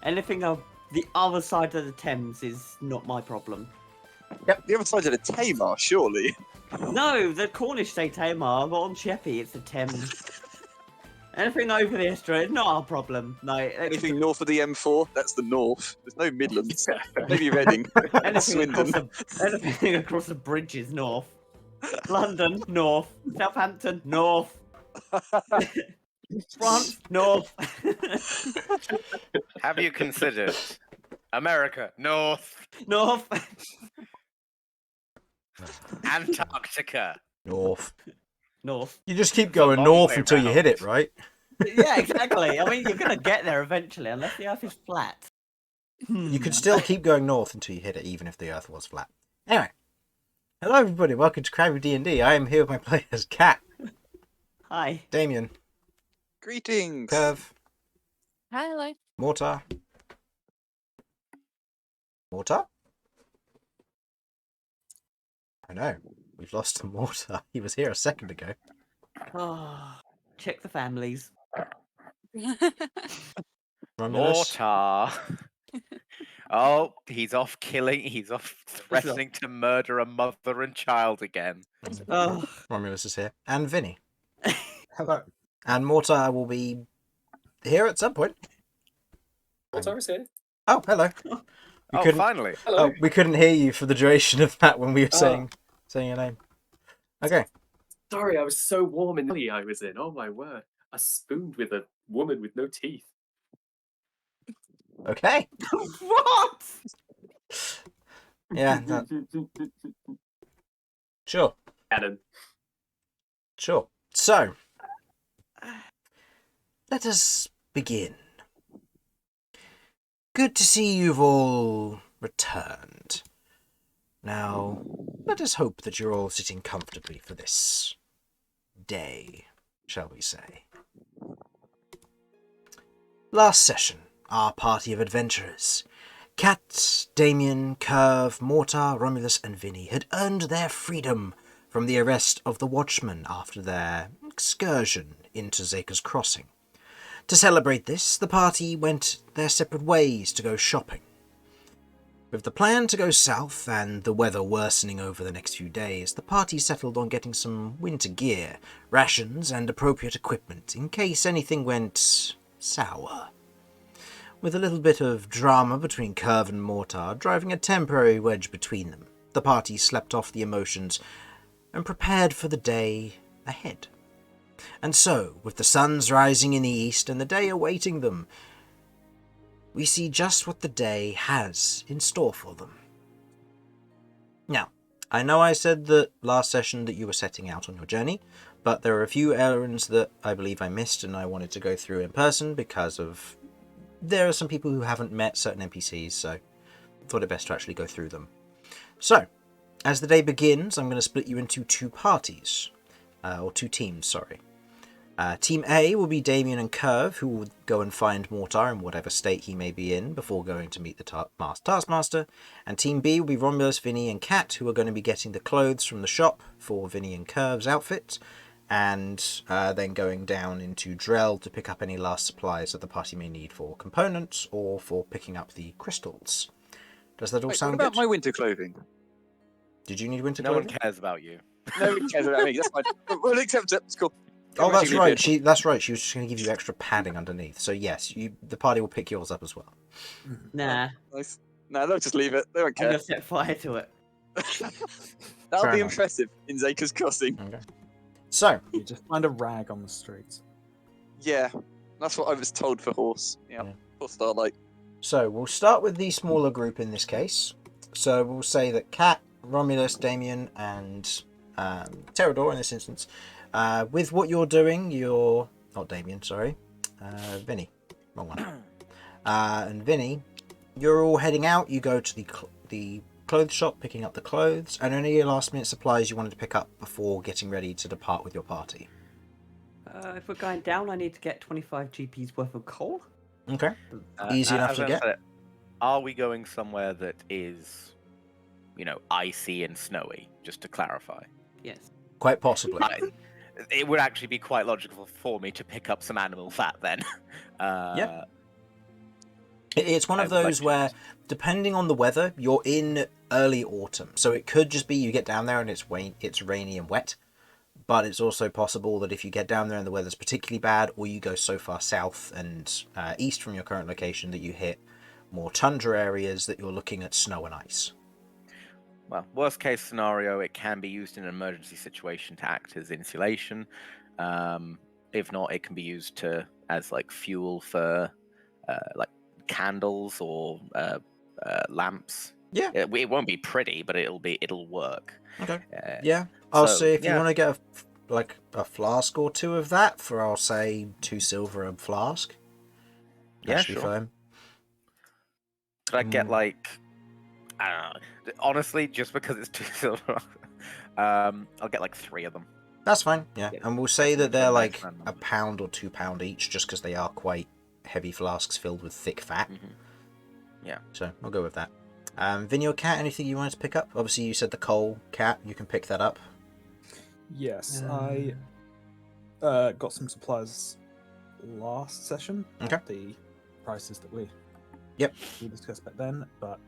Anything of the other side of the Thames is not my problem. Yep, the other side of the Tamar, surely. No, the Cornish say Tamar, but on Sheppey it's the Thames. Anything over the estuary, not our problem. No. Anything north of the M4, that's the north. There's no Midlands. Maybe Reading. anything Swindon. anything across the bridge is north. London, north. Southampton, north. France, north. Have you considered America, North, North. Antarctica? North. North. You just keep going long north way until you hit it, right? Yeah, exactly. I mean, you're going to get there eventually, unless the Earth is flat. You could still keep going north until you hit it, even if the Earth was flat. Anyway, hello everybody, welcome to Crabby D&D. I am here with my players, Cat, Hi. Damian, Greetings. Kirv, Hello. Mortar. Mortar? I know, we've lost the Mortar. He was here a second ago. Oh, check the families. Romulus. Mortar. Oh, he's off killing. He's off threatening to murder a mother and child again. Oh. Romulus is here. And Vinny. Hello. And Mortar will be here at some point. Mortar is here. Oh, hello. We couldn't- Finally. Hello. Oh, we couldn't hear you for the duration of that when we were saying your name. Okay. Sorry, I was so warm in the alley I was in. Oh my word. I spooned with a woman with no teeth. Okay. What? Yeah. Sure. Cannon. Sure. So, let us begin. Good to see you've all returned. Now, let us hope that you're all sitting comfortably for this day, shall we say. Last session, our party of adventurers, Cat, Damian, Kirv, Mortar, Romulus, and Vinny, had earned their freedom from the arrest of the Watchmen after their excursion into Zaker's Crossing. To celebrate this, the party went their separate ways to go shopping. With the plan to go south and the weather worsening over the next few days, the party settled on getting some winter gear, rations, and appropriate equipment in case anything went sour. With a little bit of drama between Kirv and Mortar driving a temporary wedge between them, the party slept off the emotions and prepared for the day ahead. And so, with the suns rising in the east and the day awaiting them, we see just what the day has in store for them. Now, I know I said that last session that you were setting out on your journey, but there are a few errands that I believe I missed and I wanted to go through in person because of... there are some people who haven't met certain NPCs, so I thought it best to actually go through them. So, as the day begins, I'm going to split you into two parties. Or two teams, sorry. Team A will be Damian and Kirv, who will go and find Mortar in whatever state he may be in before going to meet the Taskmaster. And Team B will be Romulus, Vinny and Cat, who are going to be getting the clothes from the shop for Vinny and Kirv's outfit, and then going down into Drell to pick up any last supplies that the party may need for components or for picking up the crystals. Does that all Wait, sound what about good? my winter clothing? Did you need winter No one clothing? cares about you. No one cares about me. That's fine. We'll accept it. It's cool. Oh, that's Actually, right. That's right. She was just going to give you extra padding underneath. So yes, the party will pick yours up as well. Nah, Nice. No, they'll just leave it. They don't I'm care. going to set fire to it. That'll Fair be enough. impressive in Zaker's Crossing. Okay. So, You just find a rag on the streets. Yeah, that's what I was told for horse. Yeah, Yeah. for Starlight. we'll start with the smaller group in this case. So we'll say that Cat, Romulus, Damian, and Pterodor in this instance. With what you're doing, you're... not Damian, sorry. Vinny. Wrong one. And Vinny, you're all heading out. You go to the clothes shop, picking up the clothes, and any last minute supplies you wanted to pick up before getting ready to depart with your party. If we're going down, I need to get 25 GP's worth of coal. Okay. Easy enough I was to gonna get. say, are we going somewhere that is, icy and snowy? Just to clarify. Yes. Quite possibly. It would actually be quite logical for me to pick up some animal fat then. Yeah. It's one of those where, depending on the weather, you're in early autumn. So it could just be you get down there and it's rainy and wet. But it's also possible that if you get down there and the weather's particularly bad, or you go so far south and east from your current location that you hit more tundra areas that you're looking at snow and ice. Well, worst case scenario, it can be used in an emergency situation to act as insulation. If not, it can be used as like fuel for like candles or lamps. Yeah. It won't be pretty, but it'll work. Okay. Yeah. I'll say if you yeah. want to get a flask or two of that for, I'll say, 2 silver a flask. That Yeah, should be sure. fine. Could I get like, I don't know. Honestly, just because it's 2 silver, I'll get like 3 of them. That's fine. Yeah. Yeah. And we'll say That's that they're a nice like round £1 number. or £2 each, just because they are quite heavy flasks filled with thick fat. Mhm. Yeah. So I'll go with that. Vinny or Cat, anything you wanted to pick up? Obviously, you said the coal, Cat. You can pick that up. Yes, I got some supplies last session Okay. at the prices that we discussed back then, but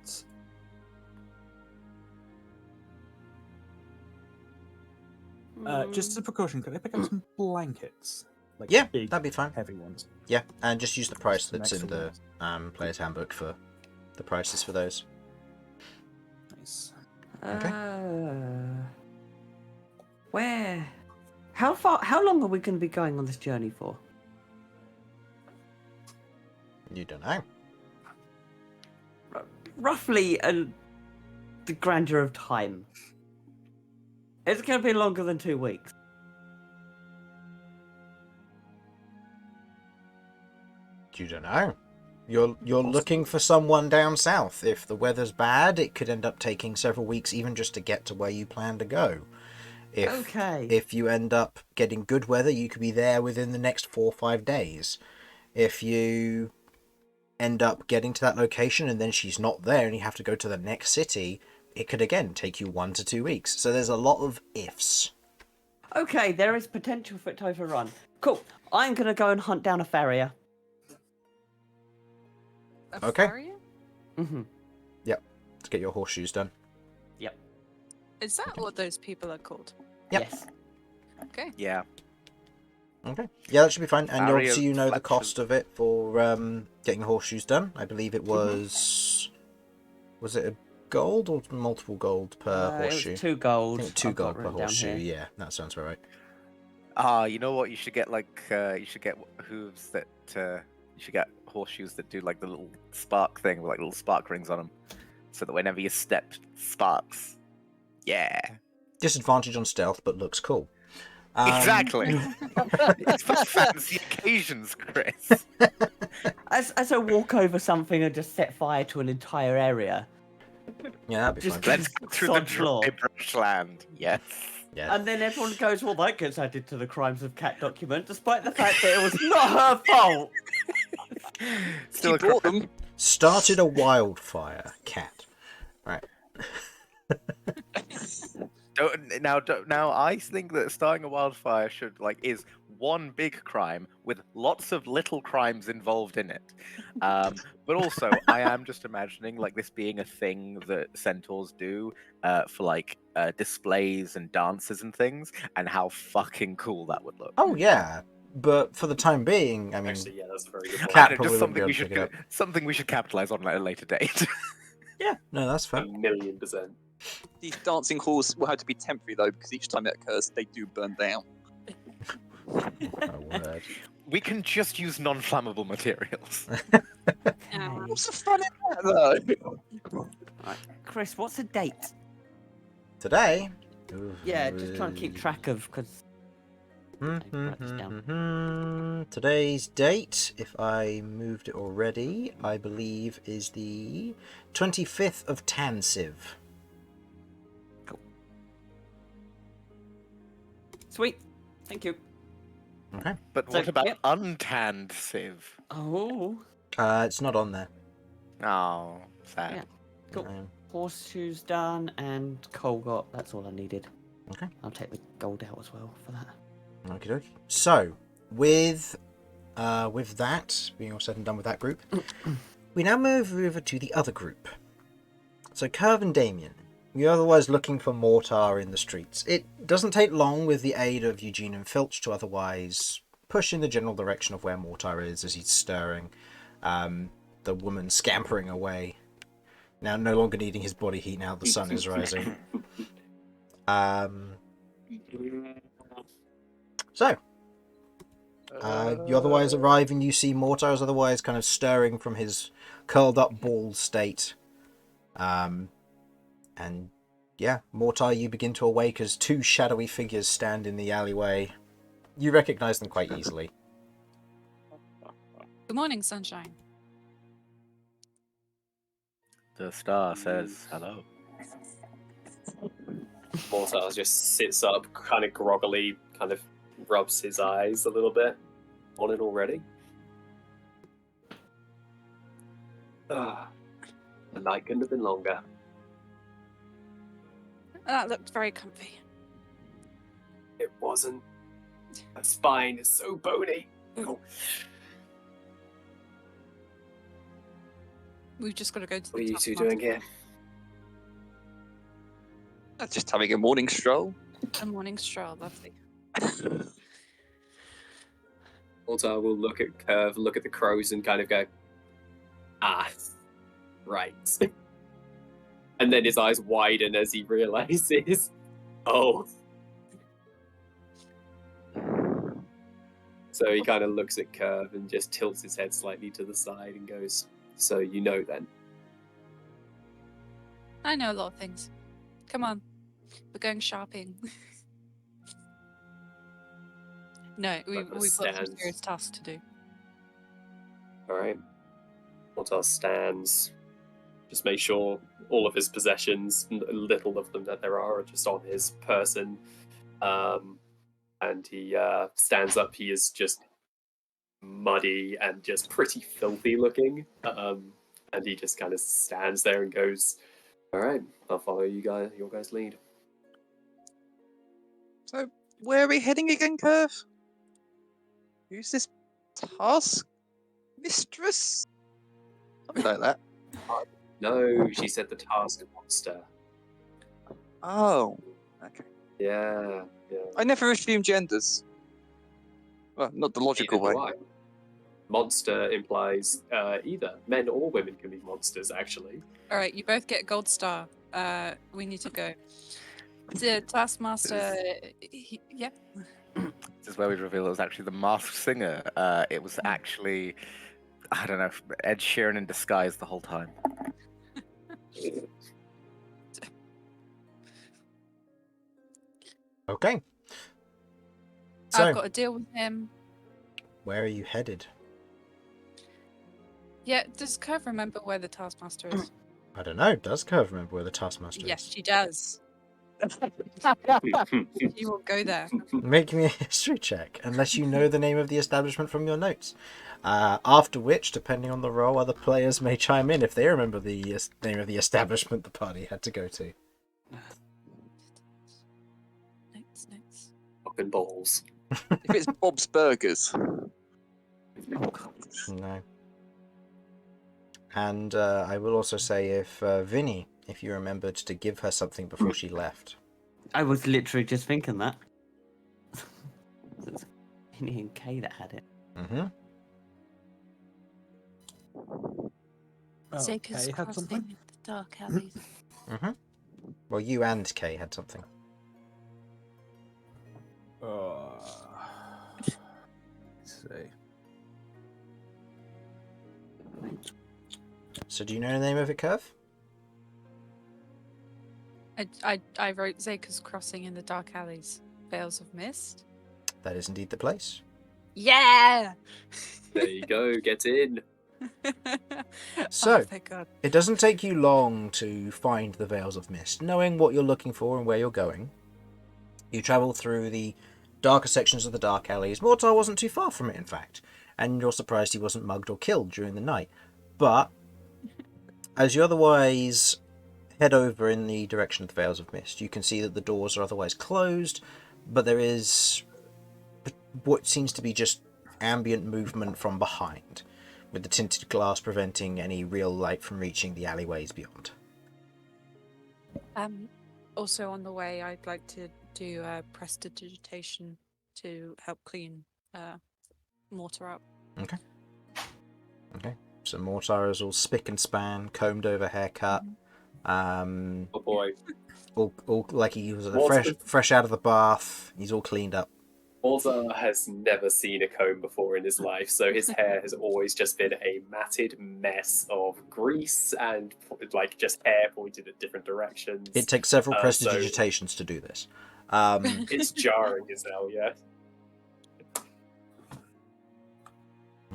just as a precaution, could I pick up some blankets? Like Yeah, big, that'd be fine. heavy ones. Yeah, and just use the price Some that's in extra the ones. player's handbook for the prices for those. Nice. Okay. Where? How long are we going to be going on this journey for? You don't know. Roughly the grandeur of time. It's going to be longer than 2 weeks. You don't know. You're looking for someone down south. If the weather's bad, it could end up taking several weeks even just to get to where you plan to go. If you end up getting good weather, you could be there within the next 4 or 5 days. If you end up getting to that location and then she's not there and you have to go to the next city, it could again take you 1 to 2 weeks. So there's a lot of ifs. Okay, there is potential for it to overrun. Cool. I'm going to go and hunt down a farrier. Okay. Farrier? Mm-hmm. To get your horseshoes done. Is that what those people are called? Yep. Yes. Okay. Yeah. Okay. Yeah, that should be fine. And Farrier obviously you know the fletchers. cost of it for getting horseshoes done. I believe it was... Was it a gold or multiple gold per horseshoe? It was 2 gold. I think 2 I've got gold per written down horseshoe. here. Yeah, that sounds about right. You know what? You should get hooves that. You should get horseshoes that do like the little spark thing with like little spark rings on them, so that whenever you step, sparks. Yeah. Disadvantage on stealth, but looks cool. Exactly. It's for fancy occasions, Chris. As I walk over something and just set fire to an entire area. Yeah, that'd be Just fine. Let's go through the Sod floor. dry brushland. Yes. Yeah. And then everyone goes, well, that gets added to the Crimes of Cat document, despite the fact that it was not her fault. Still She a brought crime. them. Started a wildfire, Cat. Right. Now, I think that starting a wildfire is one big crime with lots of little crimes involved in it. But also, I am just imagining like this being a thing that centaurs do for displays and dances and things, and how fucking cool that would look. Oh, yeah. But for the time being, I mean, Actually, yeah, that's a very good point. Cat I know, probably just wouldn't be something able we to should pick it up. something we should capitalize on at a later date. Yeah, no, that's fair. 1,000,000%. These dancing halls will have to be temporary though, because each time that occurs, they do burn down. Oh, word. We can just use non-flammable materials. What's the fun in that though? Right. Chris, what's the date? Today? Yeah, just trying to keep track of, because... Today's date, if I moved it already, I believe is the 25th of Tansiv. Sweet. Thank you. Okay. But So, what about yep. untanned Civ? Oh. It's not on there. Oh, sad. Yeah. Cool. No. Horseshoes done and coal got. That's all I needed. Okay. I'll take the gold out as well for that. Okie dokie. So, with that being all said and done with that group, We now move over to the other group. So Kirv and Damian, you're otherwise looking for Mortar in the streets. It doesn't take long with the aid of Eugene and Filch to otherwise push in the general direction of where Mortar is as he's stirring. The woman scampering away, now no longer needing his body heat now the sun is rising. So, you otherwise arrive and you see Mortar is otherwise kind of stirring from his curled up bald state. And yeah, Mortar, you begin to awake as two shadowy figures stand in the alleyway. You recognize them quite easily. Good morning, sunshine. The star says hello. Mortar just sits up, kind of groggily, kind of rubs his eyes a little bit. On it already. The night couldn't have been longer. That looked very comfy. It wasn't. My spine is so bony. We've just got to go to the What are you top two floor. doing here? Just having a morning stroll. A morning stroll, lovely. Mortar will look at Kirv, look at the crows, and kind of go, right. And then his eyes widen as he realizes, oh. So he kind of looks at Kirv and just tilts his head slightly to the side and goes, so you know then. I know a lot of things. Come on. We're going shopping. No, we've got some stands. serious tasks to do. Alright. Mortar stands. Just make sure all of his possessions, little of them that there are just on his person. And he stands up. He is just muddy and just pretty filthy looking. And he just kind of stands there and goes, alright, I'll follow you guys, your guys' lead. So, where are we heading again, Kirv? Who's this task mistress? Something like that. No, she said the task monster. Oh, okay. Yeah. I never assumed genders. Well, not the logical Neither way. do I. Monster implies either men or women can be monsters, actually. All right, you both get a gold star. We need to go. The Taskmaster. Yeah. This is where we reveal it was actually the masked singer. It was actually, I don't know, Ed Sheeran in disguise the whole time. Okay. So, I've got to deal with him. where are you headed? Yeah, does Kirv remember where the Taskmaster is? I don't know. Does Kirv remember where the Taskmaster Yes, is? she does. She will go there. Make me a history check, unless you know the name of the establishment from your notes. After which, depending on the role, other players may chime in if they remember the name of the establishment the party had to go to. Notes. Fucking balls. If it's Bob's Burgers. No. And I will also say if Vinny, if you remembered to give her something before she left. I was literally just thinking that. It's Vinny and Kay that had it. Mm-hmm. Zaker's Kay had crossing something? in the dark alleys. Mm-hmm. Well, you and Kay had something. Let's see. So do you know the name of it, Kirv? I wrote Zaker's crossing in the dark alleys. Veils of Mist. That is indeed the place. Yeah! There you go, get in. So, Oh, thank God. it doesn't take you long to find the Veils of Mist. Knowing what you're looking for and where you're going, you travel through the darker sections of the dark alleys. Mortar wasn't too far from it, in fact, and you're surprised he wasn't mugged or killed during the night. But as you otherwise head over in the direction of the Veils of Mist, you can see that the doors are otherwise closed, but there is what seems to be just ambient movement from behind. with the tinted glass preventing any real light from reaching the alleyways beyond. Also on the way, I'd like to do prestidigitation to help clean Mortar up. Okay. So Mortar is all spick and span, combed over haircut. Oh boy. All like he was Mortar- fresh out of the bath. He's all cleaned up. Mortar has never seen a comb before in his life, so his hair has always just been a matted mess of grease and like just hair pointed at different directions. It takes several so- prestidigitations to do this. It's jarring as hell, yeah.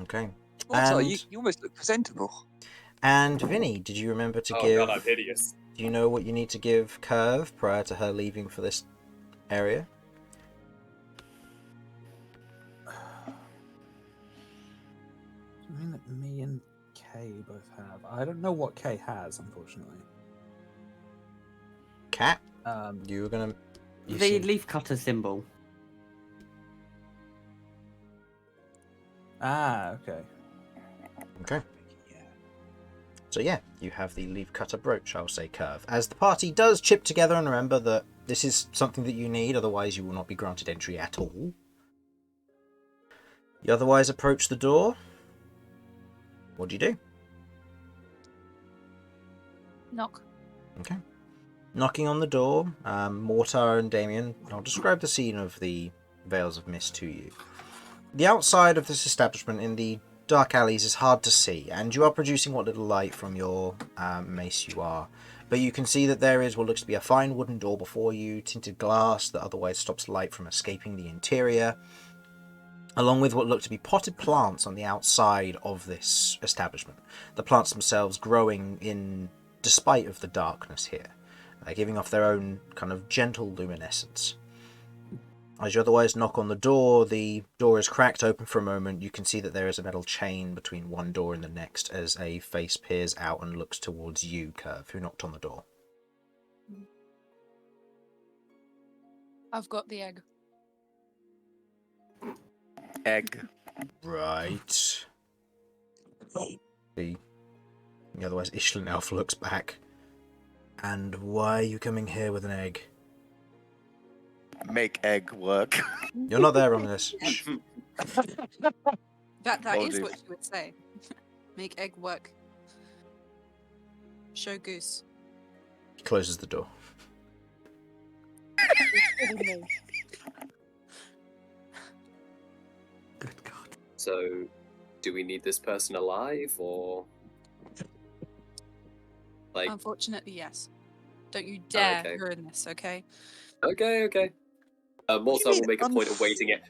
Okay. Also, And- you almost look presentable. And Vinny, did you remember to Oh give? god, I'm hideous. Do you know what you need to give Kirv prior to her leaving for this area? I mean that me and Kay both have. I don't know what Kay has, unfortunately. Cat, Um, you were gonna. You The seem- leaf cutter symbol. okay. Okay. So yeah, you have the leaf cutter brooch, I'll say Kirv. As the party does chip together and remember that this is something that you need, otherwise you will not be granted entry at all. You otherwise approach the door. What do you do? Knock. Okay. Knocking on the door, Mortar and Damian, I'll describe the scene of the Veils of Mist to you. The outside of this establishment in the dark alleys is hard to see, and you are producing what little light from your mace you are. But you can see that there is what looks to be a fine wooden door before you, tinted glass that otherwise stops light from escaping the interior, along with what look to be potted plants on the outside of this establishment. The plants themselves growing in despite of the darkness here, giving off their own kind of gentle luminescence. As you otherwise knock on the door is cracked open for a moment. You can see that there is a metal chain between one door and the next as a face peers out and looks towards you, Kirv, who knocked on the door. I've got the egg. Egg. Right. The otherwise Ishlan elf looks back. And why are you coming here with an egg? Make egg work. You're not there, Romulus. Shh. That is Apologies. what she would say. Make egg work. Show Goose. He closes the door. Good God. So, do we need this person alive, or like? Unfortunately, yes. Don't you dare okay. ruin this, okay? Okay. Mortar mean will make a point of waiting it.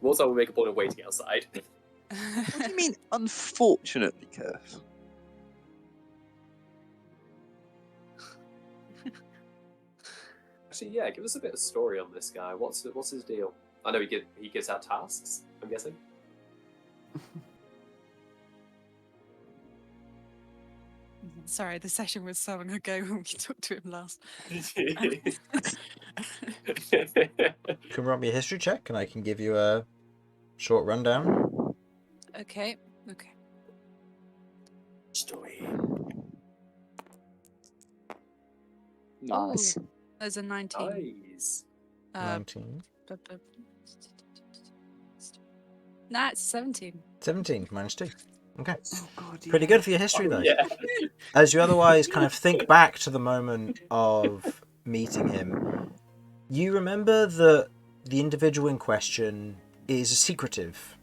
Mortar will make a point of waiting outside. What do you mean, unfortunately, Kirv? Actually, yeah, give us a bit of story on this guy. What's his deal? I know he gives out tasks, I'm guessing. Sorry, the session was so long ago when we talked to him last. You can roll me a history check and I can give you a short rundown. Okay. Story. Nice. There's a 19. Nice. 19. Nah, it's 17. 17 minus 2. Okay. Oh God. Pretty good for your history, though. Yeah. As you otherwise kind of think back to the moment of meeting him, you remember that the individual in question is a secretive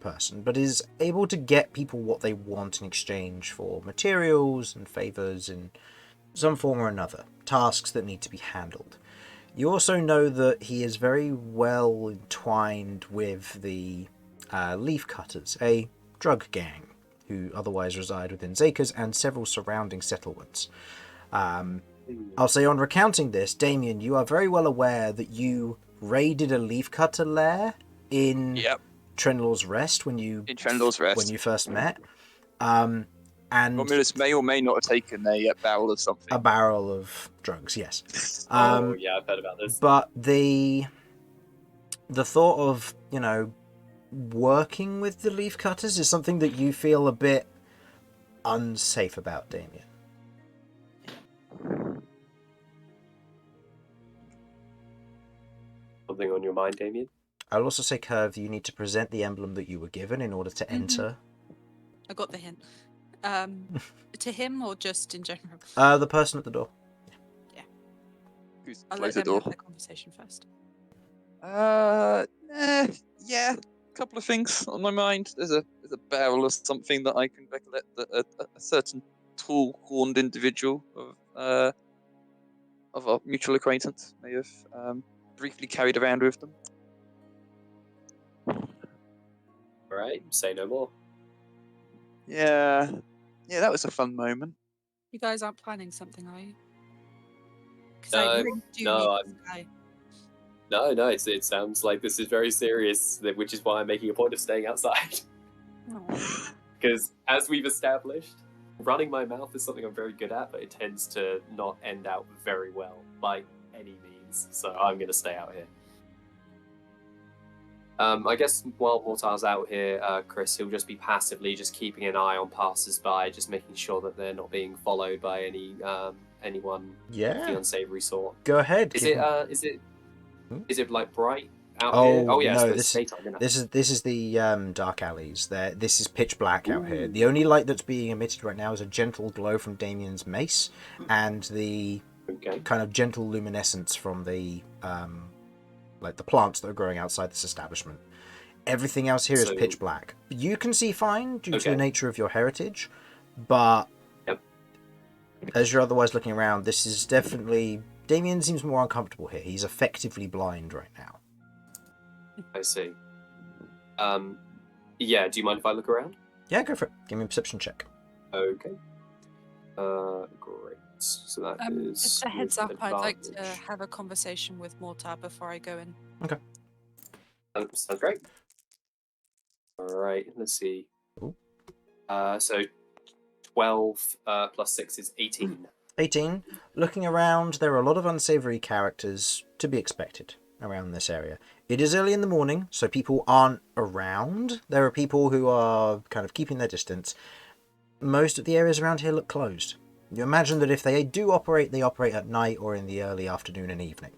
person, but is able to get people what they want in exchange for materials and favours in some form or another, tasks that need to be handled. You also know that he is very well entwined with the Leaf Cutters, a drug gang who otherwise reside within Zakers and several surrounding settlements. I'll say on recounting this, Damian, you are very well aware that you raided a Leafcutter lair in Yep. Trenlor's Rest when you In Trenlor's Rest. when you first met, and Romulus may or may not have taken a barrel of something. a barrel of drugs. Yes, Yeah, I've heard about this. but the thought of working with the leaf cutters is something that you feel a bit unsafe about, Damian. Something on your mind, Damian? I'll also say, Kirv, you need to present the emblem that you were given in order to enter. I got the hint. To him or just in general? The person at the door. Goose, I'll close let the them have door. the conversation first. Yeah. Couple of things on my mind. There's a barrel of something that I can recollect that a certain tall, horned individual of a mutual acquaintance may have briefly carried around with them. All right, say no more. Yeah, that was a fun moment. You guys aren't planning something, are you? Because No, I really do no, need this guy. No, it sounds like this is very serious, which is why I'm making a point of staying outside. Oh. Because as we've established, running my mouth is something I'm very good at, but it tends to not end out very well by any means. So I'm going to stay out here. I guess while Mortar's out here, Chris, he'll just be passively just keeping an eye on passers-by, just making sure that they're not being followed by anyone of the Yeah. unsavory sort. Go ahead. Is it like bright out Oh, here? Oh yeah, no, so this it's daytime, isn't it? This is the dark alleys. This is pitch black out here. The only light that's being emitted right now is a gentle glow from Damian's mace and the Okay. kind of gentle luminescence from the like the plants that are growing outside this establishment. Everything else here is So- pitch black. You can see fine due to Okay. the nature of your heritage, but Yep. as you're otherwise looking around, this is definitely... Damian seems more uncomfortable here. He's effectively blind right now. I see. Yeah. Do you mind if I look around? Yeah, go for it. Give me a perception check. Okay. Great. So that is Just a heads up, with I'd like to advantage. have a conversation with Mortar before I go in. Sounds great. All right. Let's see. Ooh. So 12 plus 6 is 18. 18. Looking around, there are a lot of unsavory characters to be expected around this area. It is early in the morning, so people aren't around. There are people who are kind of keeping their distance. Most of the areas around here look closed. You imagine that if they do operate, they operate at night or in the early afternoon and evening.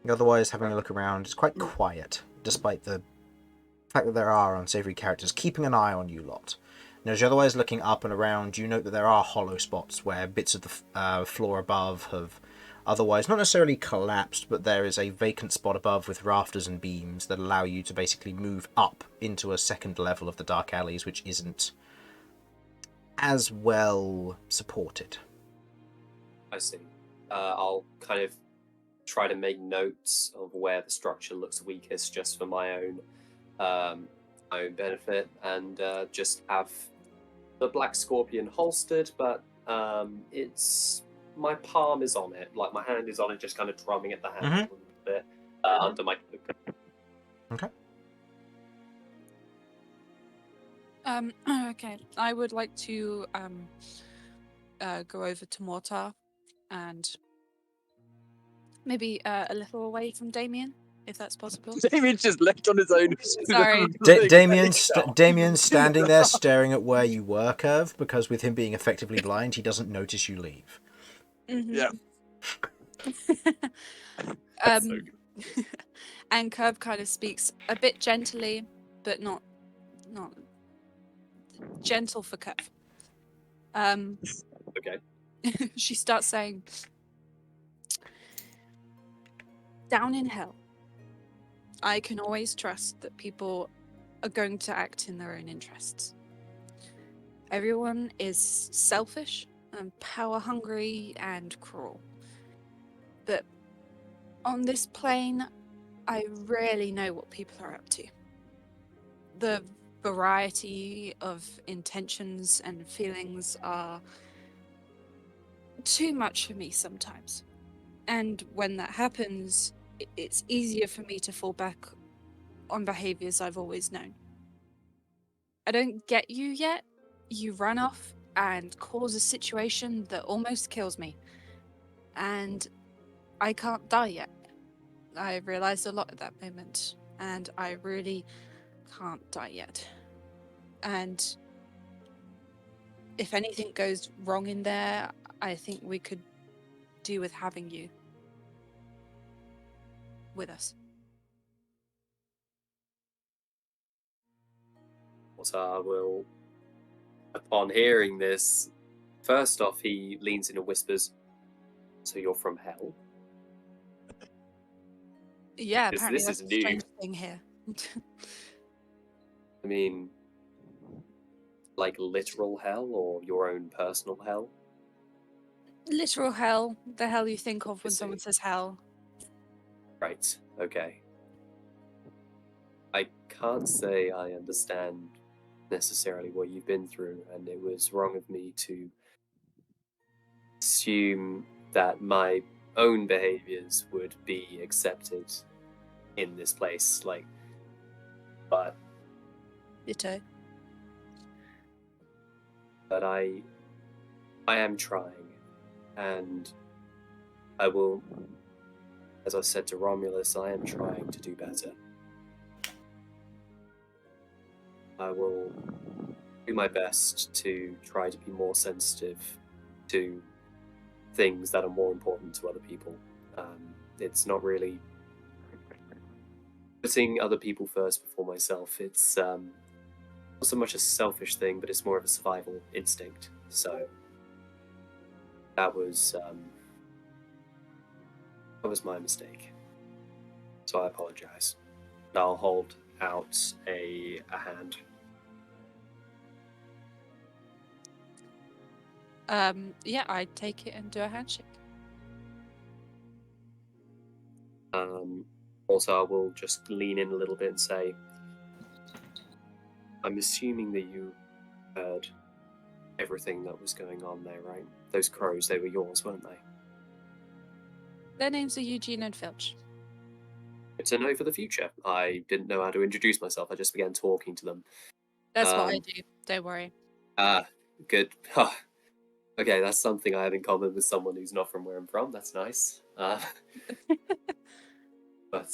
Otherwise, having a look around, it's quite quiet, despite the fact that there are unsavory characters keeping an eye on you lot. Now, as you're otherwise looking up and around, you note that there are hollow spots where bits of the floor above have otherwise not necessarily collapsed, but there is a vacant spot above with rafters and beams that allow you to basically move up into a second level of the dark alleys, which isn't as well supported. I see. I'll kind of try to make notes of where the structure looks weakest, just for my own benefit, and just have the Black Scorpion holstered, but it's my palm is on it, like my hand is on it, just kind of drumming at the handle a little bit under my cloak. Okay. Okay. I would like to go over to Mortar and maybe a little away from Damian, if that's possible. Damian's just left on his own. Sorry. Damian's standing there staring at where you were, Kirv, because with him being effectively blind, he doesn't notice you leave. Mhm. Yeah. That's so good. And Kirv kind of speaks a bit gently, but not gentle for Kirv. Okay. She starts saying, "Down in hell, I can always trust that people are going to act in their own interests. Everyone is selfish and power hungry and cruel. But on this plane, I rarely know what people are up to. The variety of intentions and feelings are too much for me sometimes. And when that happens, it's easier for me to fall back on behaviors I've always known. I don't get you yet. You run off and cause a situation that almost kills me. And I can't die yet. I realized a lot at that moment. And I really can't die yet. And if anything goes wrong in there, I think we could do with having you with us. Mortar will, upon hearing this, first off, he leans in and whispers, "So you're from hell?" Yeah, 'Cause apparently this that's is a new. strange thing here. I mean, like literal hell or your own personal hell? Literal hell, the hell you think of I when someone see. says hell. Right, okay. I can't say I understand necessarily what you've been through, and it was wrong of me to assume that my own behaviors would be accepted in this place, but Ditto. I am trying, and I will, as I said to Romulus, I am trying to do better. I will do my best to try to be more sensitive to things that are more important to other people. It's not really putting other people first before myself. It's not so much a selfish thing, but it's more of a survival instinct. So that was my mistake. So I apologize. I'll hold out a hand. Yeah, I take it and do a handshake. Also, I will just lean in a little bit and say, I'm assuming that you heard everything that was going on there, right? Those crows, they were yours, weren't they? Their names are Eugene and Filch. Good to know for the future. I didn't know how to introduce myself. I just began talking to them. That's what I do. Don't worry. Good. Okay, that's something I have in common with someone who's not from where I'm from. That's nice. But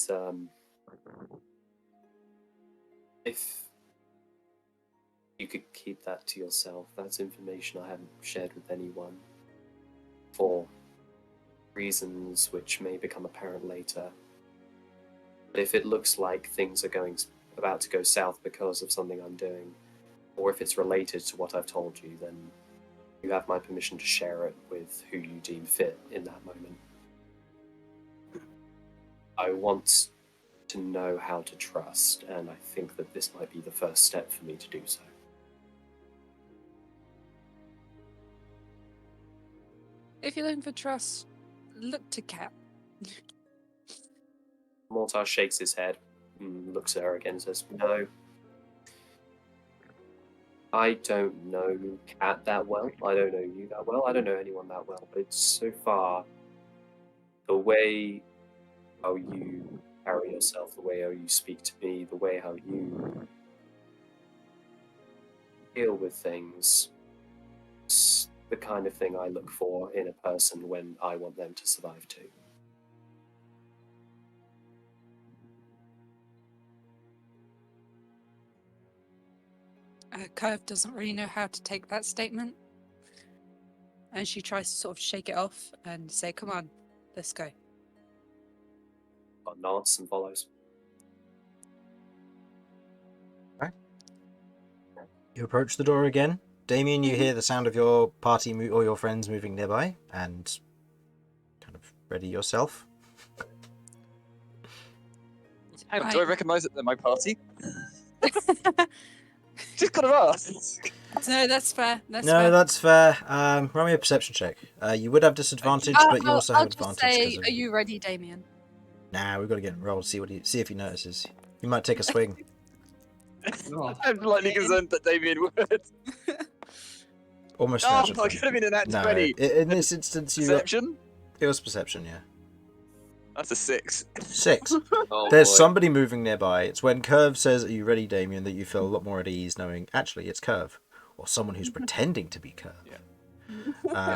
if you could keep that to yourself, that's information I haven't shared with anyone for reasons which may become apparent later. But if it looks like things are about to go south because of something I'm doing, or if it's related to what I've told you, then you have my permission to share it with who you deem fit in that moment. I want to know how to trust, and I think that this might be the first step for me to do so. If you're looking for trust, look to Cat. Mortar shakes his head, looks at her again and says, "No. I don't know Cat that well. I don't know you that well. I don't know anyone that well. But so far, the way how you carry yourself, the way how you speak to me, the way how you deal with things, it's the kind of thing I look for in a person when I want them to survive too." Kirv doesn't really know how to take that statement. And she tries to sort of shake it off and say, come on, let's go. Got nods and follows. You approach the door again. Damian, you hear the sound of your party or your friends moving nearby, and kind of ready yourself. Hang on, do I recognise that they're my party? Just kind of asked. No, that's fair. That's fair. Roll me a perception check. You would have disadvantage, but you also have I'll advantage. just say, are you ready, Damian? Nah, we've got to get him rolled. See if he notices. He might take a swing. I'm slightly concerned that Damian would. Almost. Oh, natural I 20. could have been an act No, 20. in this instance, Perception? It was perception, yeah. That's a 6. 6. Oh, There's boy. somebody moving nearby. It's when Kirv says, "Are you ready, Damian?" that you feel a lot more at ease, knowing actually it's Kirv, or someone who's pretending to be Kirv. Yeah.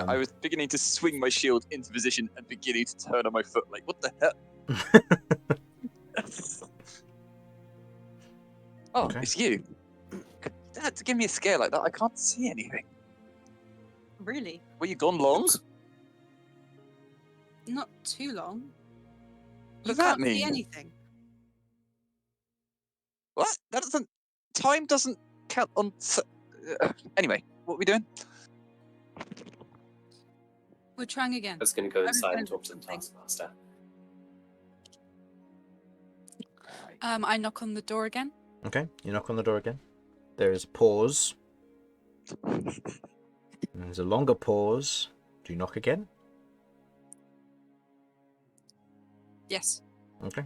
I was beginning to swing my shield into position and beginning to turn on my foot. Like, what the hell? Oh, Okay. it's you. Dad, to give me a scare like that, I can't see anything. Really? Were you gone long? Not too long. What You does that can't see mean? anything. What? That doesn't. Time doesn't count on. Anyway, what are we doing? We're trying again. I was going to go I was inside gonna and do talk to the something. Taskmaster. I knock on the door again. Okay, you knock on the door again. There is a pause. And there's a longer pause. Do you knock again? Yes. Okay.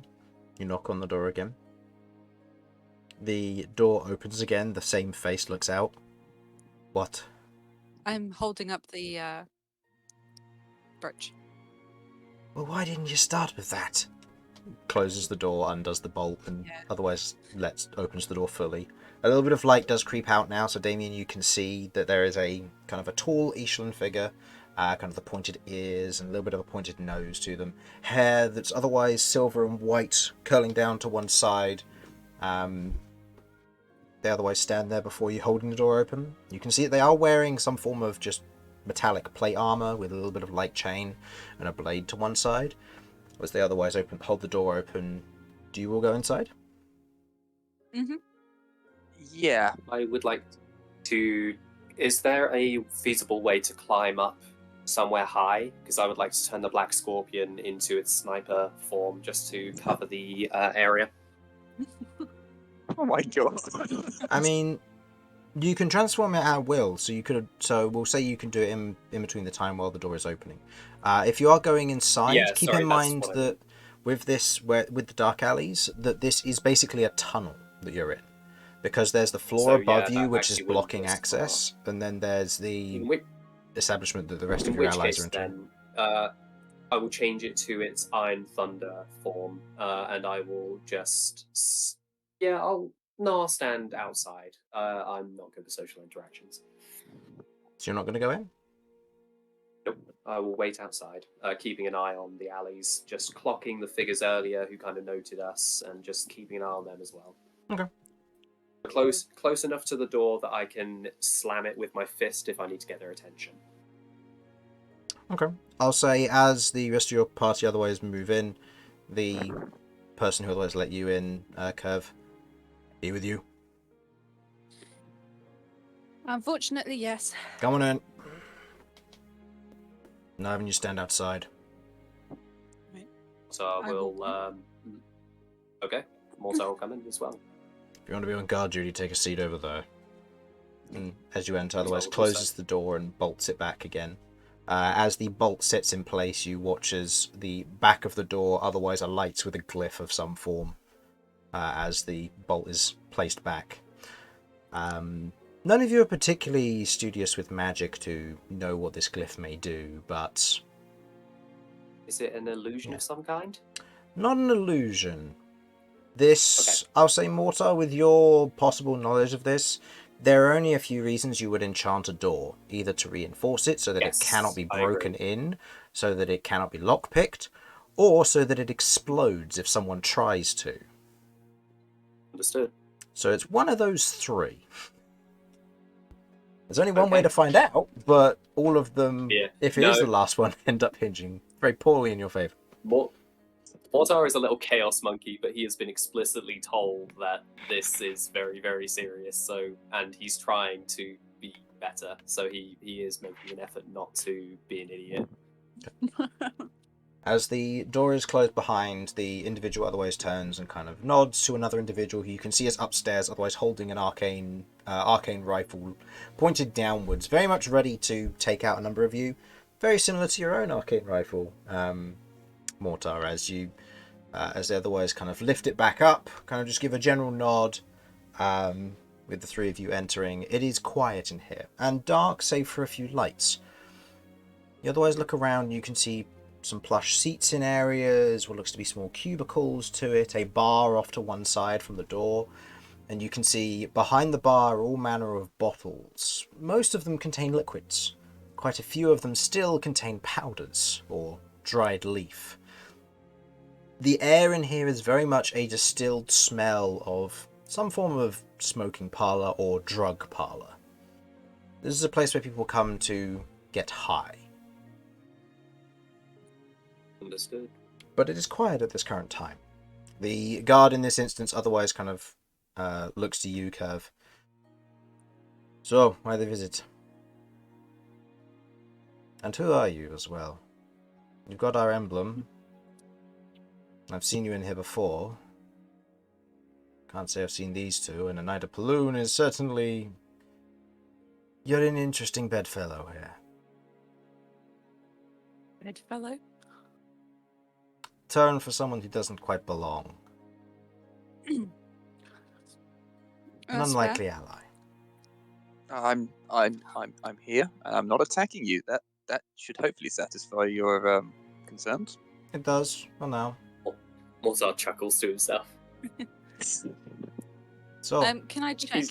You knock on the door again. The door opens again. The same face looks out. What? I'm holding up the brooch. Well, why didn't you start with that? Closes the door, undoes the bolt, and Yeah. otherwise opens the door fully. A little bit of light does creep out now, so Damian, you can see that there is a kind of a tall Island figure, kind of the pointed ears and a little bit of a pointed nose to them. Hair that's otherwise silver and white, curling down to one side. They otherwise stand there before you, holding the door open. You can see that they are wearing some form of just metallic plate armor with a little bit of light chain and a blade to one side. As they otherwise hold the door open, do you all go inside? Mm-hmm. Yeah. I would like to. Is there a feasible way to climb up somewhere high? Because I would like to turn the Black Scorpion into its sniper form just to cover the area. Oh my god. I mean, you can transform it at will, so you could. So we'll say you can do it in between the time while the door is opening. If you are going inside, Yeah, keep sorry, in that's mind what I that with the dark alleys, that this is basically a tunnel that you're in, because there's the floor So, above yeah, you, that which is actually wouldn't blocking go so access, and then there's the In which, establishment that the rest in of your which allies are case, entering. then, I will change it to its Iron Thunder form, and I will just. I'll stand outside. I'm not good with social interactions. So you're not going to go in? Nope. I will wait outside, keeping an eye on the alleys, just clocking the figures earlier who kind of noted us, and just keeping an eye on them as well. Okay. Close enough to the door that I can slam it with my fist if I need to get their attention. Okay. I'll say as the rest of your party otherwise move in, the person who otherwise let you in, Kirv, be with you. Unfortunately, yes. Come on in. Not having you stand outside. So I will. Okay, Mortar will come in as well. If you want to be on guard duty, take a seat over there. And as you enter, otherwise will do closes so. the door and bolts it back again. As the bolt sits in place, you watch as the back of the door otherwise alights with a glyph of some form as the bolt is placed back. None of you are particularly studious with magic to know what this glyph may do, but... Is it an illusion of some kind? Not an illusion. This, Okay. I'll say, Mortar, with your possible knowledge of this, there are only a few reasons you would enchant a door. Either to reinforce it so that Yes, it cannot be I broken agree. in, so that it cannot be lockpicked, or so that it explodes if someone tries to. Understood. So it's one of those three. There's only one Okay. way to find out, but all of them, Yeah. if it is the last one, end up hinging very poorly in your favour. Mortar is a little chaos monkey, but he has been explicitly told that this is very, very serious. So, and he's trying to be better. So he is making an effort not to be an idiot. As the door is closed behind, the individual otherwise turns and kind of nods to another individual who you can see is upstairs, otherwise holding an arcane rifle pointed downwards, very much ready to take out a number of you. Very similar to your own arcane rifle, Mortar, as they otherwise kind of lift it back up, kind of just give a general nod, with the three of you entering. It is quiet in here, and dark save for a few lights. You otherwise look around, you can see some plush seats in areas, what looks to be small cubicles to it, a bar off to one side from the door, and you can see behind the bar all manner of bottles. Most of them contain liquids. Quite a few of them still contain powders or dried leaf. The air in here is very much a distilled smell of some form of smoking parlor or drug parlor. This is a place where people come to get high. Understood. But it is quiet at this current time. The guard in this instance otherwise kind of looks to you, Kirv. So, why the visit? And who are you as well? You've got our emblem. I've seen you in here before. Can't say I've seen these two, and a Knight of Paloon is certainly... You're an interesting bedfellow here. Bedfellow? Turn for someone who doesn't quite belong. An That's unlikely ally. I'm here, and I'm not attacking you. That should hopefully satisfy your concerns. It does, for now. Mortar chuckles to himself. So, Can I check?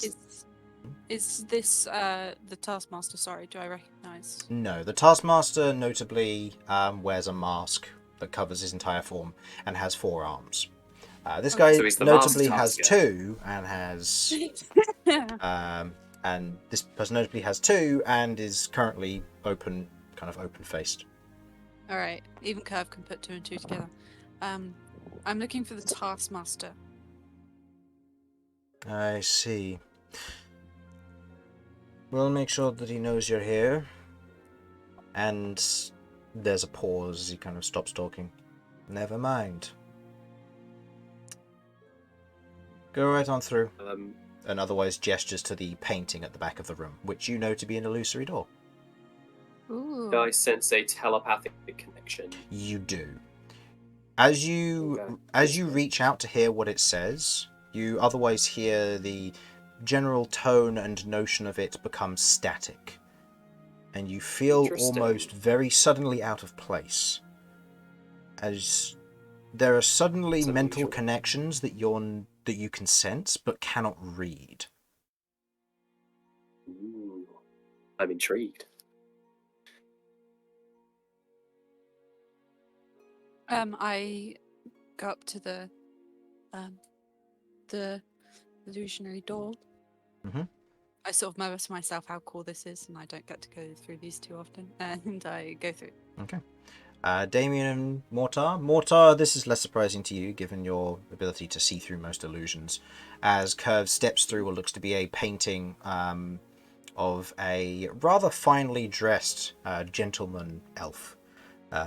Is this the Taskmaster? Sorry, do I recognise? no, the Taskmaster notably wears a mask that covers his entire form and has 4 arms. This guy So he's the notably masked has tasker. 2 and has and this person notably has 2 and is currently open faced. All right, even Kirv can put 2 and 2 together. I'm looking for the Taskmaster. I see. We'll make sure that he knows you're here. And there's a pause as he kind of stops talking. Never mind. Go right on through. And otherwise gestures to the painting at the back of the room, which you know to be an illusory door. Ooh. I sense a telepathic connection. You do. As you reach out to hear what it says, you otherwise hear the general tone and notion of it become static. And you feel Interesting. almost very suddenly out of place. As there are suddenly That's mental unusual. connections that you can sense but cannot read. Ooh, I'm intrigued. I go up to the illusionary door. Mhm. I sort of murmur to myself how cool this is, and I don't get to go through these too often. And I go through. Okay. Damian and Mortar. Mortar, this is less surprising to you, given your ability to see through most illusions. As Kirv steps through what looks to be a painting of a rather finely dressed gentleman elf.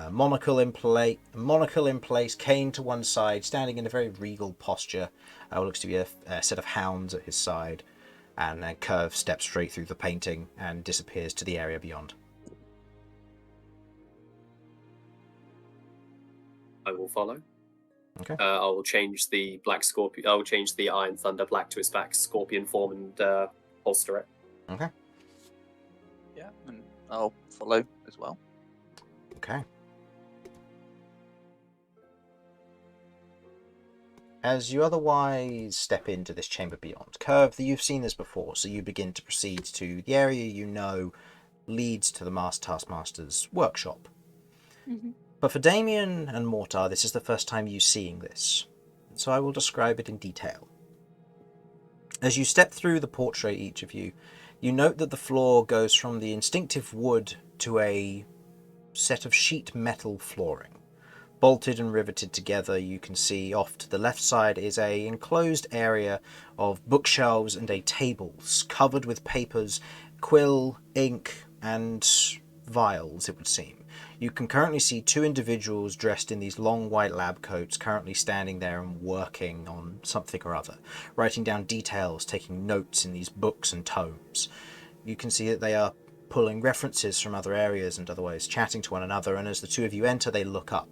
Monocle in place, cane to one side, standing in a very regal posture. What looks to be a set of hounds at his side. And then Kirv steps straight through the painting and disappears to the area beyond. I will follow. Okay. I will change the black scorpion. I will change the Iron Thunder black to his back scorpion form and holster it. Okay. Yeah, and I'll follow as well. Okay. As you otherwise step into this chamber beyond, Kirv, you've seen this before, so you begin to proceed to the area you know leads to the Taskmaster's workshop. Mm-hmm. But for Damian and Mortar, this is the first time you seeing this, so I will describe it in detail. As you step through the portrait, each of you, you note that the floor goes from the instinctive wood to a set of sheet metal flooring. Bolted and riveted together, you can see off to the left side is a enclosed area of bookshelves and a tables covered with papers, quill, ink, and vials, it would seem. You can currently see 2 individuals dressed in these long white lab coats currently standing there and working on something or other, writing down details, taking notes in these books and tomes. You can see that they are pulling references from other areas and otherwise chatting to one another, and as the 2 of you enter, they look up.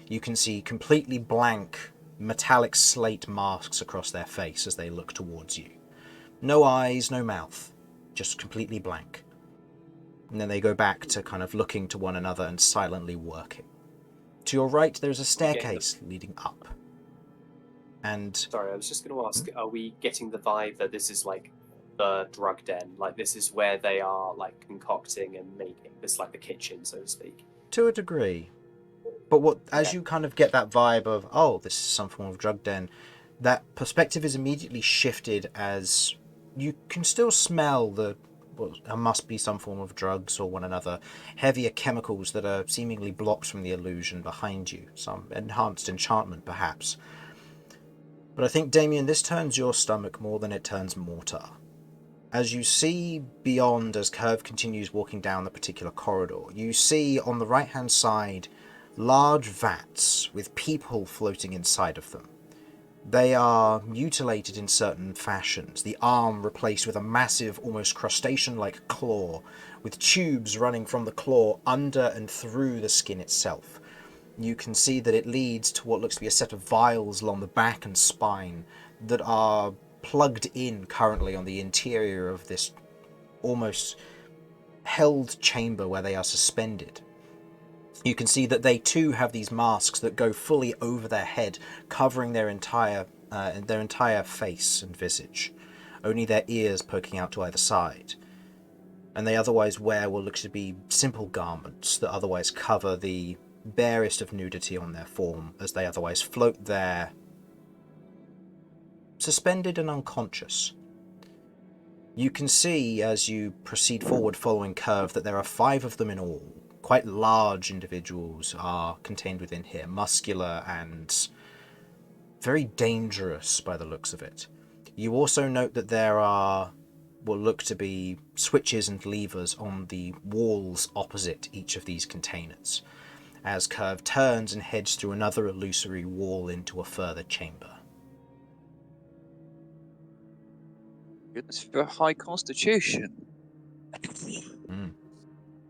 You can see completely blank, metallic slate masks across their face as they look towards you. No eyes, no mouth, just completely blank. And then they go back to kind of looking to one another and silently working. To your right, there's a staircase leading up. And Sorry, I was just going to ask: are we getting the vibe that this is like the drug den? Like this is where they are like concocting and making this, like the kitchen, so to speak. to a degree. But as you kind of get that vibe of, oh, this is some form of drug den, that perspective is immediately shifted as you can still smell there must be some form of drugs or one another, heavier chemicals that are seemingly blocked from the illusion behind you, some enhanced enchantment perhaps. But I think, Damian, this turns your stomach more than it turns Mortar. As you see beyond, as Kirv continues walking down the particular corridor, you see on the right-hand side large vats with people floating inside of them. They are mutilated in certain fashions, the arm replaced with a massive, almost crustacean-like claw, with tubes running from the claw under and through the skin itself. You can see that it leads to what looks to be a set of vials along the back and spine that are plugged in currently on the interior of this almost held chamber where they are suspended. You can see that they too have these masks that go fully over their head, covering their entire face and visage, only their ears poking out to either side. And they otherwise wear what looks to be simple garments that otherwise cover the barest of nudity on their form, as they otherwise float there, suspended and unconscious. You can see, as you proceed forward following Kirv, that there are 5 of them in all. Quite large individuals are contained within here, muscular and very dangerous by the looks of it. You also note that there are what look to be switches and levers on the walls opposite each of these containers, as Kirv turns and heads through another illusory wall into a further chamber. Goodness, for a high constitution.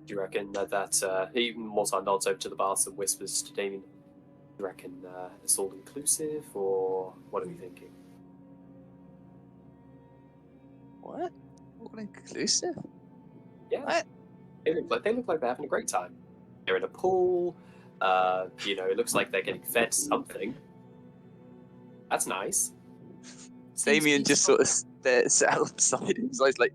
Do you reckon that even Mortar nods over to the baths and whispers to Damian, do you reckon it's all inclusive, or what are we thinking? What? All inclusive? Yeah. What? They look like they're having a great time. They're in a pool, it looks like they're getting fed something. That's nice. Damian just sort of stares outside and he's like,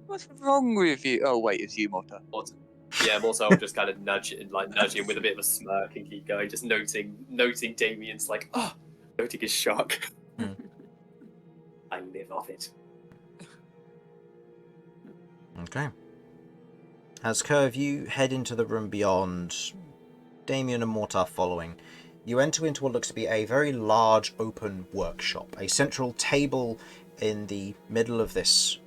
what's wrong with you? Oh wait, it's you, Mortar. Mortar will just kind of nudge him with a bit of a smirk and keep going, just noting Damian's noting his shock. I live off it. Okay. As Kirv, you head into the room beyond, Damian and Mortar following. You enter into what looks to be a very large open workshop. A central table in the middle of this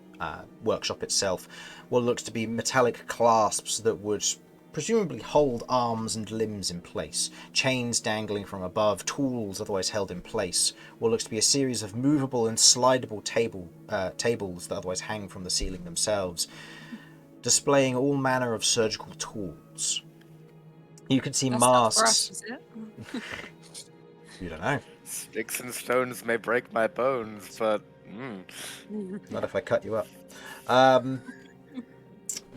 workshop itself, what looks to be metallic clasps that would presumably hold arms and limbs in place, chains dangling from above, tools otherwise held in place, what looks to be a series of movable and slidable tables that otherwise hang from the ceiling themselves, displaying all manner of surgical tools. You can see That's masks. not for us, is it? You don't know. Sticks and stones may break my bones, but Not if I cut you up.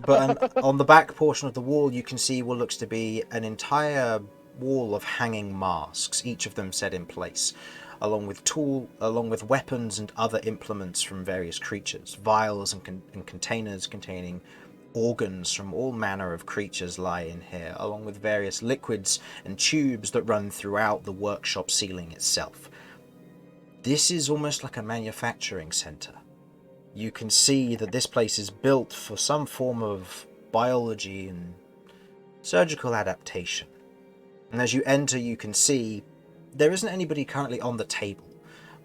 But on the back portion of the wall, you can see what looks to be an entire wall of hanging masks, each of them set in place, along with weapons and other implements from various creatures, vials and containers containing organs from all manner of creatures lie in here, along with various liquids and tubes that run throughout the workshop ceiling itself. This is almost like a manufacturing center. You can see that this place is built for some form of biology and surgical adaptation. And as you enter, you can see there isn't anybody currently on the table,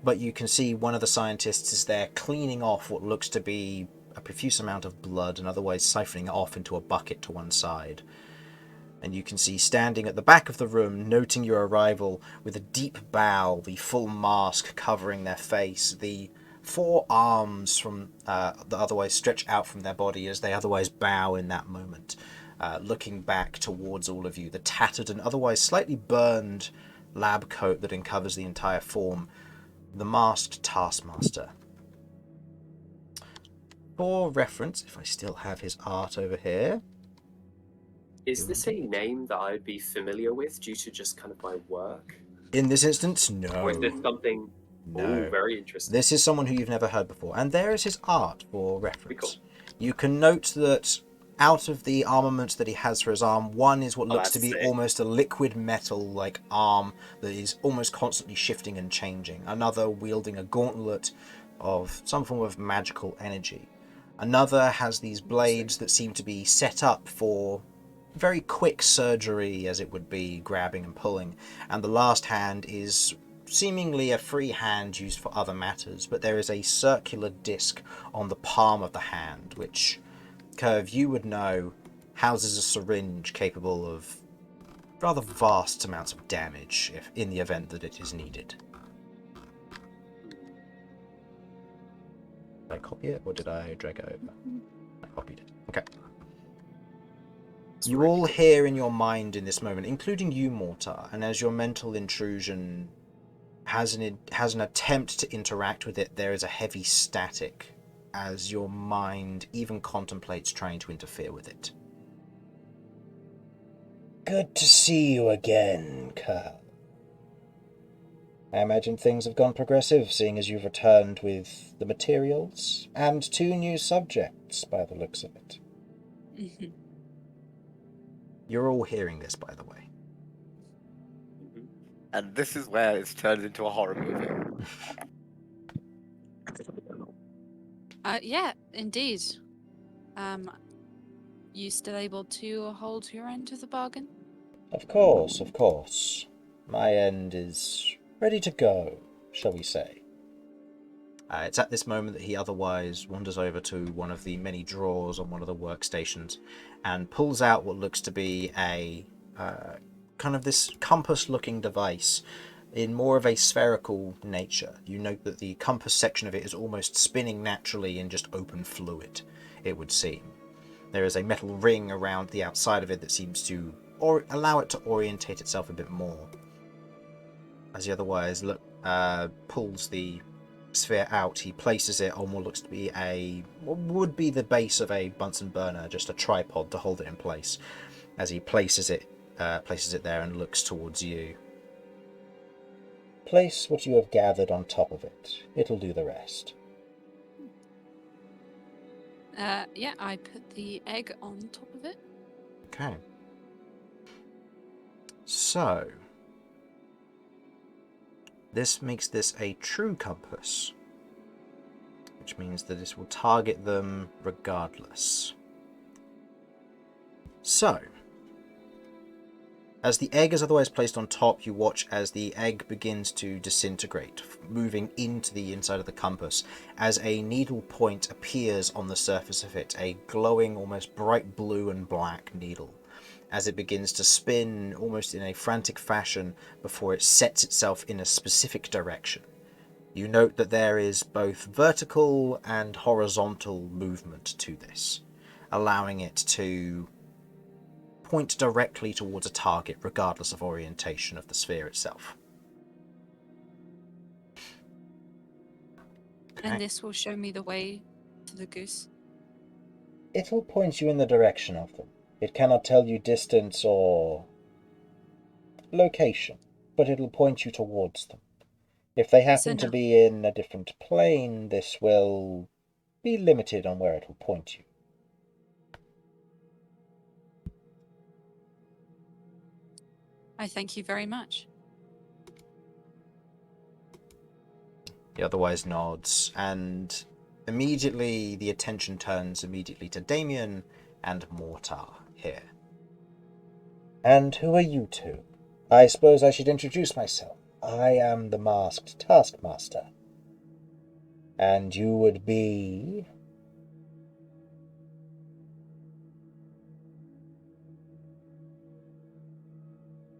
but you can see one of the scientists is there cleaning off what looks to be a profuse amount of blood and otherwise siphoning it off into a bucket to one side. And you can see standing at the back of the room, noting your arrival with a deep bow, the full mask covering their face, the 4 arms from that otherwise stretch out from their body as they otherwise bow in that moment, looking back towards all of you, the tattered and otherwise slightly burned lab coat that uncovers the entire form, the masked taskmaster. For reference, if I still have his art over here. Is this a name that I'd be familiar with due to just kind of my work? In this instance, no. Or is this something... No. Oh, very interesting. This is someone who you've never heard before, and there is his art for reference. Cool. You can note that out of the armaments that he has for his arm, one is what Oh, looks that's to be sick. almost a liquid metal like arm that is almost constantly shifting and changing. Another wielding a gauntlet of some form of magical energy. Another has these blades that seem to be set up for very quick surgery, as it would be, grabbing and pulling. And the last hand is seemingly a free hand used for other matters, but there is a circular disc on the palm of the hand, which, Kirv, you would know houses a syringe capable of rather vast amounts of damage if in the event that it is needed. Did I copy it, or did I drag it over? I copied it. Okay. It's You really all cool. hear in your mind in this moment, including you, Mortar, and as your mental intrusion has an attempt to interact with it, there is a heavy static as your mind even contemplates trying to interfere with it. Good to see you again, Kirv. I imagine things have gone progressive, seeing as you've returned with the materials and 2 new subjects, by the looks of it. Mhm. You're all hearing this, by the way. Mhm. And this is where it's turned into a horror movie. Yeah, indeed. You still able to hold your end of the bargain? Of course, of course. My end is ready to go, shall we say. It's at this moment that he otherwise wanders over to one of the many drawers on one of the workstations and pulls out what looks to be a kind of this compass-looking device in more of a spherical nature. You note that the compass section of it is almost spinning naturally in just open fluid, it would seem. There is a metal ring around the outside of it that seems to allow it to orientate itself a bit more. As he otherwise pulls the sphere out, he places it on what looks to be what would be the base of a Bunsen burner, just a tripod to hold it in place. As he places it there and looks towards you. Place what you have gathered on top of it. It'll do the rest. Yeah, I put the egg on top of it. Okay. So, this makes this a true compass, which means that this will target them regardless. So, as the egg is otherwise placed on top, you watch as the egg begins to disintegrate, moving into the inside of the compass, as a needle point appears on the surface of it, a glowing, almost bright blue and black needle, as it begins to spin almost in a frantic fashion before it sets itself in a specific direction. You note that there is both vertical and horizontal movement to this, allowing it to point directly towards a target regardless of orientation of the sphere itself. And this will show me the way to the goose. It'll point you in the direction of them. It cannot tell you distance or location, but it'll point you towards them. If they happen to enough. be in a different plane, this will be limited on where it will point you. I thank you very much. He otherwise nods, and immediately the attention turns to Damian and Mortar here. And who are you two? I suppose I should introduce myself. I am the masked taskmaster. And you would be...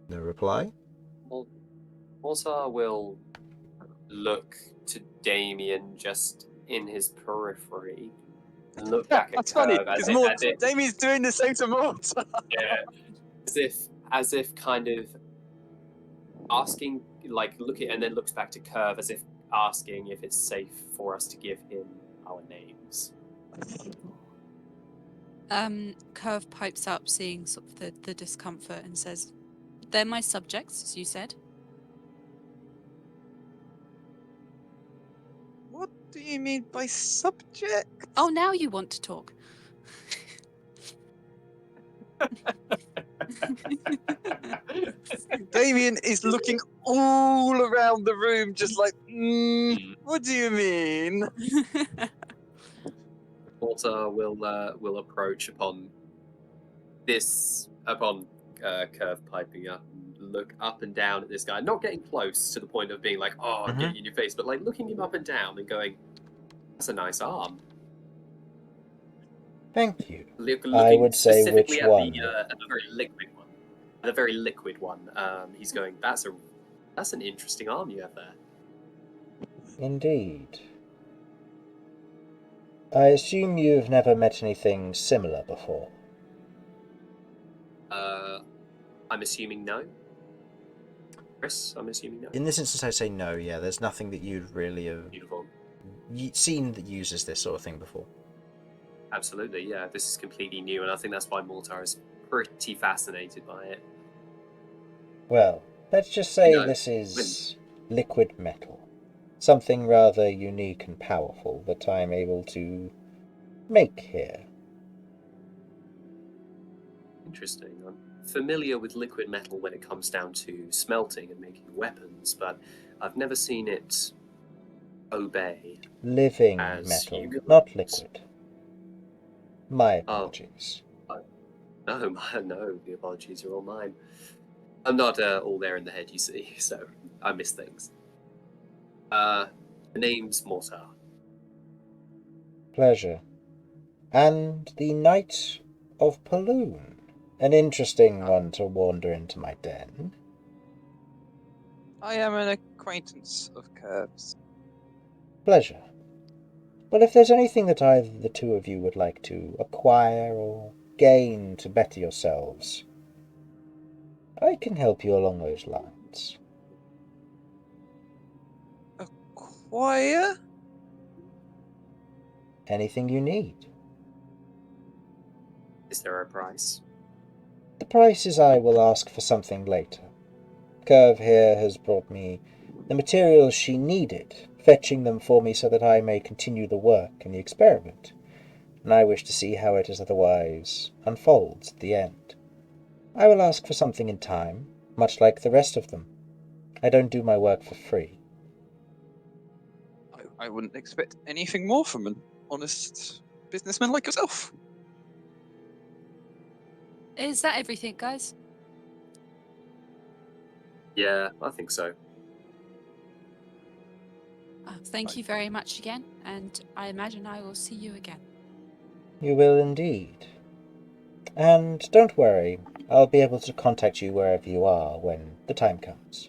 No reply? Mortar will look to Damian just in his periphery and look back at That's funny Kirv as because if Damian's doing the same to Mortar. yeah, as if kind of asking, like looking, and then looks back to Kirv as if asking if it's safe for us to give him our names. Kirv pipes up, seeing sort of the discomfort, and says, "They're my subjects, as you said." What do you mean by subject? Oh, now you want to talk. Damian is looking all around the room, just like, Hmm. what do you mean? Mortar will approach upon Kirv piping up and look up and down at this guy, not getting close to the point of being like, oh, I'm getting in your face, but like looking him up and down and going, that's a nice arm. Thank you. Looking I would say specifically which at one? the very liquid one. The very liquid one. He's going, that's an interesting arm you have there. Indeed. I assume you've never met anything similar before. I'm assuming no. Chris, I'm assuming no. In this instance, I'd say no, yeah. There's nothing that you'd really have Beautiful. seen that uses this sort of thing before. Absolutely, yeah. This is completely new, and I think that's why Mortar is pretty fascinated by it. Well, let's just say You know, this is liquid metal. Something rather unique and powerful that I'm able to make here. Interesting. I'm familiar with liquid metal when it comes down to smelting and making weapons, but I've never seen it obey. Living As metal, you not guys. liquid. My apologies. No, the apologies are all mine. I'm not all there in the head, you see, so I miss things. The name's Mortar. Pleasure. And the Knight of Paloon. An interesting one to wander into my den. I am an acquaintance of Kirv's. Pleasure. Well, if there's anything that either the two of you would like to acquire or gain to better yourselves, I can help you along those lines. Acquire? Anything you need. Is there a price? The price is I will ask for something later. Kirv here has brought me the materials she needed, fetching them for me so that I may continue the work and the experiment, and I wish to see how it is otherwise unfolds at the end. I will ask for something in time, much like the rest of them. I don't do my work for free. I wouldn't expect anything more from an honest businessman like yourself. Is that everything, guys? Yeah, I think so. Thank you very much again, and I imagine I will see you again. You will indeed. And don't worry, I'll be able to contact you wherever you are when the time comes.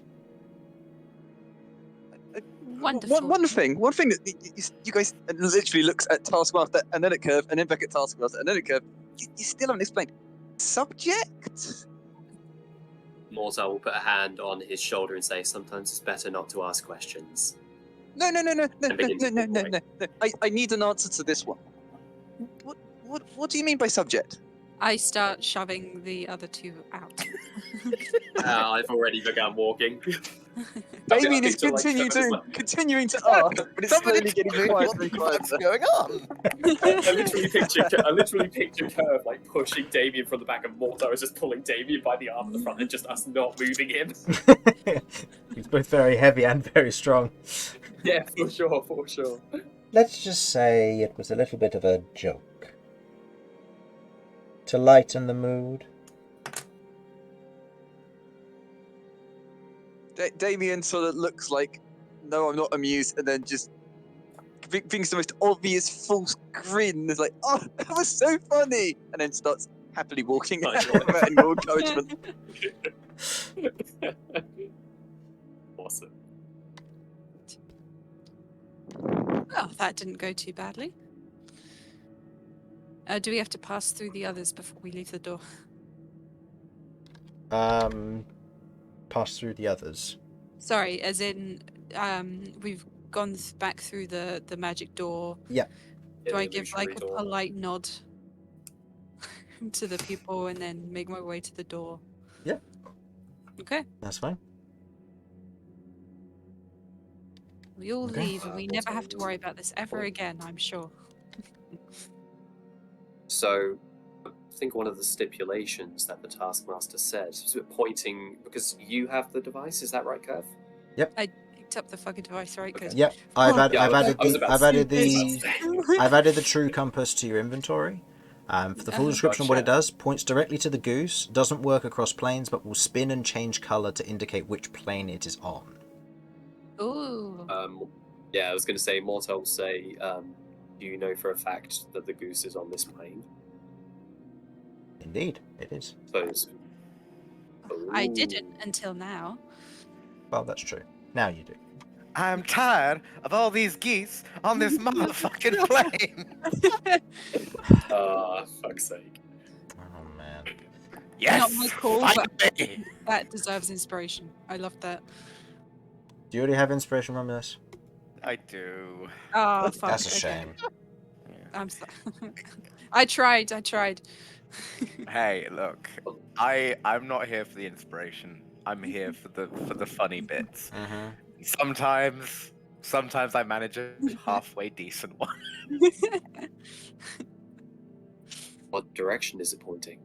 Wonderful. One thing that you guys literally looks at Taskmaster and then at Kirv and then back at Taskmaster and then at Kirv. You still haven't explained. Subject? Mortar will put a hand on his shoulder and say, sometimes it's better not to ask questions. No. begin to walk away. I need an answer to this one. What do you mean by subject? I start shoving the other two out. I've already begun walking. Damian is to, like, continuing to ask, but it's slowly getting quieter and What's quieter. going on? I literally picture Kirv like pushing Damian from the back, and Mortar is just pulling Damian by the arm at the front, and just us not moving him. He's both very heavy and very strong. Yeah, for sure. Let's just say it was a little bit of a joke. To lighten the mood. Damian sort of looks like, no, I'm not amused, and then just brings the most obvious false grin. It's like, oh, that was so funny, and then starts happily walking out without any more encouragement. Awesome. Oh, that didn't go too badly. Do we have to pass through the others before we leave the door? Pass through the others. Sorry, as in, we've gone back through the magic door. Yeah. Do I give like a polite nod to the people and then make my way to the door? Yeah. Okay. That's fine. We all Okay. leave and we never have to worry about this ever again, I'm sure. So, think one of the stipulations that the Taskmaster said was pointing because you have the device. Is that right, Kirv? I picked up the fucking device, right? Because Yep, I've Oh, added Yeah, I was about to say. I've added the true compass to your inventory. For the full description of what it Gotcha. does, points directly to the goose, doesn't work across planes, but will spin and change colour to indicate which plane it is on. Ooh. Yeah, I was going to say, Mortar will say, do you know for a fact that the goose is on this plane? Indeed, it is. Suppose. I didn't until now. Well, that's true. Now you do. I'm tired of all these geese on this motherfucking plane. Fuck's sake. Oh man. Yes. Not my call, but finally! that deserves inspiration. I love that. Do you already have inspiration from this? I do. Oh, fuck. That's a okay. shame. I'm sorry. I tried. Hey, look, I'm not here for the inspiration. I'm here for the funny bits. Mm-hmm. Sometimes I manage a halfway decent one. What direction is it pointing?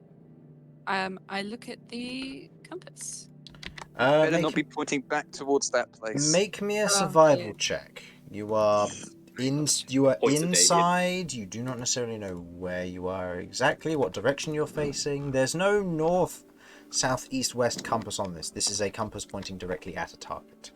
I look at the compass. Better not be pointing back towards that place. Make me a Oh, survival dear. check. You are Points to Damian. inside. You do not necessarily know where you are exactly, what direction you're facing. There's no north, south, east, west compass on this. This is a compass pointing directly at a target.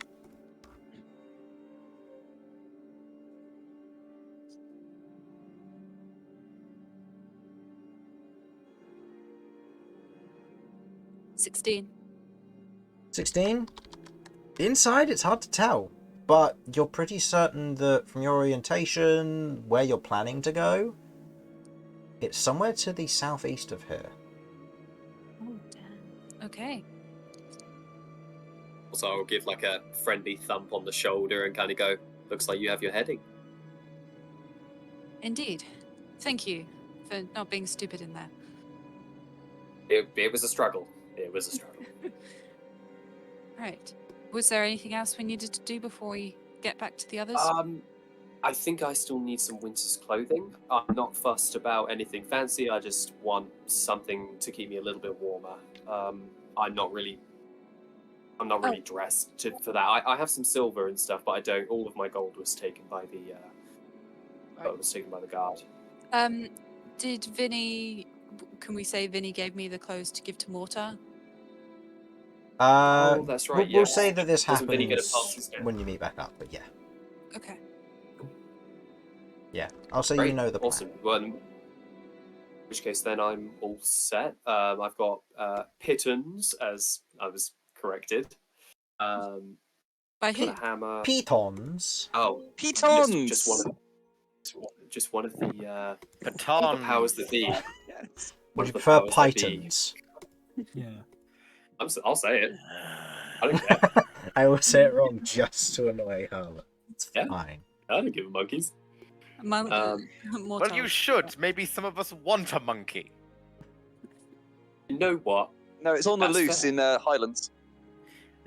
$16. 16? Inside, it's hard to tell, but you're pretty certain that from your orientation, where you're planning to go, it's somewhere to the southeast of here. Oh, damn. Okay. So I'll give like a friendly thump on the shoulder and kind of go, looks like you have your heading. Indeed. Thank you for not being stupid in there. It was a struggle. It was a struggle. Right. Was there anything else we needed to do before we get back to the others? I think I still need some winter's clothing. I'm not fussed about anything fancy. I just want something to keep me a little bit warmer. I'm not really dressed for that. I have some silver and stuff, but I don't. All of my gold was taken by the guard. Did Vinny? Can we say Vinny gave me the clothes to give to Mortar? Oh, that's right, We'll yes. say that this Doesn't Vinny happens get a pass now? when you meet back up, but yeah. Okay. Yeah, I'll say Great, you know the plan. awesome. Well, in which case, then I'm all set. I've got pitons, as I was corrected. By Got who? a hammer. Pitons? Oh, Pitons! just one of the Baton. powers that be. Yes. One Would of you the prefer powers that be. pythons? Yeah. I'll say it. I don't care. I will say it wrong just to annoy Harlan. It's Yeah. fine. I don't give a monkeys. Mortar. Well, you should. Maybe some of us want a monkey. You know what? No, it's on the That's loose fair. in Highlands.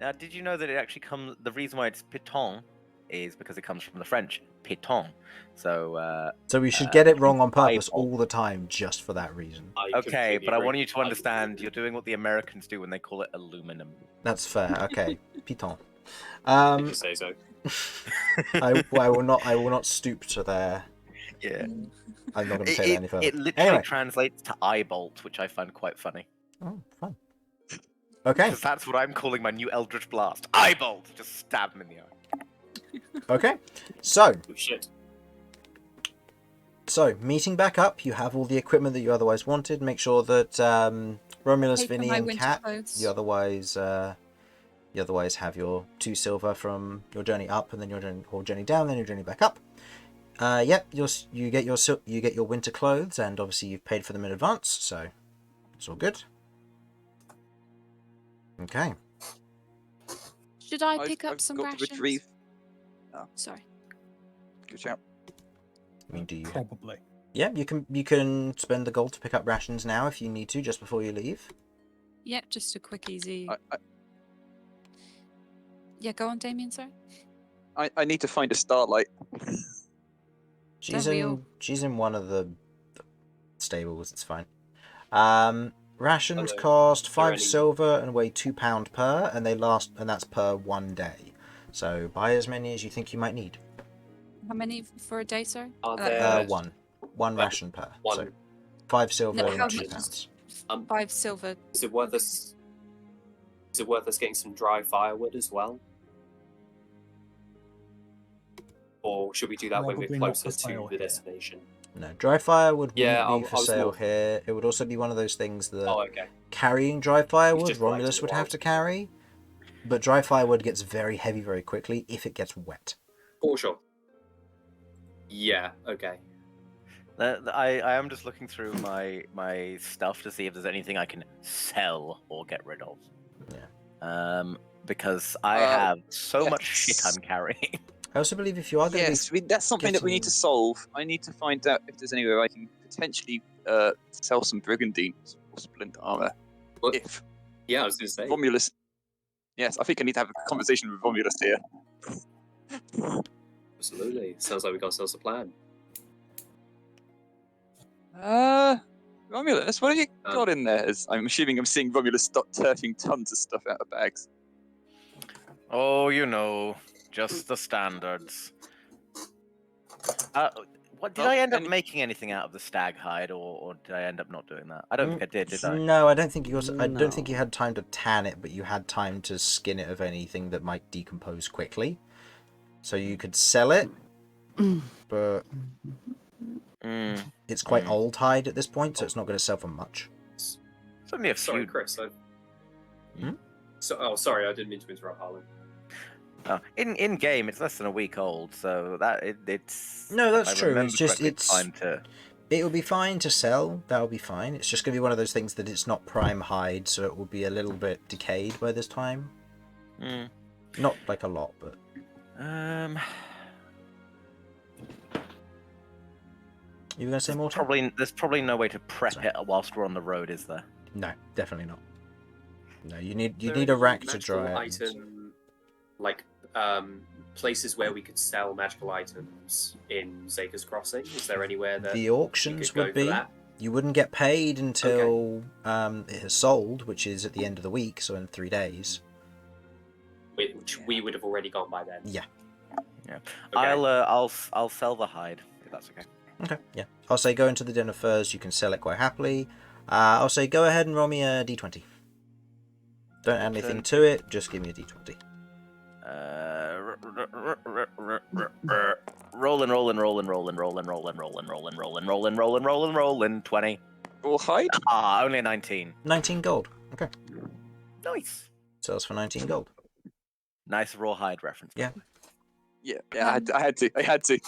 Now, did you know that it actually comes? The reason why it's piton is because it comes from the French piton. So, So we should get it wrong on purpose eyeball. all the time just for that reason. I okay, completely but I agree. want you to understand you're doing what the Americans do when they call it aluminum. That's fair. Okay, piton. If you say so. I will not stoop to their. Yeah. I'm not going to say that any further. It literally Anyway. translates to eyebolt, which I find quite funny. Oh, fun. Okay. Because that's what I'm calling my new Eldritch Blast. Eyebolt! Just stab him in the eye. Okay. So, Oh, shit. meeting back up, you have all the equipment that you otherwise wanted. Make sure that Romulus, Pay for Vinny, my and winter Cat, clothes. you otherwise have your 2 silver from your journey up, and then your journey down, then your journey back up. Yep, you get your winter clothes, and obviously you've paid for them in advance, so it's all good. Okay. Should I pick up I've some got rations? to retrieve. Sorry. Good shout. I mean, do you? Probably. Yeah, you can spend the gold to pick up rations now if you need to, just before you leave. Yep, just a quick, easy. I, Yeah, go on, Damian. Sorry. I need to find a starlight. She's Don't we all? in one of the stables. It's fine. Rations Are there- cost there 5 any- silver and weigh £2 per, and that's per 1 day. So buy as many as you think you might need. How many for a day, sorry? Are Uh, there One ration per. one? So 5 silver No, and how £2. Um, 5 silver. is it worth us? Is it worth us getting some dry firewood as well? Or should we do that when we're Probably not closer for sale to the here. destination? No, dry firewood Yeah, wouldn't be I for was sale more- here. It would also be one of those things that Oh, okay. carrying dry firewood, just collecting Romulus the would have wild. to carry. But dry firewood gets very heavy very quickly if it gets wet. For sure. Yeah. Okay. I am just looking through my stuff to see if there's anything I can sell or get rid of. Yeah. Because I have so much shit I'm carrying. I also believe if you are going to Yes, that's something that we need to solve. I need to find out if there's anywhere I can potentially sell some brigandines or splint armor. What? If Yeah, I was going to say. Romulus. Yes, I think I need to have a conversation with Romulus here. Absolutely. Sounds like we got ourselves a plan. Romulus, what have you got in there? I'm assuming I'm seeing Romulus start turfing tons of stuff out of bags. Oh, you know, just the standards. What did I end up making anything out of the stag hide, or did I end up not doing that? I don't think I did I? No, I don't think you also. I don't think No. you had time to tan it, but you had time to skin it of anything that might decompose quickly. So you could sell it, but it's quite old hide at this point, so it's not going to sell for much. It's only a few. Sorry, Chris. Sorry, I didn't mean to interrupt, Harlan. Oh, in game, it's less than a week old, so that it's. No, that's if I true. remember It's just correctly, it's fine to. It will be fine to sell. That'll be fine. It's just going to be one of those things that it's not prime hide, so it will be a little bit decayed by this time. Not like a lot, but. You were going to say more? There's probably no way to prep it whilst we're on the road, is there? No, definitely not. No, you need Is a there rack any to magical dry it. item, like places where we could sell magical items in Zaker's Crossing? Is there anywhere that The auctions go would for be. that? You wouldn't get paid until it has sold, which is at the end of the week, so in 3 days. Which we would have already gone by then. Yeah. Yeah. Okay. I'll sell the hide if that's okay. Okay, yeah. I'll say go into the den of furs, you can sell it quite happily. I'll say go ahead and roll me a d20. Don't add anything to it, just give me a d20. Rolling 20. Or hide? Only a 19. 19 gold. Okay. Nice. Sells for 19 gold. Nice rawhide reference. Yeah. Yeah, I had to.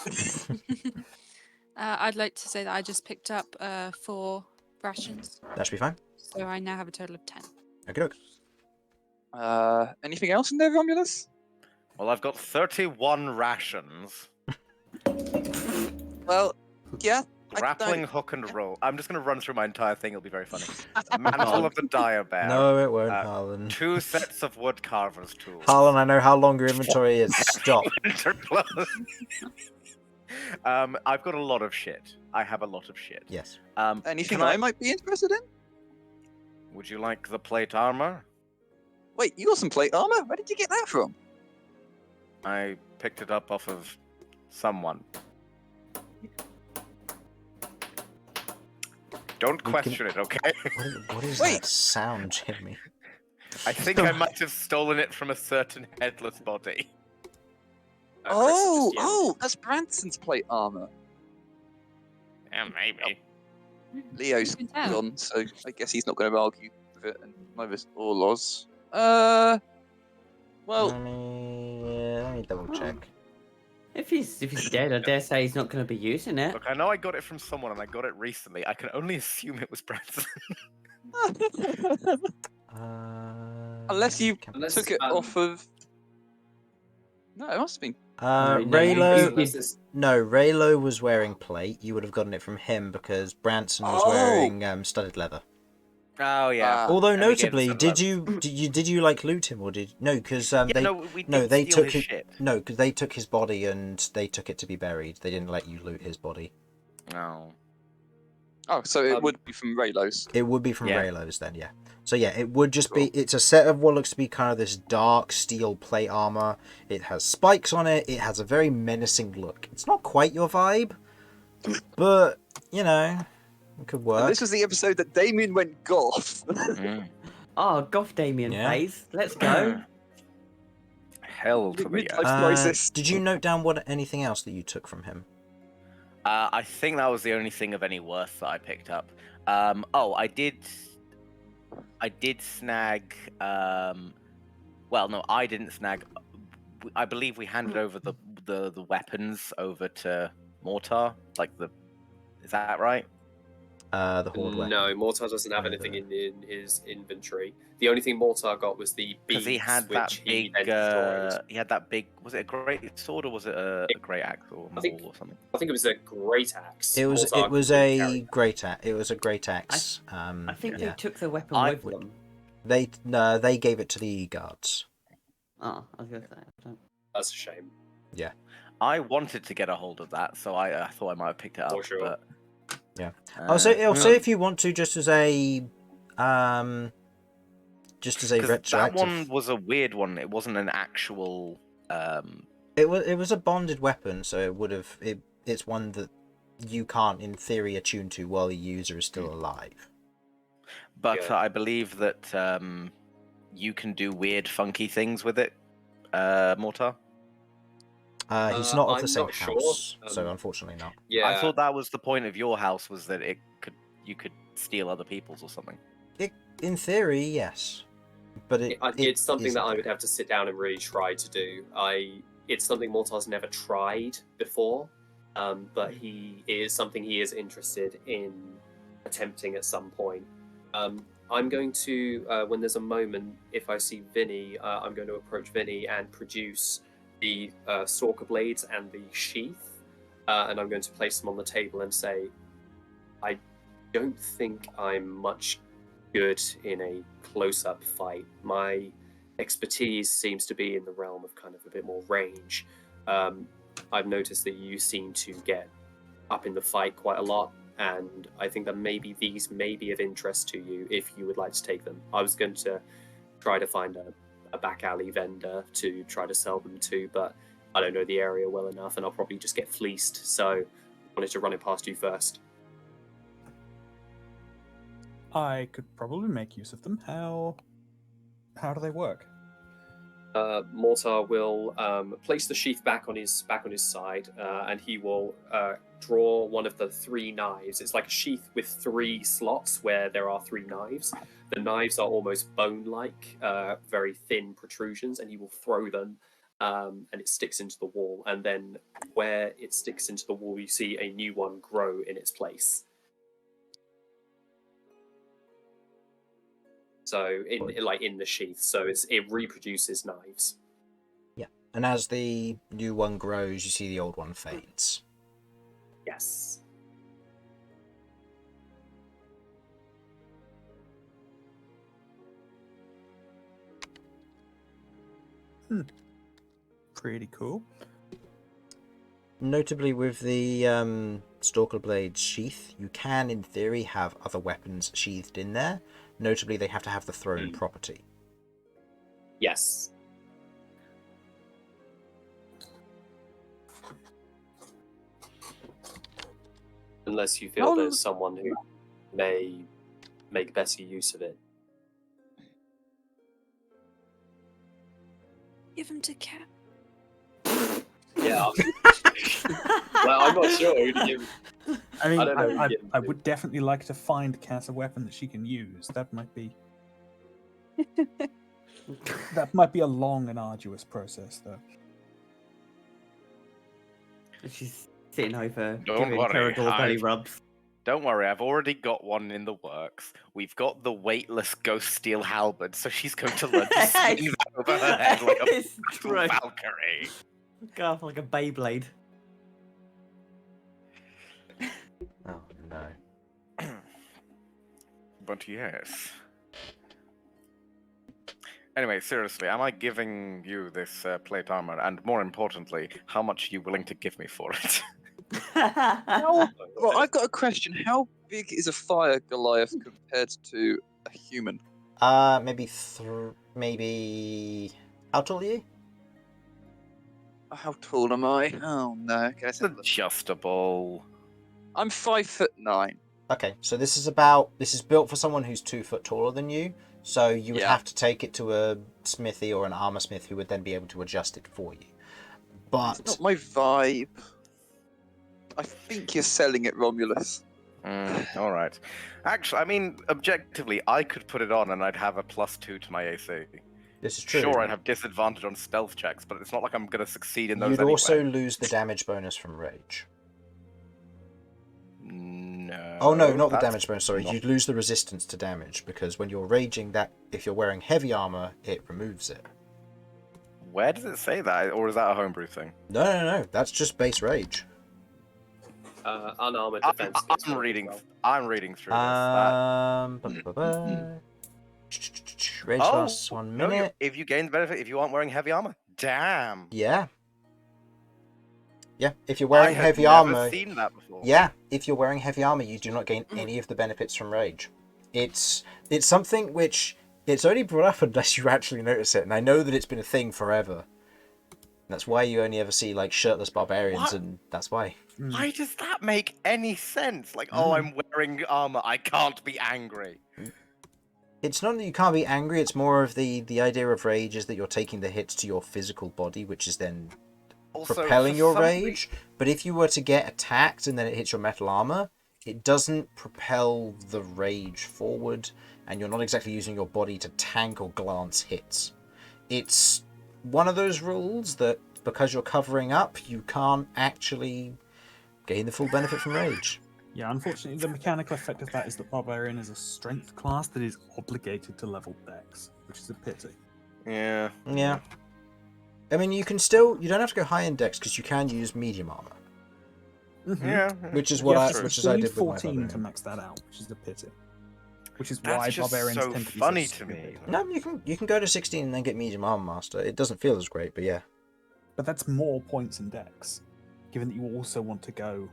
I'd like to say that I just picked up 4 rations, That should be fine. so I now have a total of 10. Okay, doke. Anything else in there, Romulus? Well, I've got 31 rations. Well, yeah. Grappling hook and roll. I'm just going to run through my entire thing. It'll be very funny. Mantle of the dire bear. No, it won't, Harlan. 2 sets of wood carver's tools. Harlan, I know how long your inventory is. Stop. Winter clothes. I've got a lot of shit. I have a lot of shit. Yes. Anything Can I might be interested in? Would you like the plate armor? Wait, you got some plate armor? Where did you get that from? I picked it up off of someone. Don't question it, okay? What is Wait. that sound, Jimmy? I think I might have stolen it from a certain headless body. That's Branson's plate armor. Yeah, maybe. Leo's You can tell. gone, so I guess he's not going to argue with it, and neither is Orloz. Well, Let me double check. If he's dead, I dare say he's not going to be using it. Look, I know I got it from someone and I got it recently. I can only assume it was Branson. unless you Unless, took it off of. No, it must have been. Raylo. Raylo was wearing plate. You would have gotten it from him because Branson was wearing studded leather. Oh yeah. Although And we gave notably, him did some you like loot him or did no? Because we did they steal took his shit. no, because they took his body and they took it to be buried. They didn't let you loot his body. No. Oh, so it Um, would be from Raylos. It would be from Yeah. Raylos then, yeah. So yeah, it would just Cool. be. It's a set of what looks to be kind of this dark steel plate armor. It has spikes on it. It has a very menacing look. It's not quite your vibe, but you know, it could And work. this was the episode that Damian went goth. Mm. Oh, Goth Damian Yeah. phase. Let's go. Hell to the Midlife yes. crisis. Did you note down anything else that you took from him? I think that was the only thing of any worth that I picked up. I did snag. Well, no, I didn't snag. I believe we handed over the weapons over to Mortar. Is that right? The horde weapon. No, Mortar doesn't have anything in his inventory. The only thing Mortar got was the Because beads, he had that which he big. then destroyed. He had that big. Was it a great sword or was it a great axe or I think- maul or something? I think it was a great axe. It was Mortar it was couldn't a carry. great axe. It was a great axe. I think they yeah. took the weapon I with would- them. They gave it to the guards. Oh, I was gonna say. I don't- That's a shame. I wanted to get a hold of that, so I thought I might have picked it up. For sure. But, Yeah. I'll say yeah. if you want to, just as a retroactive. That one was a weird one. It wasn't an actual. It was a bonded weapon, so it would have it's one that you can't, in theory, attune to while the user is still alive. But Yeah. I believe that you can do weird, funky things with it, Mortar. He's not of I'm the same not sure. house, so unfortunately not. Yeah, I thought that was the point of your house, was that you could steal other people's or something. In theory, yes, but it's something isn't. that I would have to sit down and really try to do. It's something Mortar's never tried before, but it is something he is interested in attempting at some point. I'm going to, when there's a moment, if I see Vinny, I'm going to approach Vinny and produce the stalker blades and the sheath, and I'm going to place them on the table and say, I don't think I'm much good in a close-up fight. My expertise seems to be in the realm of kind of a bit more range. I've noticed that you seem to get up in the fight quite a lot, and I think that maybe these may be of interest to you if you would like to take them. I was going to try to find a back alley vendor to try to sell them to, but I don't know the area well enough, and I'll probably just get fleeced, so I wanted to run it past you first. I could probably make use of them. How do they work? Mortar will place the sheath back on his side, and he will draw one of the three knives. It's like a sheath with three slots where there are three knives. The knives are almost bone-like, very thin protrusions, and he will throw them, and it sticks into the wall. And then where it sticks into the wall, you see a new one grow in its place. So in the sheath, so it reproduces knives. Yeah, and as the new one grows, you see the old one fades. Yes. Pretty cool. Notably, with the Stalker Blade sheath, you can, in theory, have other weapons sheathed in there. Notably, they have to have the throne property. Yes. Unless you feel there's someone who may make better use of it. Give him to Cat. Yeah. Well, I'm not sure who to give. I mean, I don't know who to give them I to. would definitely like to find Cat a weapon that she can use. That might be a long and arduous process, though. She's sitting over Don't giving worry, Peridor belly I've- rubs. Don't worry, I've already got one in the works. We've got the weightless ghost steel halberd, so she's going to learn to swing that over her head like a It's battle true. Valkyrie. Go off like a Beyblade. Oh, no. But yes. Anyway, seriously, am I giving you this plate armor? And more importantly, how much are you willing to give me for it? How, well, I've got a question. How big is a fire Goliath compared to a human? Maybe. How tall are you? How tall am I? Oh no, okay, let's have a look. Adjustable. I'm 5'9". Okay, so this is built for someone who's 2 foot taller than you. So you would Yeah. have to take it to a smithy or an armor smith who would then be able to adjust it for you. But It's not my vibe. I think you're selling it, Romulus. All right. Actually, I mean, objectively, I could put it on and I'd have a +2 to my AC. this is true. Sure, I'd have disadvantage on stealth checks, but it's not like I'm going to succeed in those You'd anyway. also lose the damage bonus from rage. No. Oh no, not the that's damage bonus. Sorry, not- you'd lose the resistance to damage because when you're raging, that if you're wearing heavy armor, it removes it. Where does it say that, or is that a homebrew thing? No. That's just base rage. Unarmored defense. gets I'm rolled as reading. well. I'm reading through Rage this. lasts 1 No, minute. if you gain the benefit, if you aren't wearing heavy armor. Damn. Yeah, if you're I wearing had heavy never armor. seen that before. Yeah, if you're wearing heavy armor, you do not gain any of the benefits from rage. It's something which it's only brought up unless you actually notice it, and I know that it's been a thing forever. That's why you only ever see like shirtless barbarians, What? and that's why. Why does that make any sense? Like, oh, I'm wearing armor. I can't be angry. It's not that you can't be angry. It's more of the idea of rage is that you're taking the hits to your physical body, which is then Also, propelling for your some rage. But if you were to get attacked and then it hits your metal armor, it doesn't propel the rage forward, and you're not exactly using your body to tank or glance hits. It's one of those rules that because you're covering up, you can't actually gain the full benefit from rage. Yeah, unfortunately, the mechanical effect of that is that Barbarian is a strength class that is obligated to level dex, which is a pity. Yeah. Yeah. I mean, you don't have to go high in dex because you can use medium armor, Yeah. which is You what have to which is still I need did with my 14 to barbarian. max that out, which is a pity. Which is That's why just Barbarians so tend to be funny so to me. stupid. No, you can go to 16 and then get medium armor master. It doesn't feel as great, but yeah, But that's more points in dex, given that you also want to go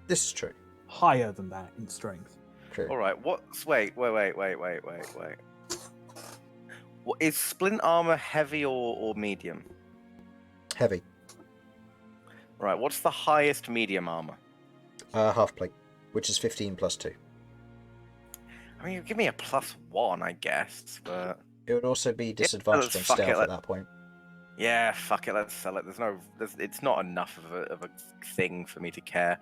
this is true. higher than that in strength. True. All right. Wait. What, is splint armor heavy or medium? Heavy. Right. What's the highest medium armor? Half plate, which is 15 plus 2. I mean, you give me a +1, I guess, but It would also be disadvantaged on fuck it, stealth at that point. yeah, fuck it. Let's sell it. It's not enough of a thing for me to care.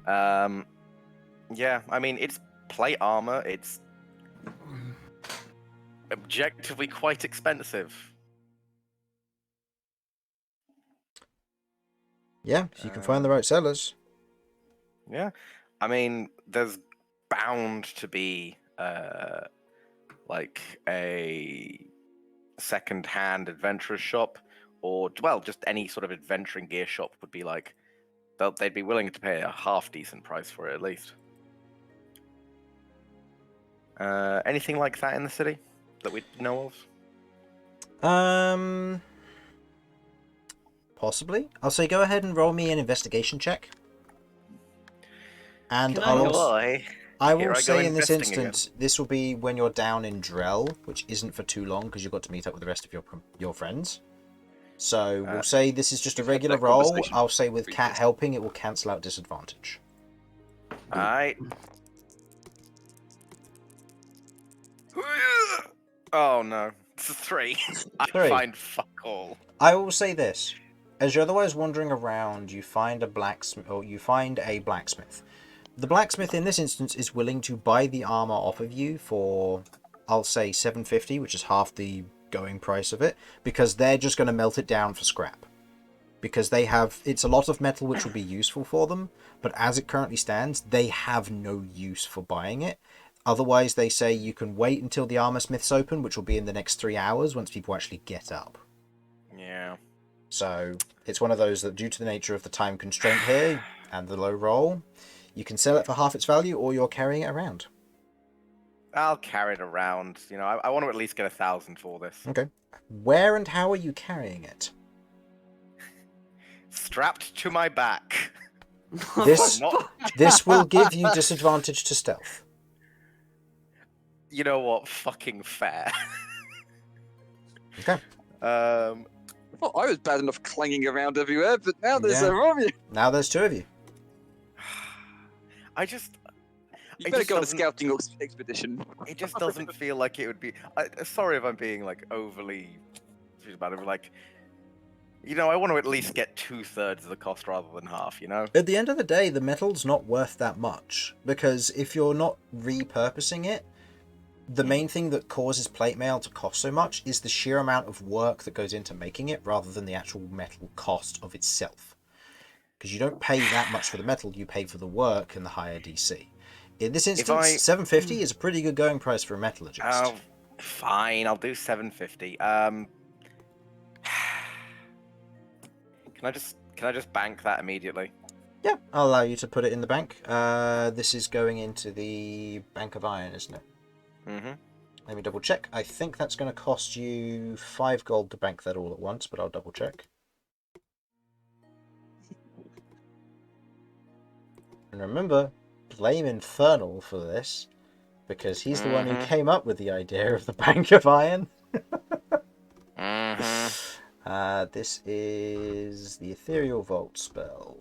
Yeah. I mean, it's plate armor. It's objectively quite expensive. Yeah, if you can find the right sellers. Yeah, I mean, there's bound to be like a second-hand adventurer's shop, or well, just any sort of adventuring gear shop would be like they'd be willing to pay a half decent price for it at least. Anything like that in the city that we know of? Possibly. I'll say go ahead and roll me an investigation check. And Can I will lie? I Here will I go say in this investing again. instance, this will be when you're down in Drell, which isn't for too long because you've got to meet up with the rest of your friends. So we'll say this is just a we've had regular that roll. conversation I'll say with Cat previously. helping, it will cancel out disadvantage. Alright. Oh no, it's a 3. I 3. find fuck all. I will say this: as you're otherwise wandering around, you find a blacksmith. The blacksmith in this instance is willing to buy the armor off of you for, I'll say 750, which is half the going price of it, because they're just going to melt it down for scrap. Because it's a lot of metal which will be useful for them, but as it currently stands, they have no use for buying it. Otherwise, they say you can wait until the armor smith's open, which will be in the next 3 hours once people actually get up. Yeah. So it's one of those that, due to the nature of the time constraint here and the low roll, you can sell it for half its value, or you're carrying it around. I'll carry it around. You know, I want to at least get 1,000 for this. Okay. Where and how are you carrying it? Strapped to my back. This Not. this will give you disadvantage to stealth. You know what? Fucking fair. Okay. I thought I was bad enough clanging around everywhere, but now there's Yeah. a Romulus. Now there's two of you. I just. You It better just go on a doesn't- scouting expedition. It just doesn't feel like it would be. Sorry if I'm being like overly about it, but like, you know, I want to at least get 2/3 of the cost rather than half. You know. At the end of the day, the metal's not worth that much, because if you're not repurposing it, the main thing that causes plate mail to cost so much is the sheer amount of work that goes into making it rather than the actual metal cost of itself. Because you don't pay that much for the metal, you pay for the work and the higher DC. In this instance, 750 is a pretty good going price for a metallurgist. Oh, fine. I'll do 750. Can I just bank that immediately? Yeah, I'll allow you to put it in the bank. This is going into the Bank of Iron, isn't it? Mm-hmm. Let me double check. I think that's going to cost you 5 gold to bank that all at once, but I'll double check. And remember, blame Infernal for this, because he's the one who came up with the idea of the Bank of Iron. This is the Ethereal Vault spell.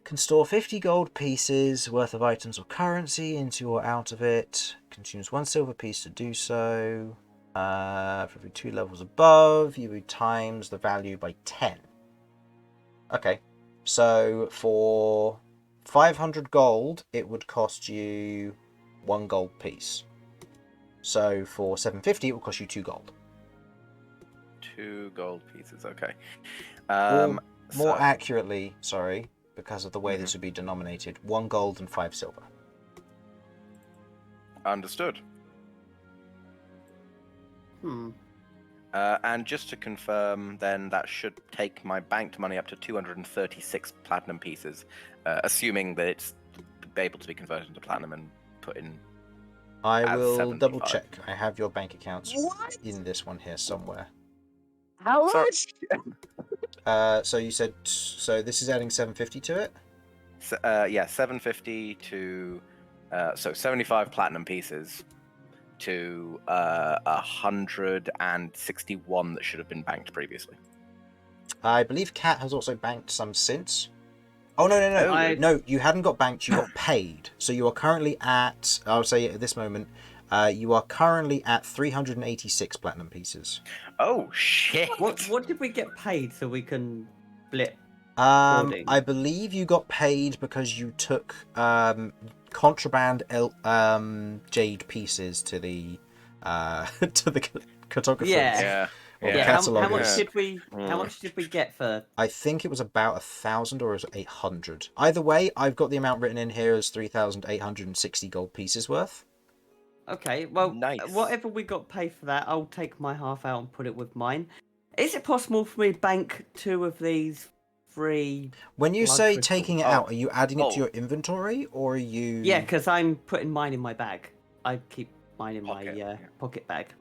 Can store 50 gold pieces worth of items or currency into or out of it. Consumes 1 silver piece to do so. For every 2 levels above, you times the value by 10. Okay, so for 500 gold, it would cost you 1 gold piece. So for 750, it will cost you 2 gold. 2 gold pieces. Okay. More accurately, sorry, because of the way this would be denominated, 1 gold and 5 silver. Understood. And just to confirm, then that should take my banked money up to 236 platinum pieces, assuming that it's able to be converted into platinum and put in. I At will 75. double check. I have your bank accounts in this one here somewhere. How Sorry. much? So you said, so this is adding 750 to it? Yeah, 750 to, so 75 platinum pieces to 161 that should have been banked previously. I believe Cat has also banked some since. Oh, no. No, you hadn't got banked, you got paid. So you are currently at, I'll say at this moment, you are currently at 386 platinum pieces. Oh, shit! What did we get paid so we can split? Recording. I believe you got paid because you took contraband jade pieces to the cartographer. Yeah. Or the Yeah. How cataloguers. much did we? How much did we get for? I think it was about 1,000 or it was 800. Either way, I've got the amount written in here as 3,860 gold pieces worth. Okay. Well, Nice. whatever we got paid for that, I'll take my half out and put it with mine. Is it possible for me to bank 2 of these free? When you blood say crystals? taking it out, are you adding it to your inventory or are you? Yeah, because I'm putting mine in my bag. I keep mine in Pocket, my yeah. pocket bag.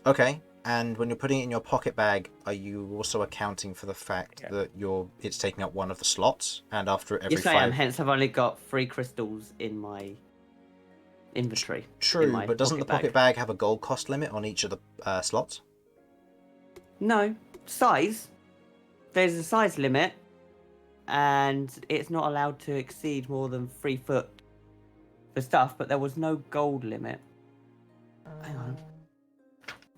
Okay. And when you're putting it in your pocket bag, are you also accounting for the fact that it's taking up one of the slots, and after every Yes, I am. 5? Hence, I've only got 3 crystals in my inventory. True, my but doesn't the pocket pocket bag have a gold cost limit on each of the slots? No, size. There's a size limit, and it's not allowed to exceed more than 3 foot for stuff. But there was no gold limit. Hang on.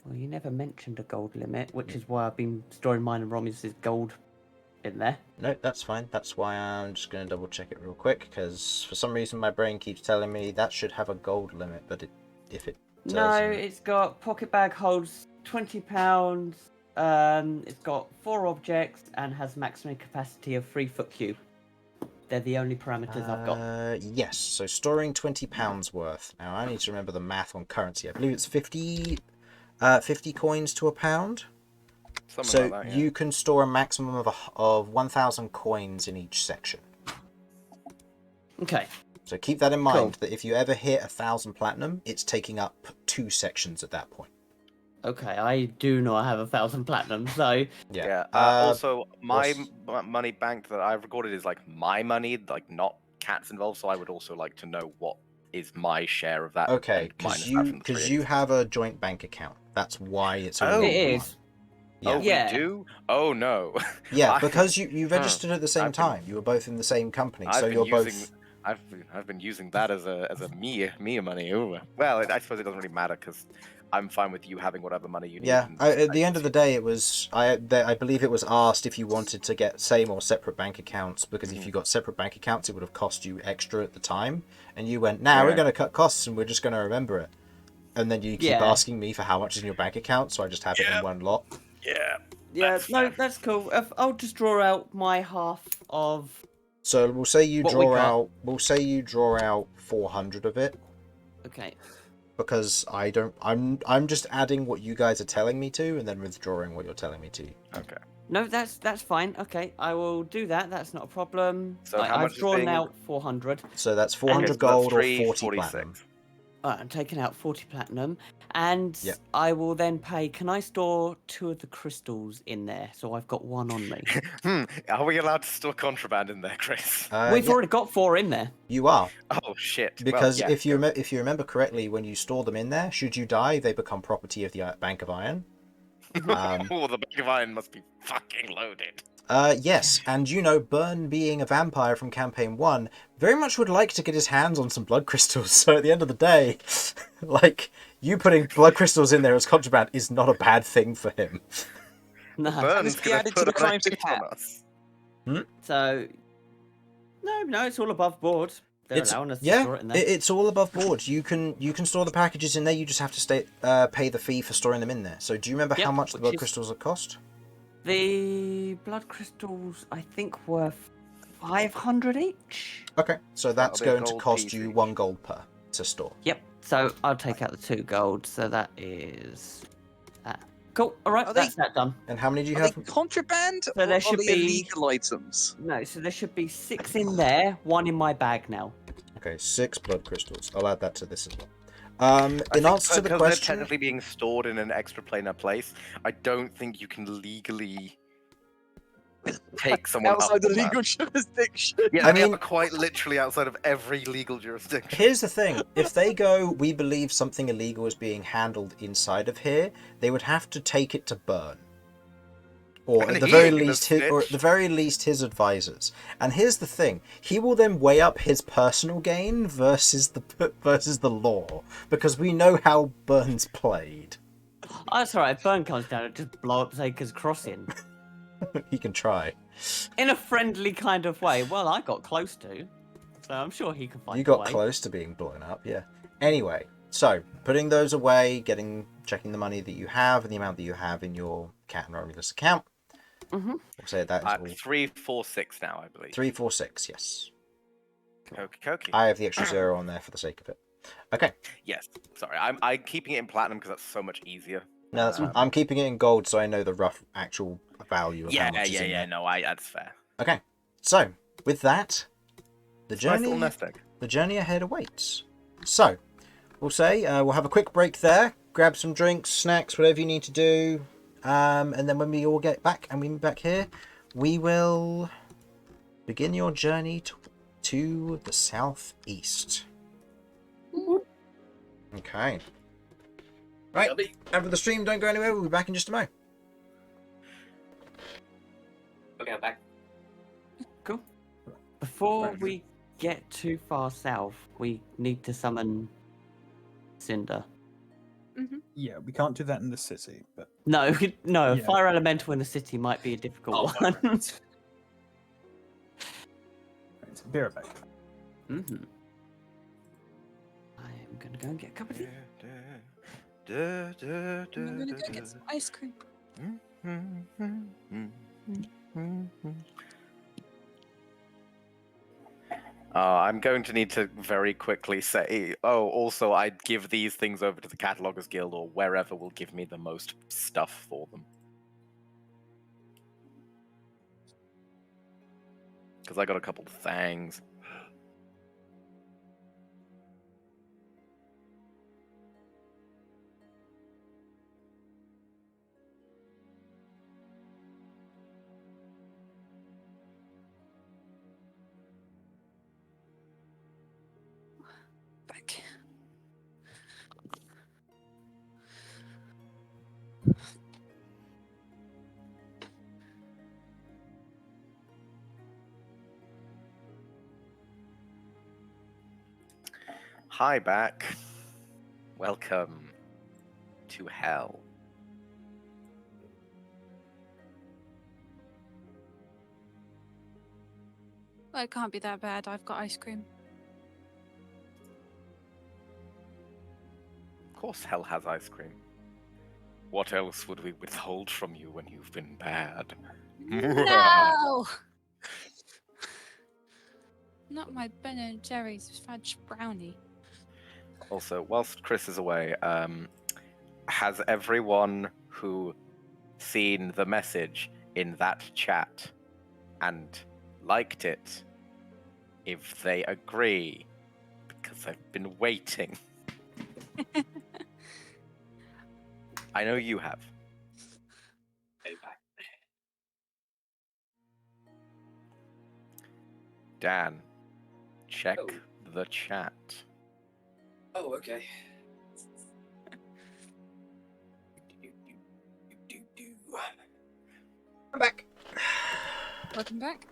Well, you never mentioned a gold limit, which is why I've been storing mine and Romulus's gold in there. No, that's fine. That's why I'm just going to double check it real quick, because for some reason my brain keeps telling me that should have a gold limit, but if it doesn't... No, it's got pocket bag holds £20. It's got 4 objects and has maximum capacity of 3 foot cube. They're the only parameters I've got. Yes, so storing £20 worth. Now I need to remember the math on currency. I believe it's 50 coins to a pound. Something like that, yeah. You can store a maximum of 1,000 coins in each section. Okay. So keep that in mind, Cool. that if you ever hit 1,000 platinum, it's taking up 2 sections at that point. Okay, I do not have 1,000 platinum, so Yeah. Uh, Also, my what's- money bank that I've recorded is like my money, like not Cat's involved. So I would also like to know what is my share of that. Okay, and minus because that from the because 380. you have a joint bank account. That's why it's all Oh. it in one. is. Yeah. Oh, we Yeah. do? Oh no. Yeah, I- because you registered at the same I've been- time. You were both in the same company, I've so been you're using both. I've been using that as a Mia money. Ooh. Well, I suppose it doesn't really matter because I'm fine with you having whatever money you need. Yeah, and at the I end of the day, it was I believe it was asked if you wanted to get same or separate bank accounts, because if you got separate bank accounts, it would have cost you extra at the time, and you went, "Nah, we're Yeah. going to cut costs and we're just going to remember it," and then you keep Yeah. asking me for how much is in your bank account, so I just have it in one lot. Yeah. Yeah, That's no, fair. that's cool. I'll just draw out my half of. So we'll say you What we draw got. out. We'll say you draw out 400 of it, Okay. because I don't. I'm just adding what you guys are telling me to, and then withdrawing what you're telling me to. Okay. No, that's fine. Okay, I will do that. That's not a problem. So how much I've is drawn being- out 400. So that's Okay, 400 so that's gold or 40 346. platinum. I'm taking out 40 platinum, and Yep. I will then pay. Can I store 2 of the crystals in there? So I've got 1 on me. Are we allowed to store contraband in there, Chris? We've Yeah, already got 4 in there. you are. Oh shit. Because well, yeah, if you remember correctly, when you store them in there, should you die, they become property of the Bank of Iron. Oh, the Bank of Iron must be fucking loaded. Yes, and Burn, being a vampire from campaign 1, very much would like to get his hands on some blood crystals. So at the end of the day, like, you putting blood crystals in there as contraband is not a bad thing for him. No. Burn's be gonna added to put the on a crimes of hit on cat. us. So no, it's all above board. They're allowing us to store it in there. It's all above board. You can store the packages in there. You just have to pay the fee for storing them in there. So do you remember how Yep, much the which blood is- crystals have cost? The blood crystals, I think, were 500 each. Okay, so that's That'll be a going to gold cost piece you each. 1 gold per to store. Yep. So I'll take out the 2 gold. So that is that. Cool. All right, Are they- that's that done. And how many do you Are have? they contraband there or are should they be- illegal items? No, so there should be 6 in there, 1 in my bag now. Okay, 6 blood crystals. I'll add that to this as well. I In think answer to the because question, they're technically being stored in an extraplanar place, I don't think you can legally take someone up Outside the on that. legal jurisdiction. Yeah, I they are mean- quite literally outside of every legal jurisdiction. here's the thing: if they go, we believe something illegal is being handled inside of here, they would have to take it to Burn, or And at the he very ain't gonna least, his advisors. And here's the thing: he will then weigh up his personal gain versus the law, because we know how Burn's played. Oh, that's all right. If Burn comes down, it just blow up Zaker's crossing He can try. in a friendly kind of way. Well, I got close to, so I'm sure he can find You a got way. close to being blown up, yeah. Anyway, so putting those away, checking the money that you have and the amount that you have in your Cat and Romulus account. Mhm. We'll say that is all 346 now, I believe. 346. Yes, Okie I have the extra 0 on there for the sake of it. Okay, Yes. Sorry, I'm keeping it in platinum because that's so much easier. no, that's fine. I'm keeping it in gold so I know the rough actual value of how Yeah, much is in there. no, that's fair. Okay, so with that, the It's a nice little journey nest egg. the journey ahead awaits. So, we'll say we'll have a quick break there, grab some drinks, snacks, whatever you need to do, and then when we all get back and we meet back here, we will begin your journey to the southeast. Okay. Right, and for the stream, don't go anywhere. We'll be back in just a moment. Okay, I'm back. Cool. Before we get too far south, we need to summon Cinder. Yeah, we can't do that in the city, but No, no, Yeah. fire elemental in the city might be a difficult Oh, one. be right back. Mm-hmm. I am gonna go and get a cup of tea. I'm gonna go get some ice cream. I'm going to need to very quickly say, also I'd give these things over to the Catalogers Guild or wherever will give me the most stuff for them. Because I got a couple of things. Hi back. Welcome to hell. Well, it can't be that bad. I've got ice cream. Of course hell has ice cream. What else would we withhold from you when you've been bad? No! Not my Ben and Jerry's fudge brownie. Also, whilst Chris is away, has everyone who seen the message in that chat and liked it, if they agree, because I've been waiting. I know you have. Hey, back. Dan, check Oh. the chat. Oh, okay. I'm back. Welcome back.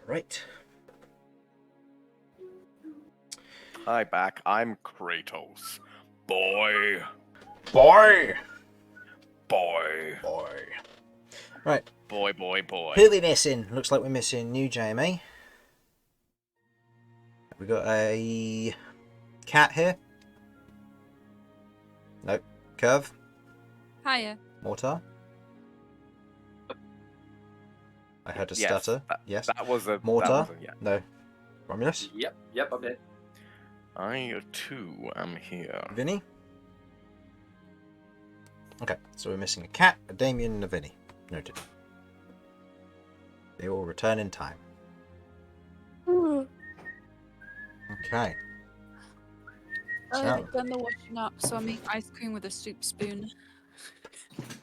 Right. Hi, back. I'm Kratos. Boy. Boy. Boy. Boy. Right. Boy, boy, boy. Who are we missing? Looks like we're missing you, Jamie. We got a cat here. Nope. Kirv. Hiya. Mortar. I heard a Yes, stutter. Yes. That was a... Mortar. That was a, yeah. No. Romulus. Yep, I'm here. I, too, am here. Vinny. Okay, so we're missing a cat, a Damian, and a Vinny. Noted. They all return in time. Okay. I've done the washing up, so I'm eating ice cream with a soup spoon.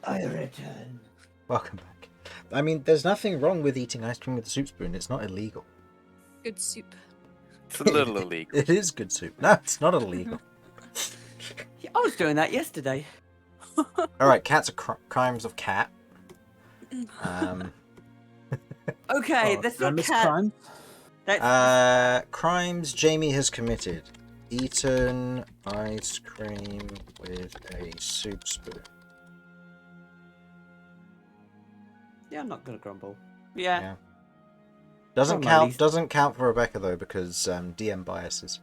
I return. Welcome back. I mean, there's nothing wrong with eating ice cream with a soup spoon. It's not illegal. Good soup. It's a little illegal. It is good soup. No, it's not illegal. Yeah, I was doing that yesterday. All right, cats are crimes of cat. Okay, Oh, that's did I not miss cat. crime? That's Crimes Jamie has committed. Eaten ice cream with a soup spoon. yeah. I'm not gonna grumble. Yeah. Yeah. Doesn't On my count. list. Doesn't count for Rebecca though because DM biases.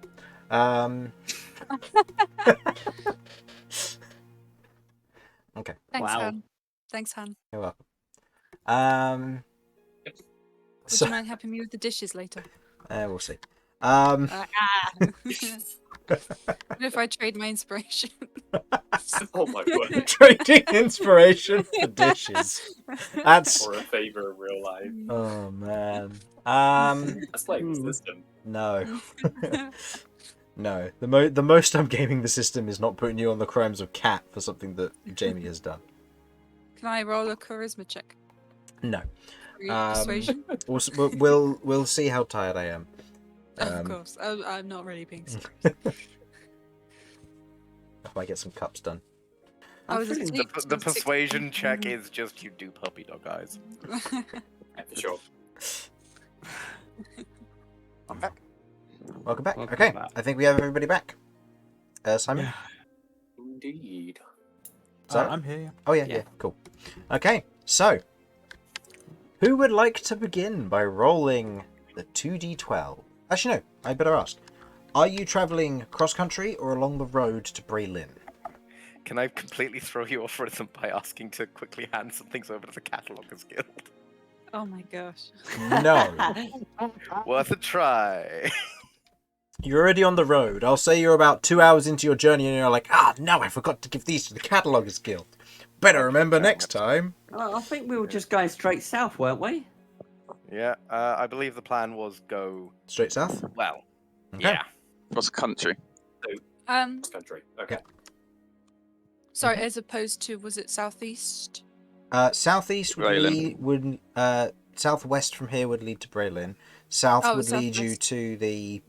Okay. Thanks, Wow. Han. Thanks, Han. You're welcome. Would So you mind helping me with the dishes later? we'll see. What if I trade my inspiration? Oh my word. Trading inspiration for dishes. That's Or a favor in real life. oh man. That's like the system. No. No. The most I'm gaming the system is not putting you on the crimes of cat for something that Jamie has done. Can I roll a charisma check? No. Persuasion? We'll see how tired I am. Of course. I'm not really being serious. If I get some cups done. I was feeling asleep The till 6 persuasion check p.m. is just you do puppy dog eyes. Yeah, for sure. I'm back. Welcome back. Welcome Okay, back. I think we have everybody back. Simon? Yeah. Indeed. So- I'm here. Yeah. Oh, yeah, Yeah. yeah, cool. Okay, so who would like to begin by rolling the 2d12? Actually, no, I better ask. Are you travelling cross-country or along the road to Braylin? Can I completely throw you off rhythm by asking to quickly hand some things over to the Cataloguers Guild? Oh my gosh. No. Worth a try. You're already on the road. I'll say you're about 2 hours into your journey and you're like, no, I forgot to give these to the Cataloguers Guild. Better remember next time. Well, I think we were just going straight south, weren't we? Yeah, I believe the plan was go, Straight south? well, Okay. yeah. Cross country. Cross country. Okay. Sorry, as opposed to, was it southeast? Southeast would Braylin. southwest from here would lead to Braylin. South Oh, would lead you southwest. to the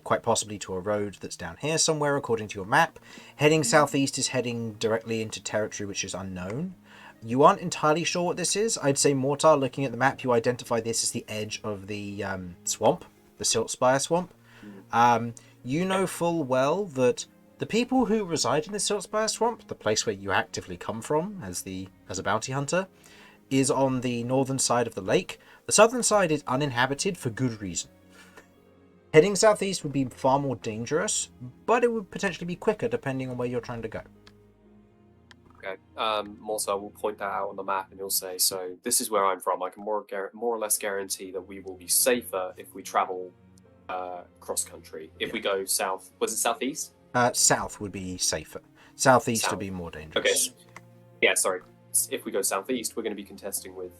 quite possibly to a road that's down here somewhere according to your map. Heading southeast is heading directly into territory which is unknown. You aren't entirely sure what this is. I'd say Mortar, looking at the map, you identify this as the edge of the swamp. the Siltspire Swamp. You know full well that the people who reside in the Siltspire Swamp, the place where you actively come from as a bounty hunter, is on the northern side of the lake. The southern side is uninhabited for good reason. Heading southeast would be far more dangerous, but it would potentially be quicker depending on where you're trying to go. Okay. Mortar will point that out on the map, and he'll say, "So this is where I'm from. I can more or less guarantee that we will be safer if we travel cross country. If we go south, was it southeast? South would be safer. Southeast South. would be more dangerous. Okay. Yeah, sorry. If we go southeast, we're going to be contesting with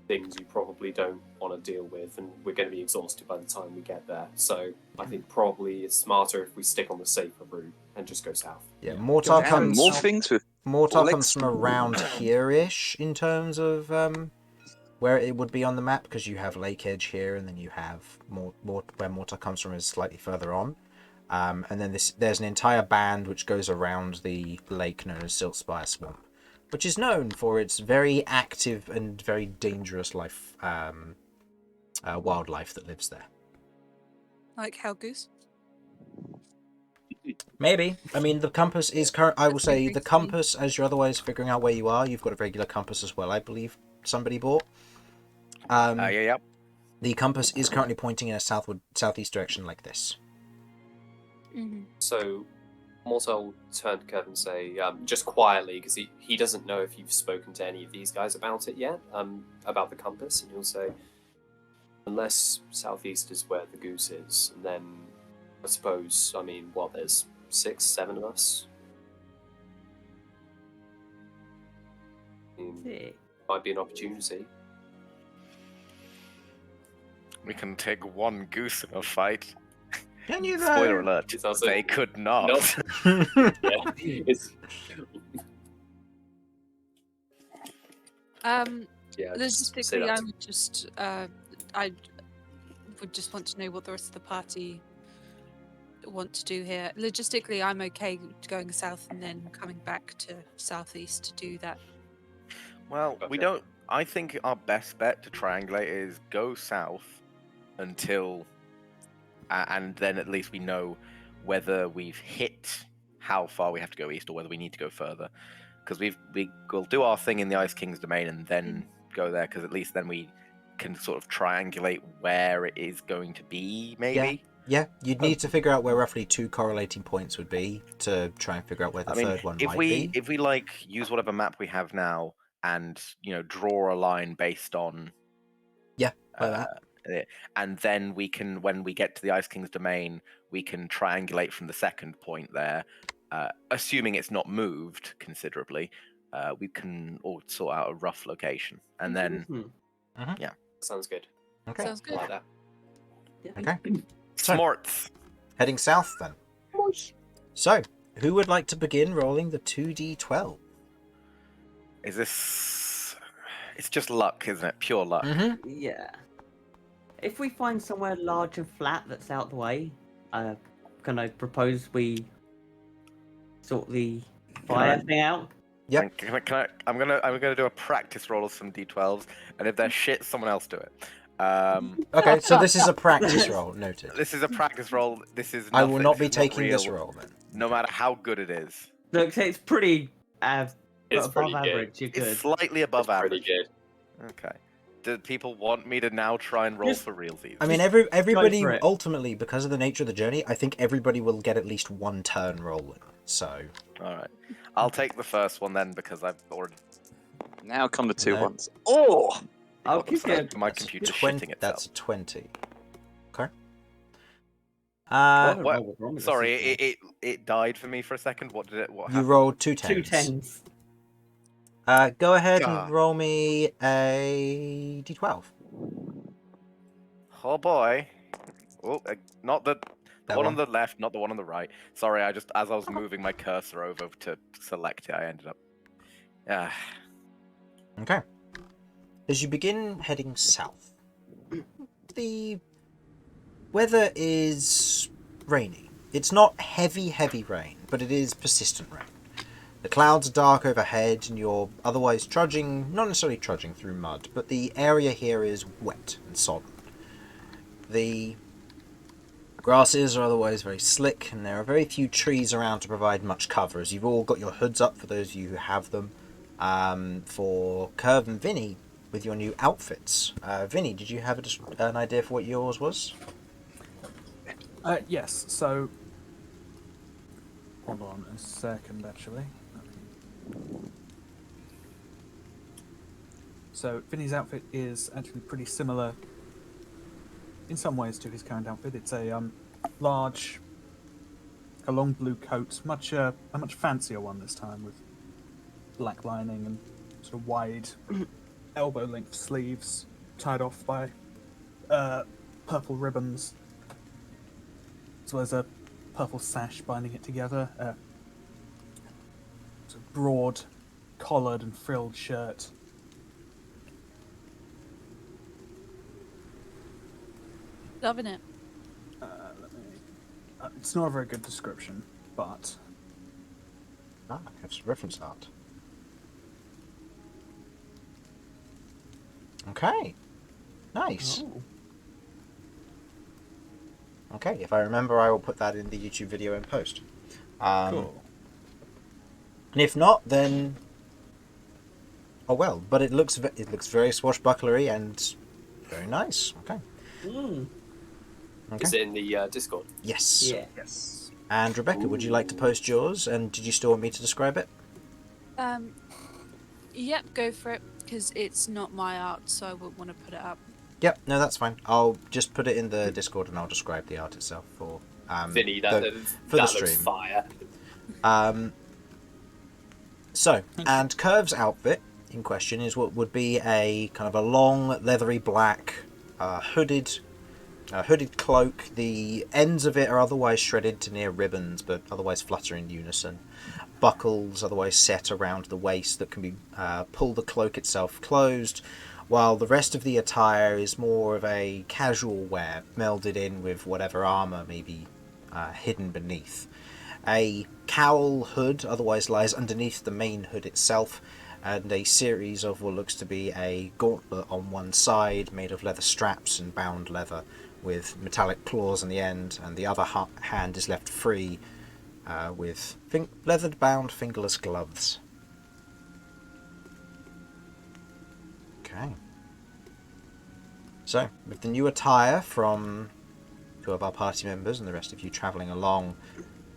things you probably don't want to deal with, and we're going to be exhausted by the time we get there. So I think probably it's smarter if we stick on the safer route and just go south." Yeah, Mortar Damn, comes. more things with Mortar legs. comes from around here-ish in terms of where it would be on the map, because you have Lake Edge here, and then you have where Mortar comes from is slightly further on. And then there's an entire band which goes around the lake known as Siltspire Swamp, which is known for its very active and very dangerous wildlife that lives there. Like how Goose? Maybe. I mean, the compass is current. I will say the compass, as you're otherwise figuring out where you are, you've got a regular compass as well, I believe somebody bought. Yeah. The compass is currently pointing in a southeast direction like this. Mm-hmm. So Mortar will turn to Kirv and say, just quietly, because he doesn't know if you've spoken to any of these guys about it yet, about the compass, and he'll say, unless southeast is where the Goose is, and then I suppose, there's 6, 7 of us? Might be an opportunity. We can take one goose in a fight. Can you Spoiler alert, It's also- they could not. Nope. Yeah, it's... Yeah, just say Logistically, that. I would just want to know what the rest of the party want to do here. Logistically, I'm okay going south and then coming back to southeast to do that. Well, we Okay. don't. I think our best bet to triangulate is go south until, and then at least we know whether we've hit how far we have to go east or whether we need to go further. Because we'll do our thing in the Ice King's domain and then go there. Because at least then we can sort of triangulate where it is going to be. Maybe. Yeah, you'd need to figure out where roughly 2 correlating points would be to try and figure out where the third one might be. If we use whatever map we have now and draw a line based on like that. and then we can, when we get to the Ice King's domain, we can triangulate from the second point there, assuming it's not moved considerably. We can all sort out a rough location, and then Sounds good. Okay. Sounds I good. like that. Okay. So, smarts. heading south then. So, who would like to begin rolling the 2d12? Is this? It's just luck, isn't it? Pure luck. Mm-hmm. Yeah. If we find somewhere large and flat that's out the way, can I propose we sort the fire thing out? Yeah. I'm gonna do a practice roll of some d12s, and if they're shit, someone else do it. Okay, so this is a practice roll. Noted. This is a practice roll. This is. I will nothing. not be This is not taking this real, roll then. no matter how good it is. Look, it's pretty It's above pretty good. average. You're good. It's slightly above That's pretty average. good. Okay. Do people want me to now try and roll Just- for realsies? I mean, everybody for it. ultimately, because of the nature of the journey, I think everybody will get at least one turn rolling. So, all right. I'll take the first one then because I've already. Now come the 2 No. ones. Oh! I'll give you. My That's computer's 20, shitting itself. that's 20. Okay. What? Sorry, it died for me for a second. What did it? What You happened? rolled 2 2 tens. tens. Go ahead Ah. and roll me a d12. Oh boy. Oh, not the That one one? on the left, not the one on the right. Sorry, as I was moving my cursor over to select it, I ended up. Yeah. Okay. As you begin heading south, the weather is rainy. It's not heavy rain, but it is persistent rain. The clouds are dark overhead, and you're otherwise not necessarily trudging through mud, but the area here is wet and sodden. The Grasses are otherwise very slick, and there are very few trees around to provide much cover, as you've all got your hoods up, for those of you who have them. For Kirv and Vinny, with your new outfits. Vinny, did you have an idea for what yours was? Yes, so... Hold on a second, actually. So, Vinny's outfit is actually pretty similar in some ways to his current outfit. It's a large, a long blue coat, a much fancier one this time, with black lining and sort of wide elbow-length sleeves tied off by purple ribbons, as well as a purple sash binding it together. It's a broad, collared and frilled shirt. Loving it. It's not a very good description, but... I have some reference art. Okay. Nice. Oh. Okay, if I remember, I will put that in the YouTube video in post. Cool. And if not, then... Oh well, but it looks very swashbucklery and very nice. Okay. Mm. Okay. Is it in the Discord? Yes. Yeah. Yes. And Rebecca, would you like to post yours? And did you still want me to describe it? Yep, go for it, because it's not my art, so I wouldn't want to put it up. Yep, no, that's fine. I'll just put it in the Discord and I'll describe the art itself for Vinny, for that the looks stream. fire. So, and Kirv's outfit in question is what would be a kind of a long, leathery black, hooded cloak. The ends of it are otherwise shredded to near ribbons, but otherwise flutter in unison. Buckles otherwise set around the waist that can be pull the cloak itself closed, while the rest of the attire is more of a casual wear, melded in with whatever armour may be hidden beneath. A cowl hood otherwise lies underneath the main hood itself, and a series of what looks to be a gauntlet on one side, made of leather straps and bound leather, with metallic claws on the end, and the other hand is left free, with leather-bound fingerless gloves. Okay. So, with the new attire from two of our party members and the rest of you travelling along,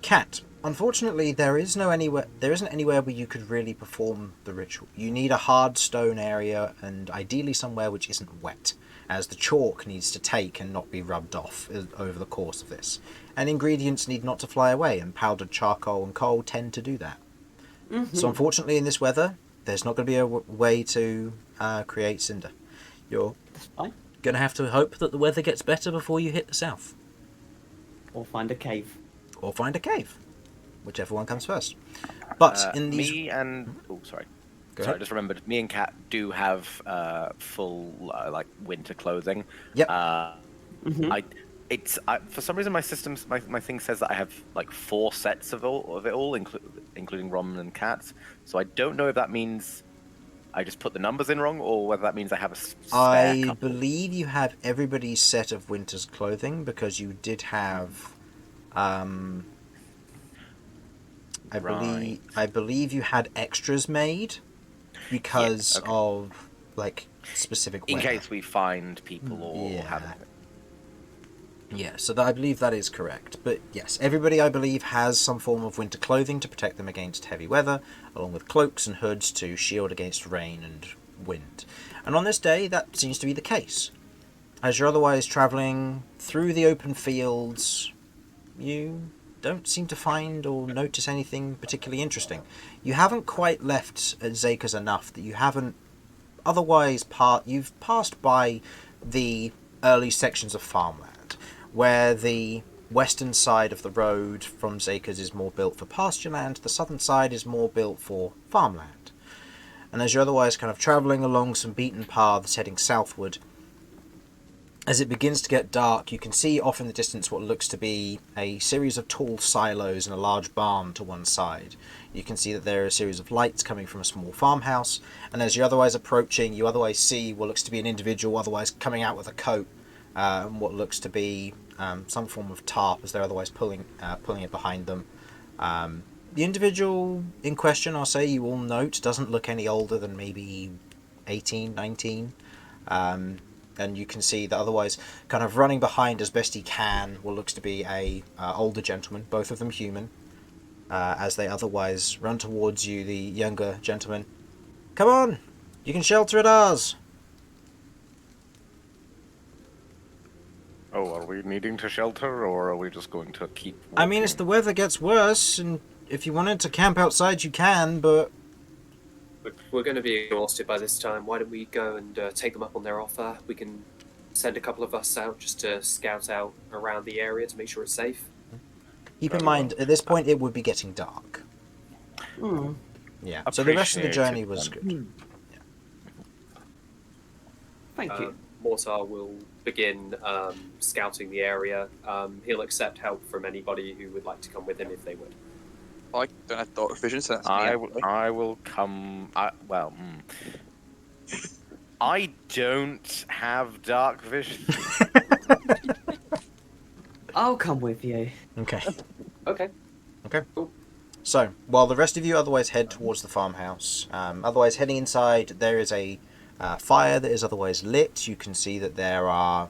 Cat, unfortunately there isn't anywhere where you could really perform the ritual. You need a hard stone area, and ideally somewhere which isn't wet, as the chalk needs to take and not be rubbed off over the course of this. And ingredients need not to fly away, and powdered charcoal and coal tend to do that. Mm-hmm. So unfortunately in this weather, there's not going to be a way to create cinder. You're going to have to hope that the weather gets better before you hit the south. Or find a cave. Or find a cave. Whichever one comes first. But in these... Me and... Oh, sorry. Go Sorry, I ahead. just remembered. Me and Kat do have full winter clothing. Yep. For some reason my thing says that I have like 4 sets of it all, including Rom and Kat. So I don't know if that means I just put the numbers in wrong, or whether that means I have a spare I couple. believe you have everybody's set of winter's clothing, because you did have... I believe you had extras made because of like specific weather. In case we find people or have Yeah. anything. Yeah, so I believe that is correct. But yes, everybody I believe has some form of winter clothing to protect them against heavy weather, along with cloaks and hoods to shield against rain and wind. And on this day, that seems to be the case. As you're otherwise travelling through the open fields, you don't seem to find or notice anything particularly interesting. You haven't quite left Zaker's enough that you haven't otherwise you've passed by the early sections of farmland, where the western side of the road from Zaker's is more built for pasture land, the southern side is more built for farmland. And as you're otherwise kind of travelling along some beaten paths heading southward, as it begins to get dark, you can see off in the distance what looks to be a series of tall silos and a large barn to one side. You can see that there are a series of lights coming from a small farmhouse, and as you're otherwise approaching, you otherwise see what looks to be an individual otherwise coming out with a coat and what looks to be some form of tarp, as they're otherwise pulling it behind them. The individual in question, I'll say, you all note, doesn't look any older than maybe 18, 19. And you can see that otherwise, kind of running behind as best he can, what looks to be a older gentleman, both of them human. As they otherwise run towards you, the younger gentleman. Come on! You can shelter at ours! Oh, are we needing to shelter, or are we just going to keep walking? I mean, as the weather gets worse, and if you wanted to camp outside, you can, but... We're going to be exhausted by this time. Why don't we go and take them up on their offer? We can send a couple of us out just to scout out around the area to make sure it's safe. Keep in mind, at this point, it would be getting dark. Hmm. Yeah, so the rest of the Appreciate journey it, was then. good. Thank you. Mortar will begin scouting the area. He'll accept help from anybody who would like to come with him if they would. I don't have dark vision, so that's I me. will come. I don't have dark vision. I'll come with you. Okay. Okay. So, while the rest of you otherwise head towards the farmhouse, otherwise heading inside, there is a fire that is otherwise lit. You can see that there are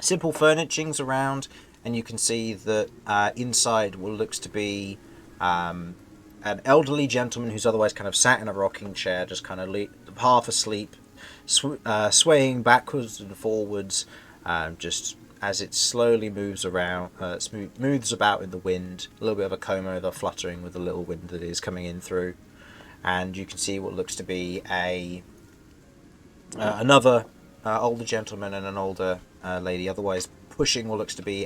simple furnishings around, and you can see that inside what looks to be an elderly gentleman who's otherwise kind of sat in a rocking chair, just kind of half asleep, swaying backwards and forwards, just as it slowly moves around, moves about in the wind. A little bit of a coma, the fluttering with the little wind that is coming in through, and you can see what looks to be another older gentleman and an older lady, otherwise pushing what looks to be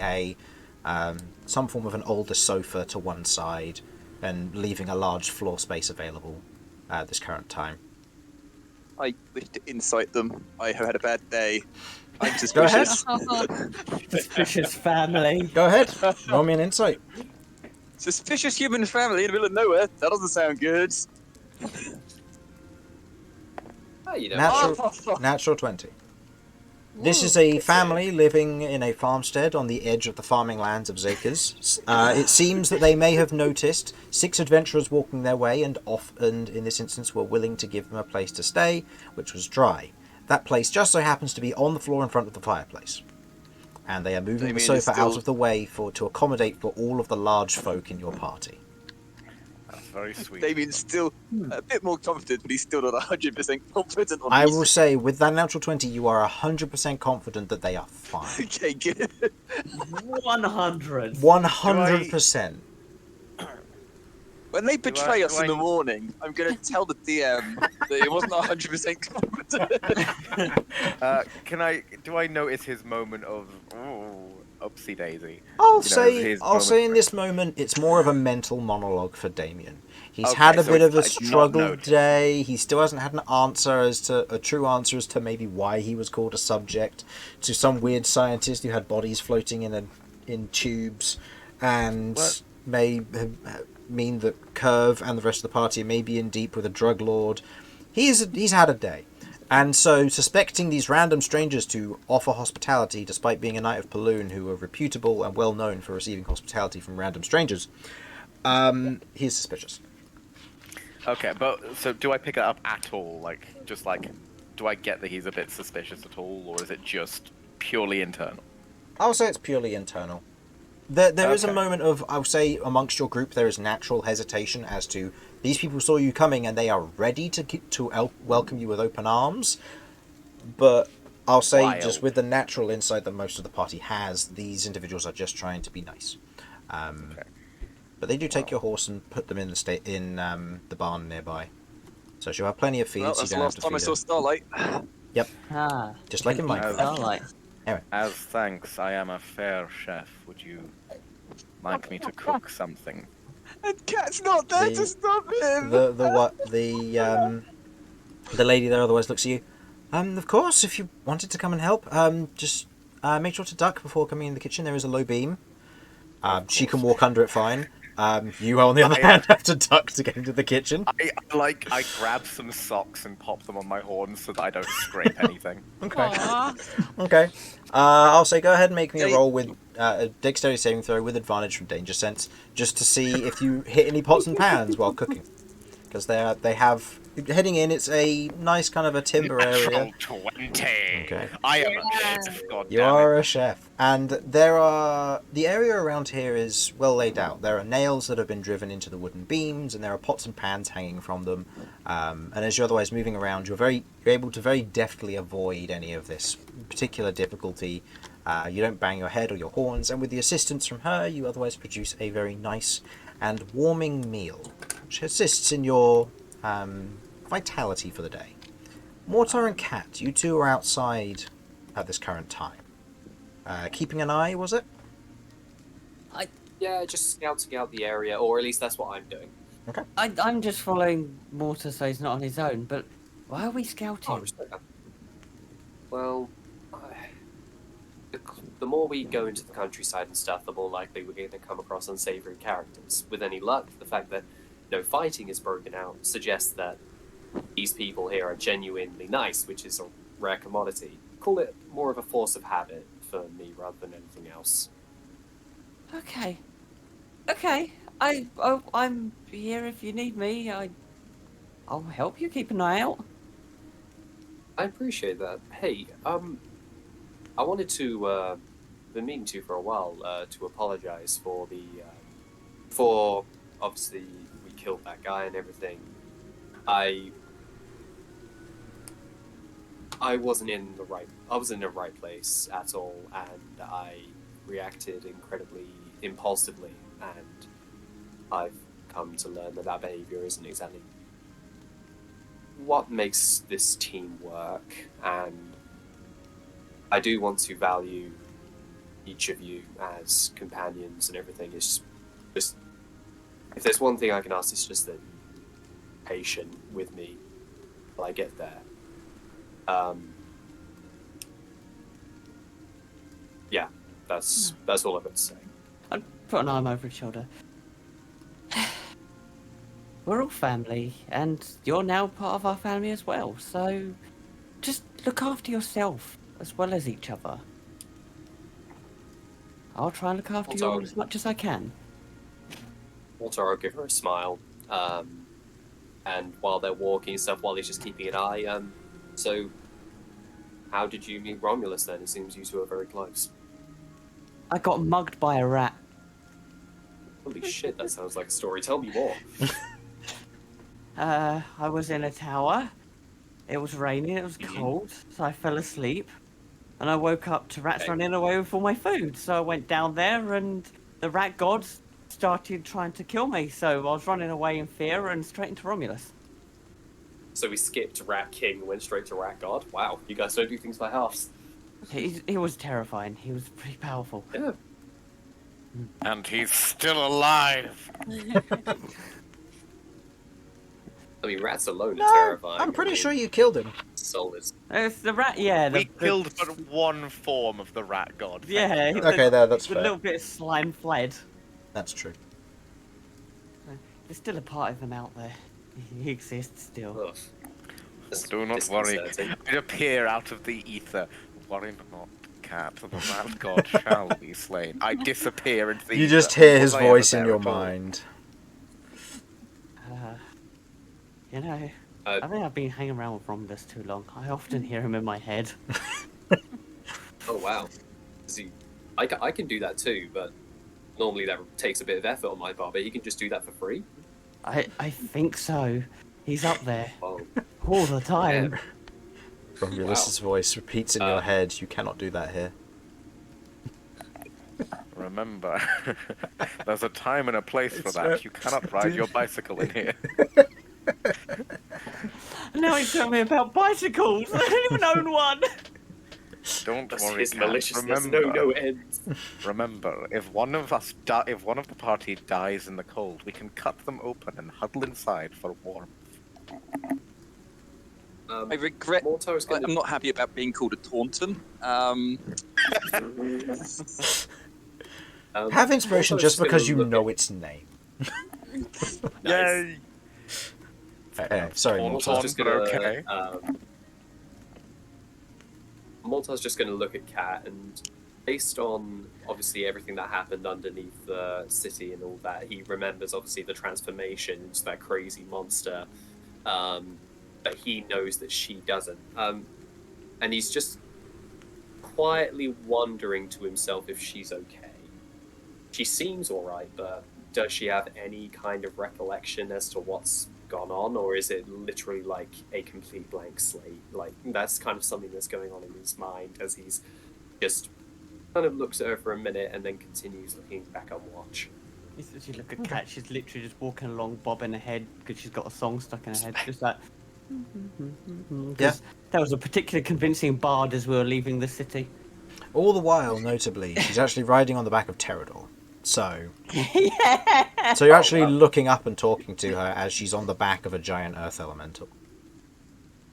some form of an older sofa to one side, and leaving a large floor space available at this current time. I wish to incite them. I have had a bad day. I'm Go ahead. suspicious. Suspicious family. Go ahead. Roll me an insight. Suspicious human family in the middle of nowhere. That doesn't sound good. Oh, you know. Natural 20. This is a family living in a farmstead on the edge of the farming lands of Zakers. It seems that they may have noticed 6 adventurers walking their way, and in this instance were willing to give them a place to stay, which was dry. That place just so happens to be on the floor in front of the fireplace. And they are moving Damian the is sofa still- out of the way to accommodate for all of the large folk in your party. That's very sweet. Damian's still a bit more confident, but he's still not 100% confident on I this. will say, with that natural 20, you are 100% confident that they are fine. Okay, good. 100. 100%. When they betray do us in I- the morning, I'm going to tell the DM that he wasn't 100% confident. Do I notice his moment of upsy daisy? I'll You know, say his in moment- this moment it's more of a mental monologue for Damian. He's Okay, had a so bit of a I did not struggle notice. day. He still hasn't had a true answer as to maybe why he was called a subject to some weird scientist who had bodies floating in tubes, and What? may mean that Kirv and the rest of the party may be in deep with a drug lord. He's had a day. And so, suspecting these random strangers to offer hospitality, despite being a Knight of Paloon who are reputable and well known for receiving hospitality from random strangers, he's suspicious. Okay, but so do I pick it up at all? Do I get that he's a bit suspicious at all, or is it just purely internal? I'll say it's purely internal. There is a Okay. moment of, I'll say, amongst your group, there is natural hesitation as to these people saw you coming and they are ready to welcome you with open arms. But I'll say, Wild. just with the natural insight that most of the party has, these individuals are just trying to be nice. Okay. But they do take your horse and put them in the barn nearby. So she'll have plenty of feeds. Well, So that's you the don't last have to time I feed saw her. Starlight. Ah, Just like in can eat Minecraft. Starlight. As thanks, I am a fair chef. Would you like me to cook something? And Cat's not there The- to stop him! The lady there otherwise looks at you. Of course, if you wanted to come and help, just make sure to duck before coming in the kitchen. There is a low beam. She can walk under it fine. You, on the other hand, have to duck to get into the kitchen. I grab some socks and pop them on my horns so that I don't scrape anything. Okay. Aw. Okay. I'll say go ahead and make me a Hey. roll with a dexterity saving throw with advantage from danger sense, just to see if you hit any pots and pans while cooking. Because they have heading in. It's a nice kind of a timber area. Natural 20. Okay. I am a chef. God You damn are it. a chef, and the area around here is well laid out. There are nails that have been driven into the wooden beams, and there are pots and pans hanging from them. And as you're otherwise moving around, you're able to very deftly avoid any of this particular difficulty. You don't bang your head or your horns, and with the assistance from her, you otherwise produce a very nice and warming meal, which assists in your vitality for the day. Mortar and Cat, you two are outside at this current time. Keeping an eye, was it? Yeah, just scouting out the area, or at least that's what I'm doing. I'm just following Mortar so he's not on his own, but why are we Oh, scouting? respect that. Well, the more we go into the countryside and stuff, the more likely we're going to come across unsavory characters. With any luck, the fact that no fighting is broken out suggests that these people here are genuinely nice, which is a rare commodity. Call it more of a force of habit for me rather than anything else. Okay. I'm here if you need me. I'll help you keep an eye out. I appreciate that. Hey, I wanted to, been meaning to for a while, to apologize for for obviously we killed that guy and everything. I wasn't in the right place at all, and I reacted incredibly impulsively, and I've come to learn that behavior isn't exactly what makes this team work, and I do want to value each of you as companions and everything. It's just if there's one thing I can ask, it's just that patient with me till I get there. Yeah, that's all I've got to say. I'd put an arm over his shoulder. We're all family, and you're now part of our family as well, so just look after yourself as well as each other. I'll try and look after you all as much as I can. Mortar will give her a smile, and while they're walking and stuff, while he's just keeping an eye, so how did you meet Romulus then? It seems you two are very close. I got mugged by a rat. Holy shit, that sounds like a story. Tell me more. I was in a tower. It was raining, it was cold, so I fell asleep. And I woke up to rats running away with all my food. So I went down there and the rat god started trying to kill me. So I was running away in fear and straight into Romulus. So we skipped Rat King and went straight to Rat God? Wow, you guys don't do things by halves. He was terrifying. He was pretty powerful. Yeah. And he's still alive. I mean, rats alone are terrifying. I'm pretty sure you killed him. Soul is... It's the rat, yeah. We killed but one form of the rat god. Yeah. Okay, that's the fair. little bit of slime fled. That's true. There's still a part of him out there. He exists still. Ugh. Do not worry. Disconcerting. I appear out of the ether. Worry not, cat. The rat god shall be slain. I disappear into the You ether. just hear his Was I ever voice in there your at all? mind. You know, I think I've been hanging around with Romulus too long. I often hear him in my head. Oh, wow. I can do that too, but normally that takes a bit of effort on my part, but he can just do that for free? I think so. He's up there Oh, all the time. Romulus's voice repeats in your head. You cannot do that here. Remember, there's a time and a place for It's that. right. You cannot ride your bicycle in here. Now he's telling me about bicycles. I don't even own one. Don't that's worry, his cat. maliciousness. Remember, No ends. remember, if one of the party dies in the cold, we can cut them open and huddle inside for warmth. I regret. Mortar's gonna... I'm not happy about being called a Taunton. Have inspiration Mortar's just gonna because you look know its name. Yay! Sorry, Mortar's Mortar. Mortar's just but gonna, okay. Mortar's just gonna look at Cat, and based on obviously everything that happened underneath the city and all that, he remembers obviously the transformation into that crazy monster. But he knows that she doesn't. And he's just quietly wondering to himself if she's okay. She seems alright, but does she have any kind of recollection as to what's gone on, or is it literally like a complete blank slate? Like, that's kind of something that's going on in his mind as he's just kind of looks at her for a minute and then continues looking back on watch. As you look at Kat, she's literally just walking along, bobbing her head because she's got a song stuck in her head, just like. Yeah. That was a particularly convincing bard as we were leaving the city. All the while, notably, she's actually riding on the back of Terador. So, Yeah. so you're actually looking up and talking to her as she's on the back of a giant earth elemental.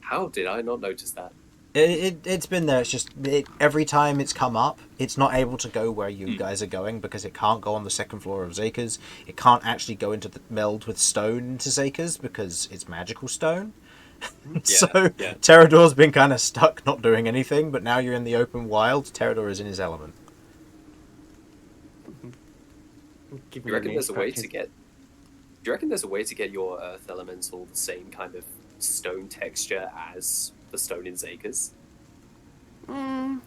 How did I not notice that? It's been there. It's just every time it's come up, it's not able to go where you guys are going because it can't go on the second floor of Zaker's. It can't actually go into the meld with stone into Zaker's because it's magical stone. So Terador's been kind of stuck, not doing anything. But now you're in the open wild. Terador is in his element. Do you reckon there's a way to get? Do you reckon there's a way to get your earth elemental the same kind of stone texture as the stone in Zaker's? The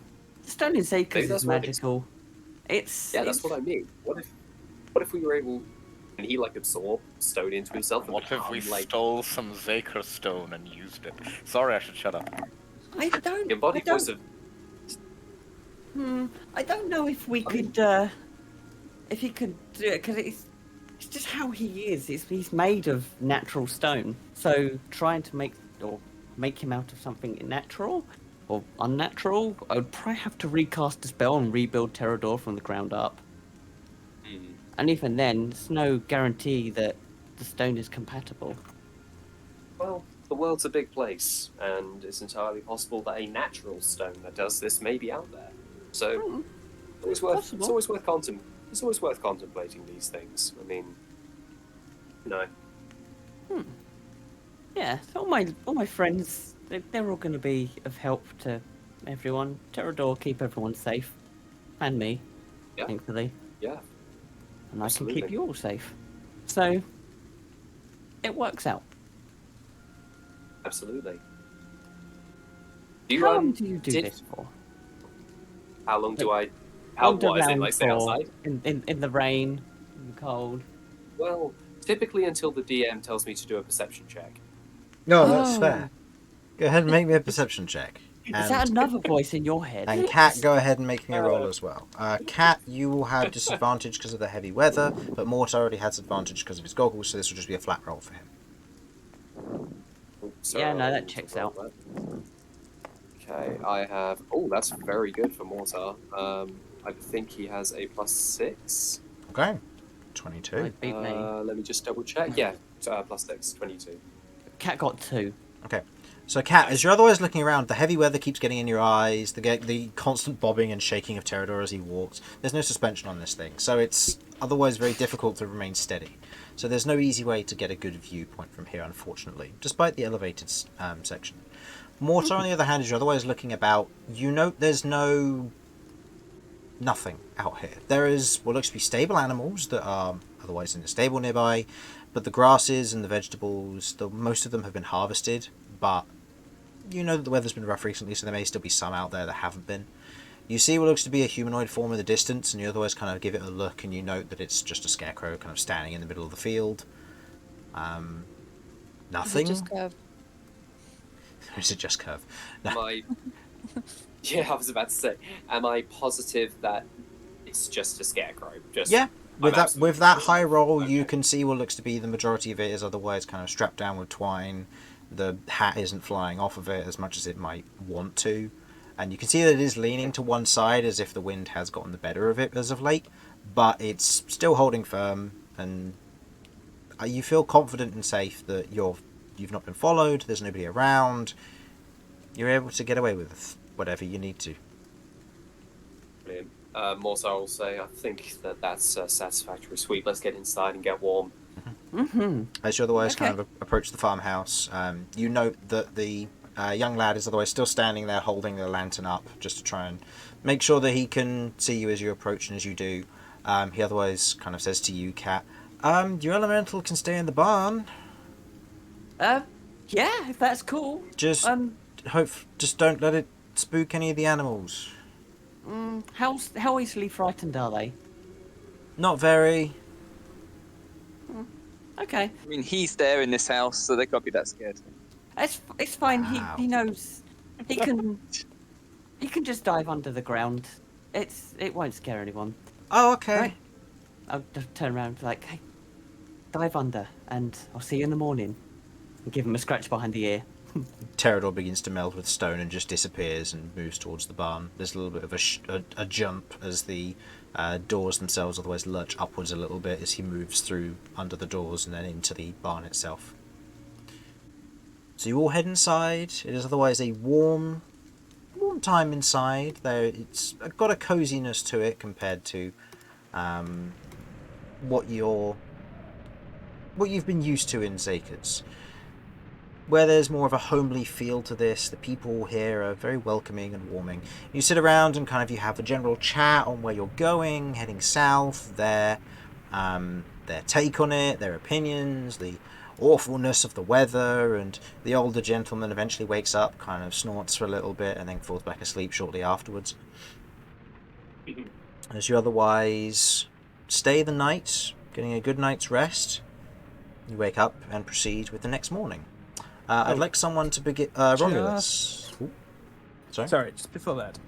stone in Zaker's is magical. It's that's what I mean. What if we were able? Can he like absorb stone into himself? And What if we stole some Zaker stone and used it? Sorry, I should shut up. I don't. Your body voice of. I don't know if we could. If he could do it, because it's just how he is. He's made of natural stone. So trying to make him out of something natural or unnatural, I would probably have to recast a spell and rebuild Terador from the ground up. And even then, there's no guarantee that the stone is compatible. Well, the world's a big place, and it's entirely possible that a natural stone that does this may be out there. So it's always worth contemplating these things. I mean, no. Yeah, so all my friends, they're all going to be of help to everyone. Terador keep everyone safe, and me, thankfully. Yeah. And Absolutely. I can keep you all safe. So it works out. Absolutely. How long do you do this for? How long do I? Wander What is it? around Like stay outside? in the rain, in the cold. Well, typically until the DM tells me to do a perception check. No, that's fair. Go ahead and make me a perception check. Is that another voice in your head? And Kat, go ahead and make me a roll as well. Kat, you will have disadvantage because of the heavy weather, but Mortar already has advantage because of his goggles, so this will just be a flat roll for him. Yeah, no, that checks out. Okay, I have. Oh, that's very good for Mortar. I think he has a +6. Okay, 22. Beat me. Let me just double check. Yeah, +6, 22. Cat got 2. Okay. So, Kat, as you're otherwise looking around, the heavy weather keeps getting in your eyes, the constant bobbing and shaking of Terador as he walks. There's no suspension on this thing, so it's otherwise very difficult to remain steady. So there's no easy way to get a good viewpoint from here, unfortunately, despite the elevated section. Mortar, on the other hand, as you're otherwise looking about, you note there's nothing out here. There is what looks to be stable animals that are otherwise in a stable nearby, but the grasses and the vegetables, most of them have been harvested, but you know that the weather's been rough recently, so there may still be some out there that haven't been. You see what looks to be a humanoid form in the distance, and you otherwise kind of give it a look, and you note that it's just a scarecrow kind of standing in the middle of the field. Nothing? Is it just Kirv? Or is it just Kirv? Am I... Yeah, I was about to say, am I positive that it's just a scarecrow? Yeah. With that high roll, Okay. you can see what looks to be the majority of it is otherwise kind of strapped down with twine. The hat isn't flying off of it as much as it might want to. And you can see that it is leaning to one side as if the wind has gotten the better of it as of late. But it's still holding firm, and you feel confident and safe that you've not been followed, there's nobody around. You're able to get away with whatever you need to. Brilliant. Mortar will say, I think that's satisfactory. Sweet, let's get inside and get warm. Mm-hmm. As you otherwise Okay. kind of approach the farmhouse, you note that the young lad is otherwise still standing there holding the lantern up just to try and make sure that he can see you as you approach, and as you do, he otherwise kind of says to you, Cat, your elemental can stay in the barn. Yeah, if that's cool. Just just don't let it spook any of the animals. How easily frightened are they? Not very. Okay, I mean, he's there in this house, so they can't be that scared. it's fine. Wow. He knows. He can just dive under the ground. It won't scare anyone. Oh, okay. Right. I'll just turn around and be like, hey, dive under, and I'll see you in the morning. And give him a scratch behind the ear. Pterodor begins to meld with stone and just disappears and moves towards the barn. There's a little bit of a jump as the doors themselves otherwise lurch upwards a little bit as he moves through under the doors and then into the barn itself. So you all head inside. It is otherwise a warm time inside. Though it's got a coziness to it compared to what you've been used to in Zakers. Where there's more of a homely feel to this, the people here are very welcoming and warming. You sit around and kind of you have a general chat on where you're going, heading south, their take on it, their opinions, the awfulness of the weather, and the older gentleman eventually wakes up, kind of snorts for a little bit, and then falls back asleep shortly afterwards. As you otherwise stay the night, getting a good night's rest, you wake up and proceed with the next morning. I'd like someone to begin. Romulus. Ooh. Sorry, just before that.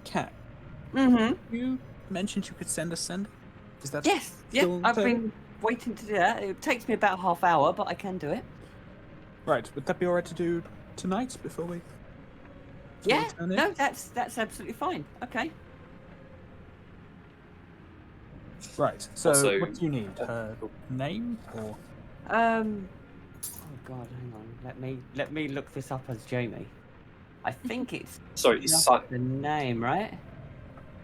Cat, Mm-hmm. you mentioned you could send a sender? Is that Yes. Yeah. still I've the- been waiting to do that. It takes me about half hour, but I can do it. Right, would that be alright to do tonight before we... Yeah. turn in? No, that's absolutely fine. Okay. Right, so Also- what do you need? Her name or... Oh God, hang on. Let me look this up as Jamie. I think it's Sorry, just the name, right?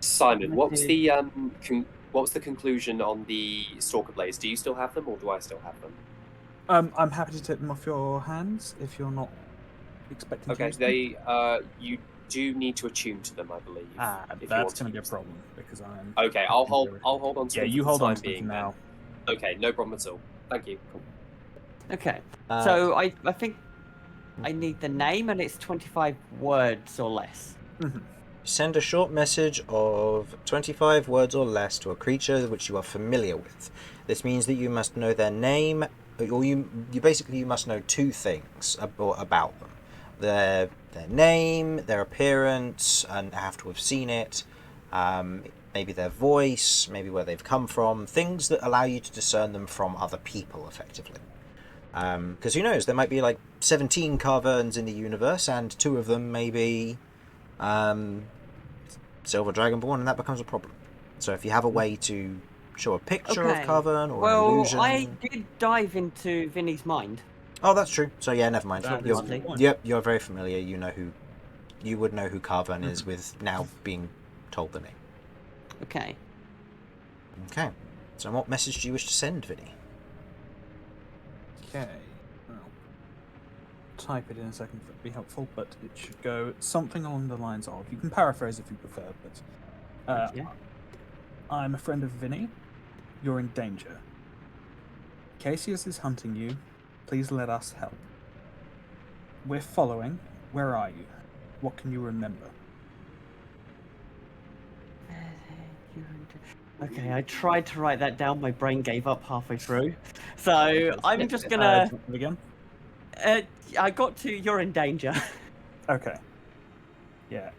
Simon, what was Okay. the what was the conclusion on the Stalker Blades? Do you still have them, or do I still have them? I'm happy to take them off your hands if you're not expecting to Okay, use them. they you do need to attune to them, I believe. if you That's want to going to be a use them. problem because I'm... Okay, I'll hold on to Yeah, them you for hold the on time to them being for then. now. Okay, no problem at all. Thank you. Okay. So I think I need the name, and it's 25 words or less. Send a short message of 25 words or less to a creature which you are familiar with. This means that you must know their name, or you must know two things about them: their name, their appearance, and have to have seen it. Maybe their voice, maybe where they've come from. Things that allow you to discern them from other people, effectively. Because who knows, there might be like 17 Carverns in the universe, and 2 of them may be Silver Dragonborn, and that becomes a problem. So if you have a way to show a picture of Okay. Carvern or an Well, illusion... I did dive into Vinny's mind. Oh, that's true. So yeah, never mind. That is You're, a good point. yep, you're very familiar. You would know who Carvern is with now being told the name. Okay. Okay. So what message do you wish to send, Vinny? Okay. I'll type it in a second for it to be helpful, but it should go something along the lines of... You can paraphrase if you prefer, but... Yeah. I'm a friend of Vinny. You're in danger. Cassius is hunting you. Please let us help. We're following. Where are you? What can you remember? Okay, I tried to write that down. My brain gave up halfway through. So I'm just gonna... Again? I got to you're in danger. Okay. Yeah.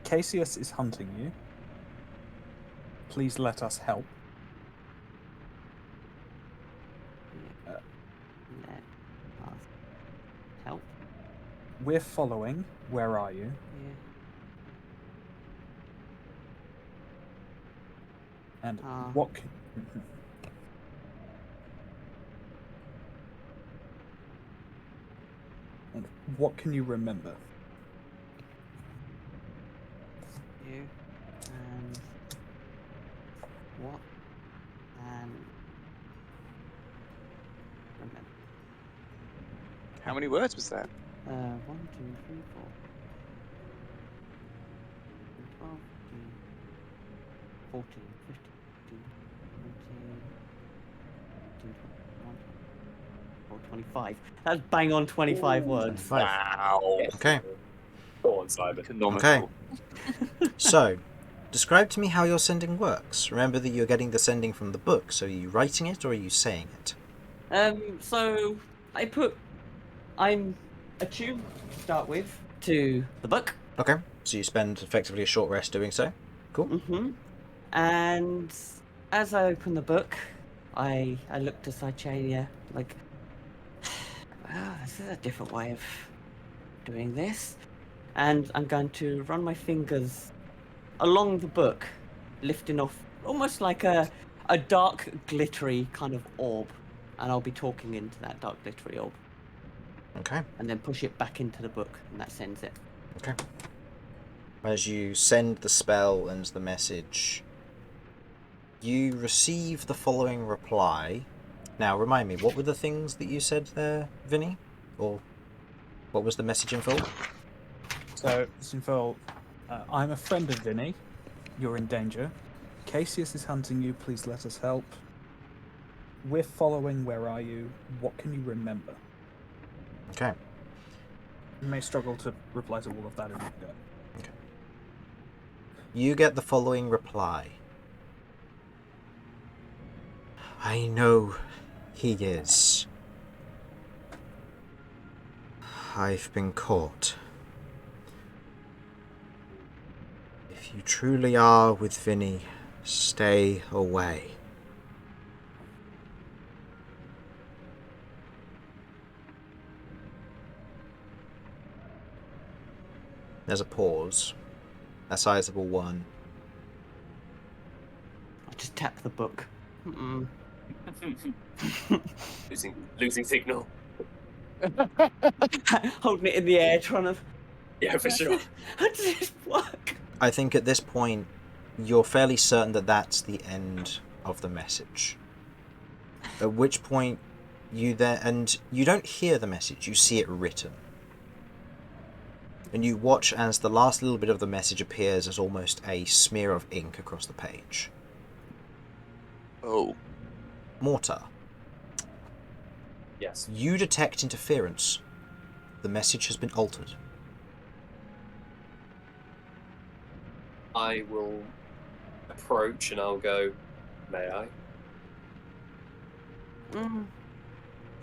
Cassius is hunting you. Please let us help. Let us help. We're following. Where are you? And what can... And what can you remember? How many words was that? 1, 2, 3, 4. 12, 14, 15, 25. That's bang on 25 words. 25. Wow. Okay. Go on, Simon. Economical. So, describe to me how your sending works. Remember that you're getting the sending from the book, so are you writing it or are you saying it? So I'm attuned to start with to the book. Okay, so you spend effectively a short rest doing so. Cool. Mm-hmm. And as I open the book, I look to Cychania like, wow, this is a different way of doing this. And I'm going to run my fingers along the book, lifting off almost like a dark, glittery kind of orb. And I'll be talking into that dark, glittery orb. Okay. And then push it back into the book, and that sends it. Okay. As you send the spell and the message, you receive the following reply. Now, remind me, what were the things that you said there, Vinny? Or what was the message in full? So, it's in full. I'm a friend of Vinny. You're in danger. Cassius is hunting you. Please let us help. We're following. Where are you? What can you remember? Okay. You may struggle to reply to all of that in one go. Okay. You get the following reply. I know he is. I've been caught. If you truly are with Vinny, stay away. There's a pause. A sizable one. I just tap the book. Mm-mm. losing signal. Holding it in the air, trying to... Yeah, for sure. How does this work? I think at this point, you're fairly certain that that's the end of the message. At which point, you don't hear the message, you see it written. And you watch as the last little bit of the message appears as almost a smear of ink across the page. Oh. Mortar, Yes. you detect interference. The message has been altered. I will approach and I'll go, may I?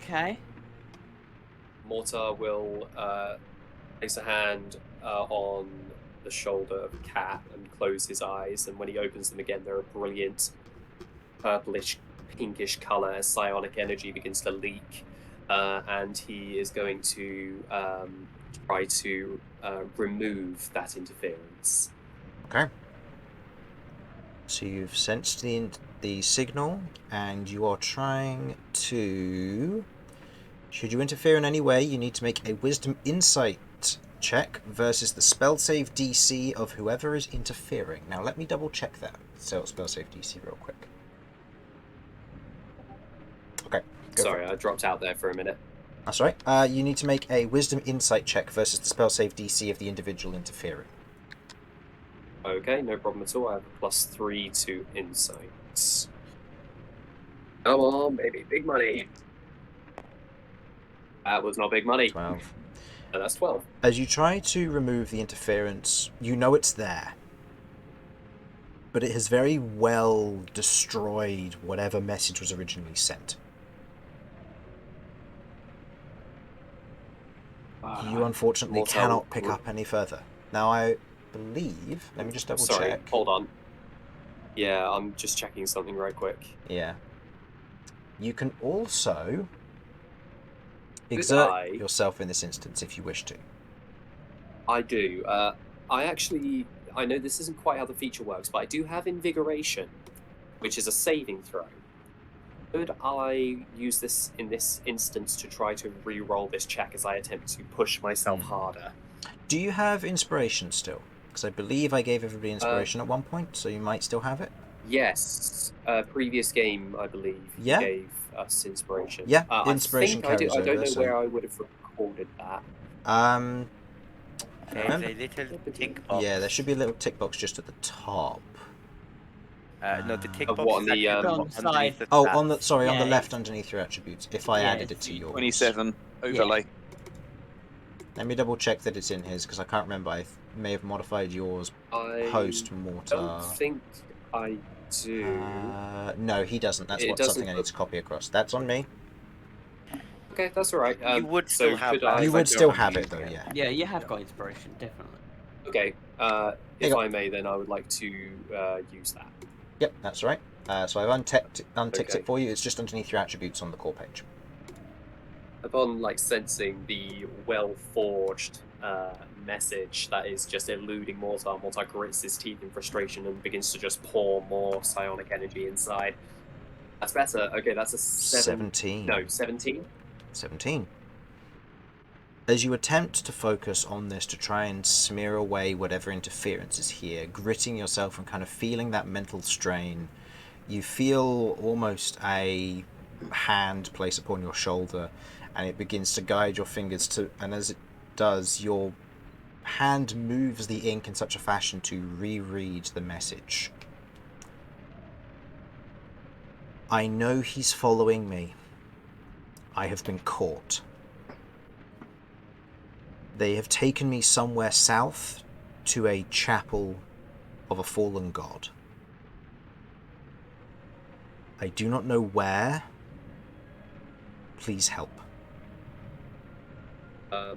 Okay. Mortar will place a hand on the shoulder of the cat and close his eyes, and when he opens them again, they're a brilliant purplish, pinkish colour as psionic energy begins to leak, and he is going to try to remove that interference. Okay. So you've sensed the signal, and you are trying to... Should you interfere in any way, you need to make a Wisdom Insight check versus the spell save DC of whoever is interfering. Now let me double check that. Spell save DC real quick. Okay. Go Sorry, I dropped out there for a minute. That's right. You need to make a Wisdom Insight check versus the spell save DC of the individual interfering. Okay, no problem at all. I have a +3 to insight. Come on, baby, big money. That was not big money. 12. No, that's 12. As you try to remove the interference, you know it's there. But it has very well destroyed whatever message was originally sent. You unfortunately Mortar cannot will- pick up any further. Now I believe... Let me just double Sorry, check. hold on. Yeah, I'm just checking something right quick. Yeah. You can also Did exert I? yourself in this instance if you wish to. I do. I know this isn't quite how the feature works, but I do have Invigoration, which is a saving throw. Could I use this in this instance to try to re-roll this check as I attempt to push myself harder? Do you have inspiration still? Because I believe I gave everybody inspiration at one point, so you might still have it. Yes. Previous game, I believe, Yeah. gave us inspiration. Yeah, I inspiration think I do. carries I don't over, know so- where I would have recorded that. There's a little tick box. Yeah, there should be a little tick box just at the top. No, the tick Of box what, is the, actually on the underneath side? the Oh, tab. on the on the Yeah. left underneath your attributes. If I Yeah, added it to yours. 27 overlay. Let me double check that it's in his because I can't remember. I may have modified yours I post Mortar. don't think I do. No, he doesn't. That's It what doesn't something I need look- to copy across. That's on me. Okay, that's all right. You would so still have could that. I- You if I would don't still remember have it using though, yeah. Yeah, you have got inspiration, definitely. Okay. There you If go. I may, then I would like to use that. Yep, that's right. So I've unticked Okay. it for you. It's just underneath your attributes on the core page. Upon sensing the well-forged message that is just eluding Mortar, Mortar grits his teeth in frustration and begins to just pour more psionic energy inside. That's better. Okay, that's a 17. No, 17. 17. As you attempt to focus on this to try and smear away whatever interference is here, gritting yourself and kind of feeling that mental strain, you feel almost a hand place upon your shoulder, and it begins to guide your fingers to, and as it does, your hand moves the ink in such a fashion to reread the message. I know he's following me. I have been caught. They have taken me somewhere south to a chapel of a fallen god. I do not know where. Please help.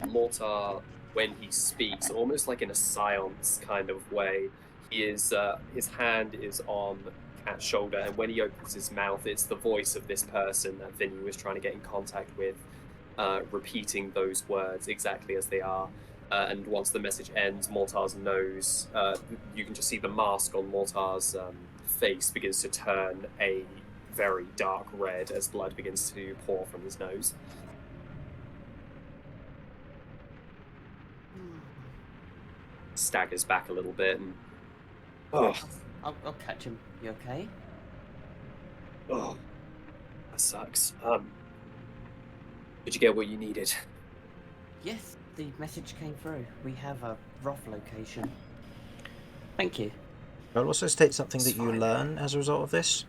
Mortar, when he speaks, almost like in a seance kind of way, he is his hand is on Cat's shoulder, and when he opens his mouth, it's the voice of this person that Vinny was trying to get in contact with, repeating those words exactly as they are. And once the message ends, Mortar's nose, you can just see the mask on Mortar's face begins to turn a very dark red as blood begins to pour from his nose. Staggers back a little bit and I'll catch him. You okay? oh, that sucks. Did you get what you needed? Yes, the message came through. We have a rough location. Thank you. I'll also state something It's that you fine. learn as a result of this.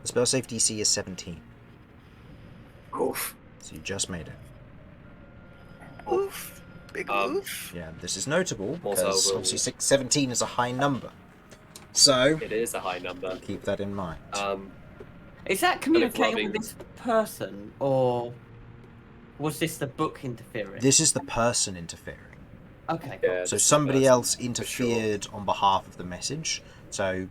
The spell save DC is 17, Oof. so you just made it. Oof. Big oof. Yeah, this is notable Also because will- obviously 17 is a high number. So, It is a high number. keep that in mind. Is that communicating rubbing- with this person, or was this the book interfering? This is the person interfering. Okay. Yeah, So this is somebody person, else for sure. interfered on behalf of the message. So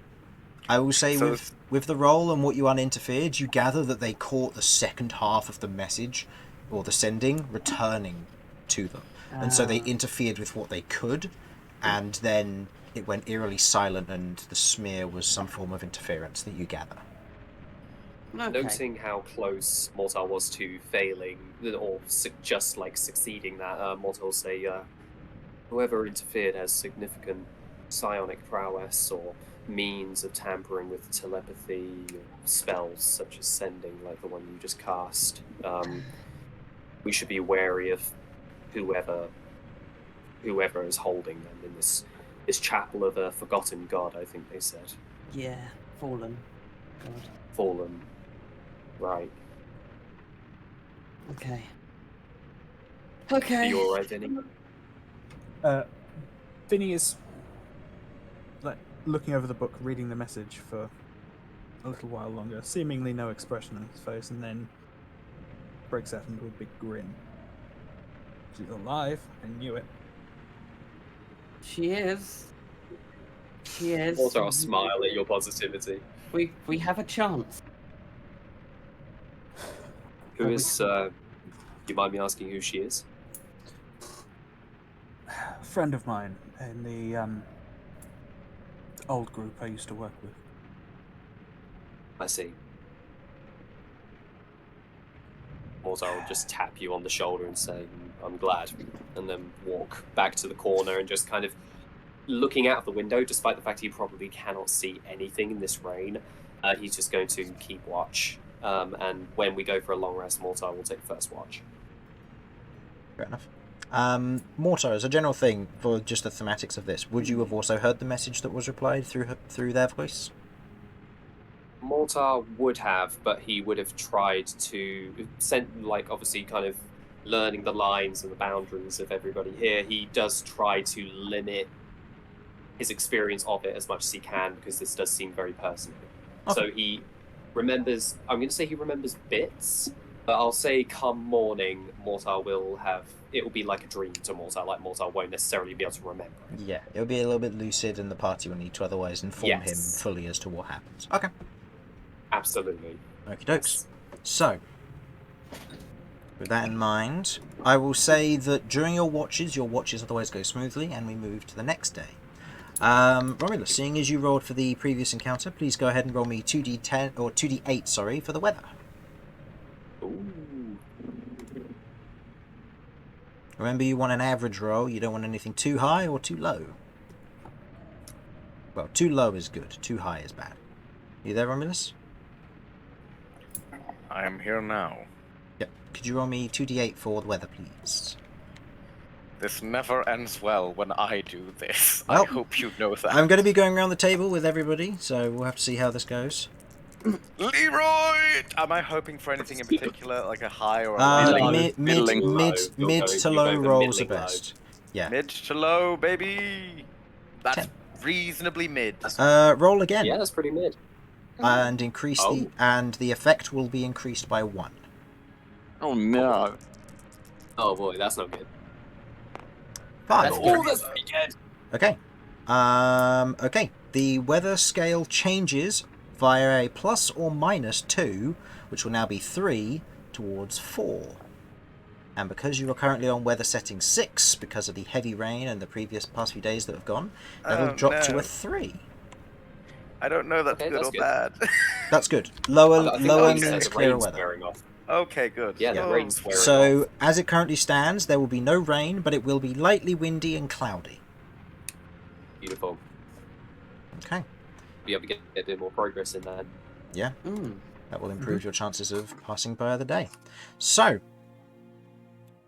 I will say So with the roll and what you uninterfered, you gather that they caught the second half of the message, or the sending, returning to them. And so they interfered with what they could, and then it went eerily silent, and the smear was some form of interference that you gather. Okay. Noting how close Mortar was to failing, or just succeeding that, Mortar will say, whoever interfered has significant psionic prowess or means of tampering with telepathy, spells such as sending, like the one you just cast. We should be wary of whoever is holding them in this chapel of a forgotten god, I think they said. Yeah, fallen. God. Fallen. Right. Okay. Are Okay. you alright, Vinny? Vinny is looking over the book, reading the message for a little while longer, seemingly no expression on his face, and then breaks out into a big grin. She's alive. I knew it. She is. She is. Also, I'll smile at your positivity. We have a chance. Who is, do you mind me asking who she is? A friend of mine in the old group I used to work with. I see. Mortar will just tap you on the shoulder and say, I'm glad, and then walk back to the corner and just kind of looking out of the window, despite the fact he probably cannot see anything in this rain. He's just going to keep watch. And when we go for a long rest, Mortar will take first watch. Fair enough. Mortar, as a general thing for just the thematics of this, would you have also heard the message that was replied through their voice? Mortar would have, but he would have tried to send, like, obviously kind of learning the lines and the boundaries of everybody here. He does try to limit his experience of it as much as he can, because this does seem very personal. Okay. So he remembers, I'm going to say he remembers bits, but I'll say come morning, Mortar will have, it will be like a dream to Mortar, like Mortar won't necessarily be able to remember it. Yeah, it'll be a little bit lucid, and the party will need to otherwise inform him Yes. fully as to what happens. Okay. Absolutely. Okie dokes. So, with that in mind, I will say that during your watches otherwise go smoothly, and we move to the next day. Romulus, seeing as you rolled for the previous encounter, please go ahead and roll me 2d10 or 2d8, sorry, for the weather. Ooh. Remember, you want an average roll. You don't want anything too high or too low. Well, too low is good. Too high is bad. You there, Romulus? I am here now. Yep. Could you roll me 2d8 for the weather, please? This never ends well when I do this. Well, I hope you know that. I'm going to be going around the table with everybody, so we'll have to see how this goes. Leroy! Am I hoping for anything in particular, like a high or a low? Mid to low rolls are best. Yeah. Mid to low, baby. That's 10. reasonably mid. Roll again. Yeah, that's pretty mid. And increase the effect will be increased by 1. Oh no. Oh boy, that's not good. 5. That's pretty good. Okay. Okay. The weather scale changes via a plus or minus 2, which will now be 3, towards 4. And because you are currently on weather setting 6, because of the heavy rain and the past few days that have gone, that'll drop to a 3. I don't know that's Okay, good that's or good. bad. That's good. Lower I think lower like you said, means the clearer rain's weather. wearing off. Okay, good. Yeah, the Oh, rain's wearing So, off. as it currently stands, there will be no rain, but it will be lightly windy and cloudy. Beautiful. Okay. Be able to get a bit more progress in that. Yeah. Mm. That will improve your chances of passing by the day. So,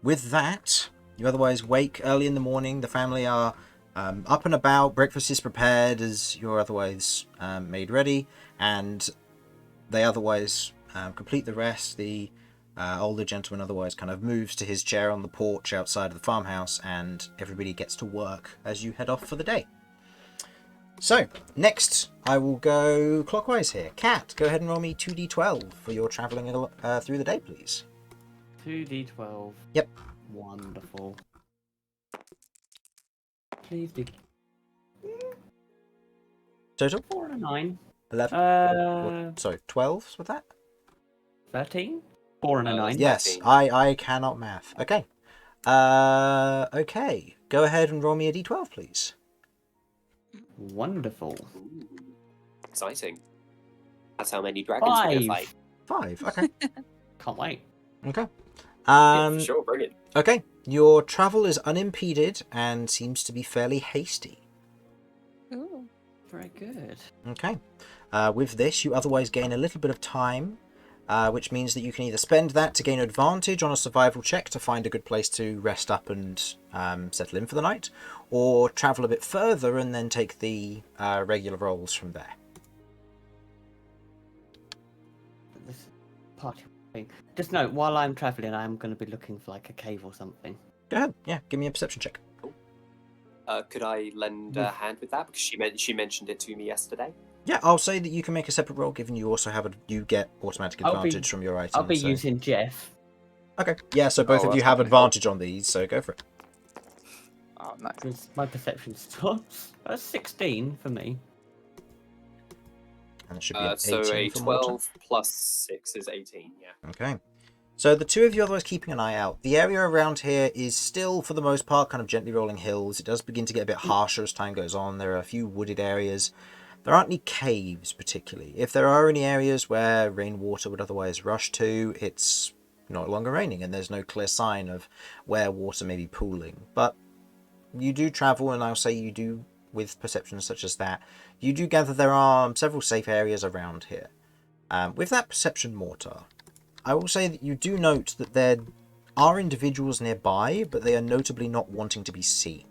with that, you otherwise wake early in the morning. The family are up and about. Breakfast is prepared as you're otherwise made ready. And they otherwise complete the rest. The older gentleman otherwise kind of moves to his chair on the porch outside of the farmhouse. And everybody gets to work as you head off for the day. So, next, I will go clockwise here. Kat, go ahead and roll me 2d12 for your travelling through the day, please. 2d12. Yep. Wonderful. Please be Total? 4 and a 9. 11? Sorry, 12 with that? 13? 4 and a 9. Yes, 13. I cannot math. Okay. Okay. Go ahead and roll me a d12, please. Wonderful. Ooh, exciting. That's how many dragons we're going to 5. fight. 5, okay. Can't wait. Okay. Yeah, for sure, bring it. Okay. Your travel is unimpeded and seems to be fairly hasty. Ooh. Very good. Okay. With this, you otherwise gain a little bit of time, which means that you can either spend that to gain advantage on a survival check to find a good place to rest up and settle in for the night, or travel a bit further and then take the regular rolls from there. This party thing. Just note, while I'm travelling, I'm going to be looking for like a cave or something. Go ahead. Yeah, give me a perception check. Could I lend a hand with that? Because she mentioned it to me yesterday. Yeah, I'll say that you can make a separate roll, given you also have you get automatic I'll be- advantage from your item. I'll be so- using Jeff. Okay. Yeah, so both Oh, of you that's have lovely. advantage on these, so go for it. Oh, nice. Because my perception stops. That's 16 for me. And it should be an 18 So a for Mortar. 12 plus 6 is 18, yeah. Okay. So the two of you otherwise keeping an eye out. The area around here is still, for the most part, kind of gently rolling hills. It does begin to get a bit harsher as time goes on. There are a few wooded areas. There aren't any caves, particularly. If there are any areas where rainwater would otherwise rush to, it's no longer raining, and there's no clear sign of where water may be pooling. But you do travel, and I'll say you do, with perceptions such as that, you do gather there are several safe areas around here. With that perception, Mortar, I will say that you do note that there are individuals nearby, but they are notably not wanting to be seen.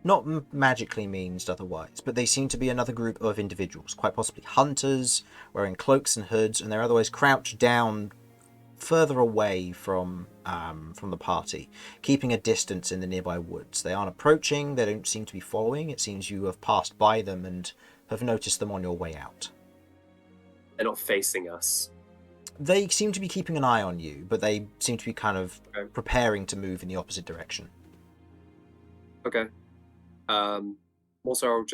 Not magically means otherwise, but they seem to be another group of individuals, quite possibly hunters, wearing cloaks and hoods, and they're otherwise crouched down further away from the party, keeping a distance in the nearby woods. They aren't approaching, they don't seem to be following. It seems you have passed by them and have noticed them on your way out. They're not facing us. They seem to be keeping an eye on you, but they seem to be kind of Okay. preparing to move in the opposite direction. Okay. Also,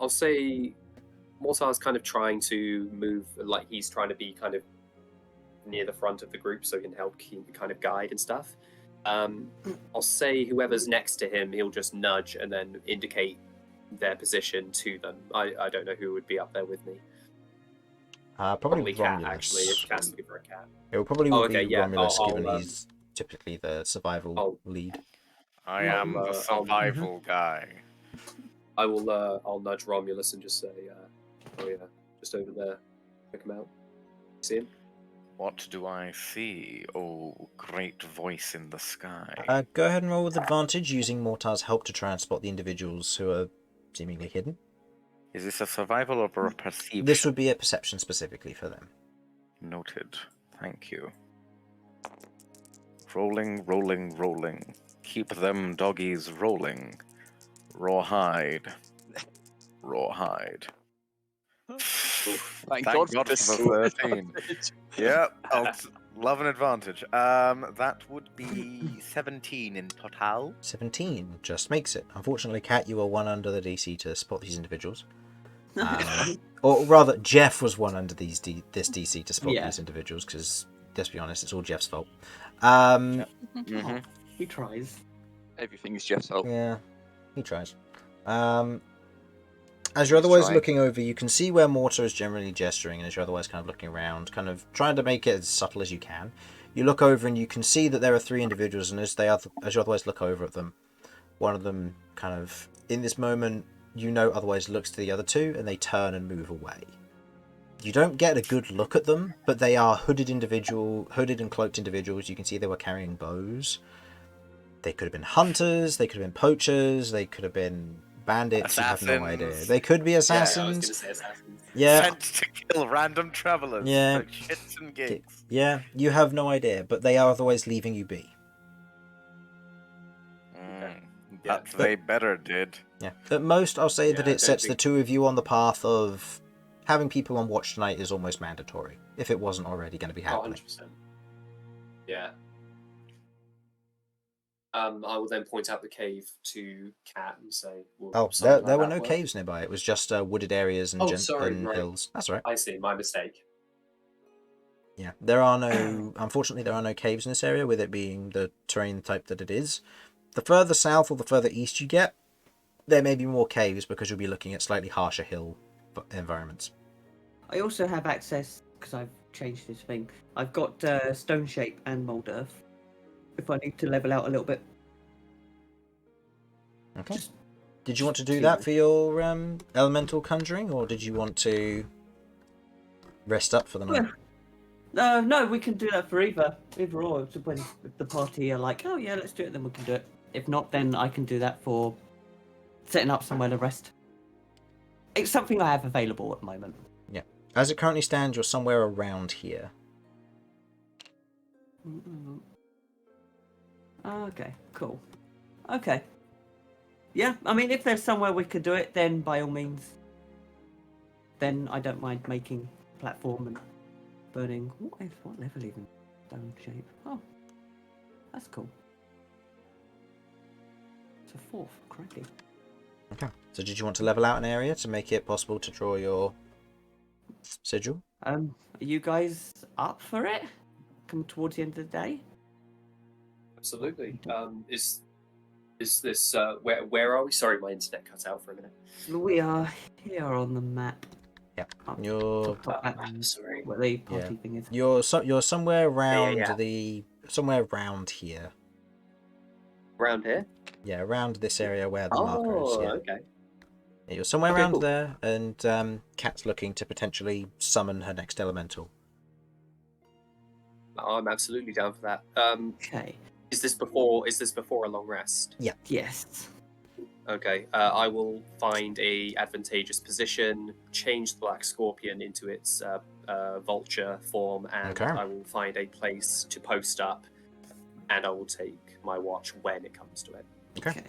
I'll say Mortar's kind of trying to move, like he's trying to be kind of near the front of the group so he can help keep kind of guide and stuff. I'll say whoever's next to him, he'll just nudge and then indicate their position to them. I don't know who would be up there with me. Probably Cat, Romulus. actually, if Cat's looking for a cat. It will probably Oh, be okay, yeah, Romulus, I'll, given he's typically the survival I'll- lead. I am the survival guy. I'll nudge Romulus and just say, oh yeah, just over there. Check him out. See him? What do I see? Oh, great voice in the sky. Go ahead and roll with advantage, using Mortar's help to try and spot the individuals who are seemingly hidden. Is this a survival or a perception? This would be a perception specifically for them. Noted. Thank you. Rolling, rolling, rolling. Keep them doggies rolling. Rawhide. Rawhide. Thank Thank God God for this. for the 13. Yep, love an advantage. That would be 17 in total. 17 just makes it. Unfortunately, Kat, you are one under the DC to spot these individuals. Or rather, Jeff was one under this DC to spot these individuals, because, let's be honest, it's all Jeff's fault. Mm-hmm. He tries. Everything is Jeff's fault. Yeah, he tries. As you're otherwise looking over, you can see where Mortar is generally gesturing, and as you're otherwise kind of looking around, kind of trying to make it as subtle as you can, you look over and you can see that there are 3 individuals, and as you otherwise look over at them, one of them kind of, in this moment, otherwise looks to the other 2, and they turn and move away. You don't get a good look at them, but they are hooded and cloaked individuals. You can see they were carrying bows. They could have been hunters, they could have been poachers, they could have been bandits. Assassins. You have no idea. They could be assassins. Yeah, I was going to say assassins. Yeah, Sent to kill random travelers. Yeah. Like shits and gigs. yeah, you have no idea, but they are otherwise leaving you be. That they better did. Yeah. At most, I'll say Yeah, that I it don't sets the think- 2 of you on the path of having people on watch tonight is almost mandatory, if it wasn't already going to be Oh, happening. 100%. Yeah. I will then point out the cave to Cat and say, well, Oh, something there like were that no work. caves nearby. It was just wooded areas and, Oh, sorry, and right. hills. That's all right. I see, my mistake. Yeah, there are no. Unfortunately, there are no caves in this area, with it being the terrain type that it is. The further south or the further east you get, there may be more caves because you'll be looking at slightly harsher hill environments. I also have access, because I've changed this thing. I've got Stone Shape and Mold Earth. If I need to level out a little bit. Okay. Just Did you want to do see that what- for your elemental conjuring, or did you want to rest up for the night? No, we can do that for either or. It's when the party are like, oh yeah, let's do it, then we can do it. If not, then I can do that for setting up somewhere to rest. It's something I have available at the moment. Yeah. As it currently stands, you're somewhere around here. Okay, cool. Okay. Yeah, I mean, if there's somewhere we could do it, then by all means. Then I don't mind making platform and burning. What level even? Stone Shape. Oh, that's cool. It's a 4th, crikey. Okay. So did you want to level out an area to make it possible to draw your sigil? Are you guys up for it? Come towards the end of the day? Absolutely. Is this where are we? Sorry, my internet cut out for a minute. We are here on the map. Yep. Up You're top map, Sorry. where the party thing is. you're somewhere around yeah. somewhere around here. Around here? Yeah, around this area where the marker is. Oh, Yeah. okay. Yeah, you're somewhere Okay, around cool. there, and Kat's looking to potentially summon her next elemental. I'm absolutely down for that. Okay. Is this before a long rest? Yes. Okay. I will find a advantageous position, change the Black Scorpion into its vulture form, and Okay. I will find a place to post up, and I will take my watch when it comes to it. Okay.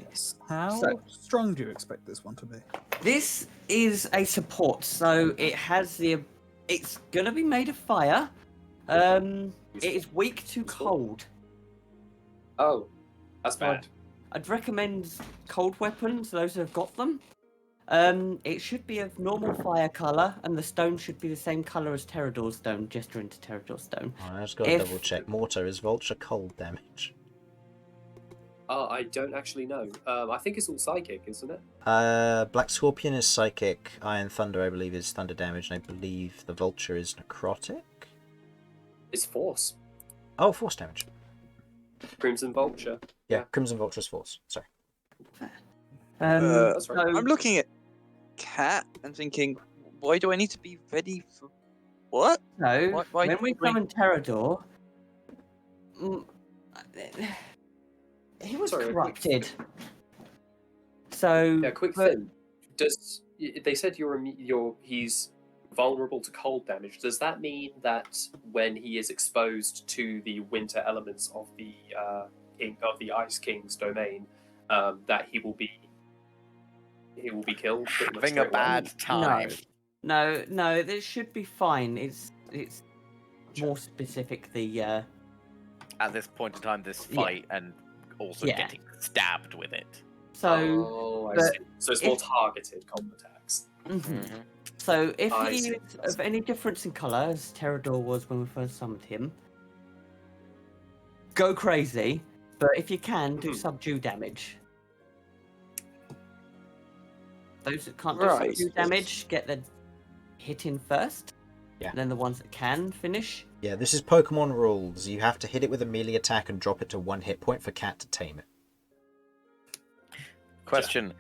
How So- strong do you expect this one to be? This is a support, so it has the. It's gonna be made of fire. It is weak to cold. Oh, that's bad. I'd recommend cold weapons, those who have got them. It should be of normal fire colour, and the stone should be the same colour as Terrador's stone, gesture into Terrador's stone. I just got to If- double check. Mortar is vulture cold damage. I don't actually know. I think it's all psychic, isn't it? Black Scorpion is psychic. Iron Thunder, I believe, is thunder damage, and I believe the vulture is necrotic. It's force. Oh, force damage. Crimson Vulture. Yeah, Crimson Vulture's force. Sorry. That's right. I'm looking at Cat and thinking, why do I need to be ready for what? So, Why when we bring- summon Terrador, he was Sorry, a quick- corrupted. So, Yeah, quick but- thing. They said he's vulnerable to cold damage? Does that mean that when he is exposed to the winter elements of the Ice King's domain, that he will be killed? pretty much Having a straight away? bad time. No, this should be fine. It's more specific. At this point in time, this Yeah. fight and also Yeah. getting stabbed with it. So, Oh, I but see. So it's more if- targeted combo attacks. mhm. So if I he see. is of any difference in colour, as Terrador was when we first summoned him, go crazy. But if you can, do Mhm. subdue damage. Those that can't do Right. subdue damage get the hit in first. Yeah. And then the ones that can finish. Yeah, this is Pokemon rules. You have to hit it with a melee attack and drop it to 1 hit point for Cat to tame it. Question: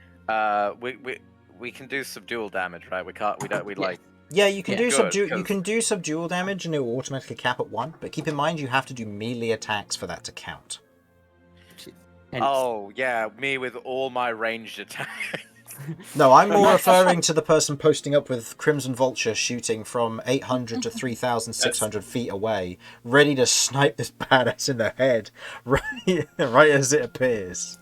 we can do subdual damage, right? We can't. We don't. We Yeah. like. Yeah, you can Yeah. do Good, subdue. You 'cause- can do subdual damage, and it will automatically cap at 1. But keep in mind, you have to do melee attacks for that to count. Hence, Oh yeah, me with all my ranged attacks. No, I'm more referring to the person posting up with Crimson Vulture shooting from 800 to 3,600 feet away, ready to snipe this badass in the head, right as it appears.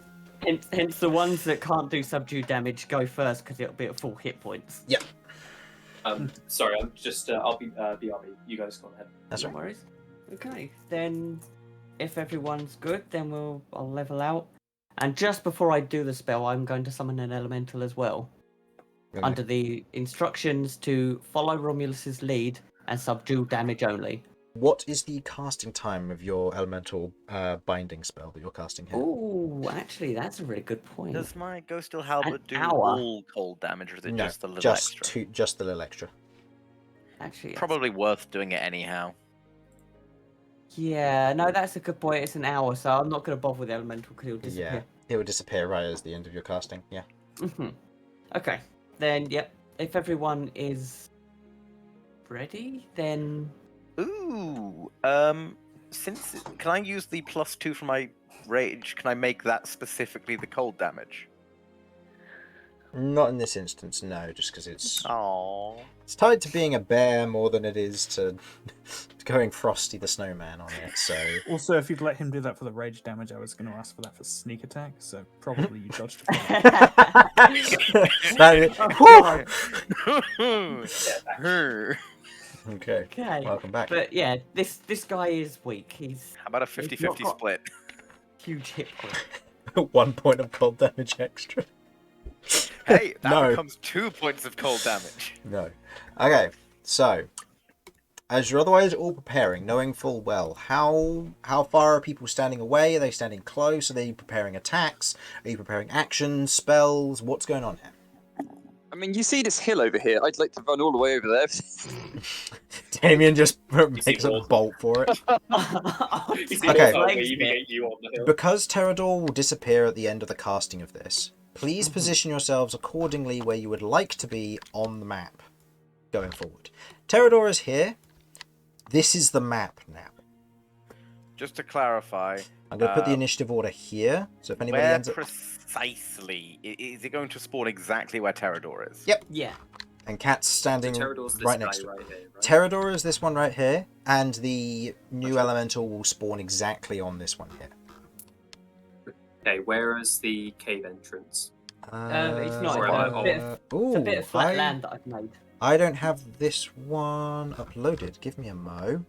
hence the ones that can't do subdue damage go first because it'll be at full hit points. Sorry, I'm just. I'll be BRB. You guys go ahead. That's No right. worries. Okay, then if everyone's good, then I'll level out. And just before I do the spell, I'm going to summon an elemental as well, Okay. under the instructions to follow Romulus's lead and subdue damage only. What is the casting time of your elemental binding spell that you're casting here? Oh, actually, that's a really good point. Does my Ghostal Halberd do hour. all cold damage, or is it No, just a little just extra? just the little extra. Actually, yes. Probably worth doing it anyhow. Yeah, no, that's a good point. It's an hour, so I'm not going to bother with elemental because it'll Yeah, disappear. it will disappear right as the end of your casting. Yeah. Mhm. Okay, then, yep. If everyone is ready, then Ooh. Since can I use the +2 for my rage? Can I make that specifically the cold damage? Not in this instance, no, just because Oh. it's tied to being a bear more than it is to going Frosty the Snowman on it. So Also, if you'd let him do that for the rage damage, I was going to ask for that for sneak attack, so probably you dodged it. Whew! How Okay, okay. welcome back. But yeah, this guy is weak. He's about a He's 50-50 not got- split? huge hit point. 1 point of cold damage extra. Hey, that No. becomes 2 points of cold damage. No. Okay, so as you're otherwise all preparing, knowing full well, how far are people standing away? Are they standing close? Are they preparing attacks? Are you preparing actions, spells? What's going on here? I mean, you see this hill over here. I'd like to run all the way over there. Damian just makes a Mortar. bolt for it. You see Okay. Mortar waving at you on the hill. Because Terrador will disappear at the end of the casting of this, please position yourselves accordingly where you would like to be on the map going forward. Terrador is here. This is the map now. Just to clarify, I'm going to put the initiative order here, so if anybody where ends up... precisely is it going to spawn exactly where Terrador is? Yep. Yeah. And Cat's standing Terrador's this right guy next to it. right here, right? Terrador is this one right here, and the new elemental will spawn exactly on this one here. Okay, where is the cave entrance? It's not. Or It's a bit of flat land that I've made. I don't have this one uploaded. Give me a mo.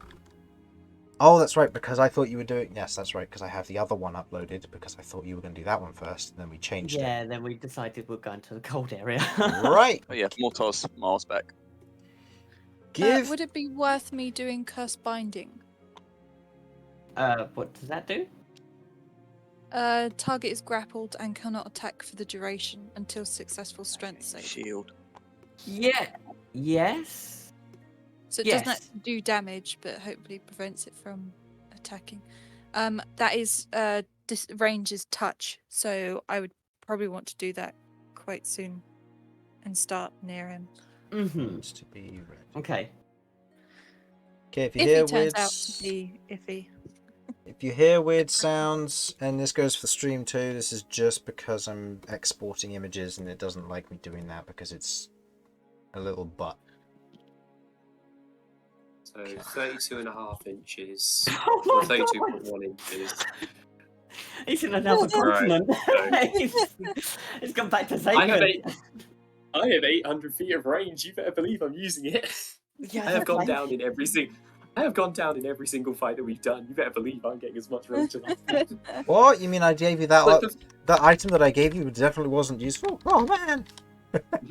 Oh, that's right, because I thought you were doing... Yes, that's right, because I have the other one uploaded, because I thought you were going to do that one first, and then we changed Yeah, then we decided we're going to the cold area. it. Right. Oh yeah, Mortar's miles back. Give... Would it be worth me doing Curse Binding? What does that do? Target is grappled and cannot attack for the duration until successful strength save. Shield. Yeah. Yes. So it Yes. doesn't do damage, but hopefully prevents it from attacking. That is range is touch, so I would probably want to do that quite soon and start near him. Mm-hmm. To be ready. Okay. Okay, if you If hear he turns weird... out to be iffy. If you hear weird sounds, and this goes for stream too, this is just because I'm exporting images and it doesn't like me doing that because it's a little butt. So 32.5 inches, Oh or my God. 32.1 inches. He's in another continent. Right. He's gone back to I have Zaker. I have 800 feet of range. You better believe I'm using it. Yeah, I have gone okay. down in every single fight that we've done. You better believe I'm getting as much range as I can. What? You mean I gave you that But the- that item that I gave you definitely wasn't useful? Oh man!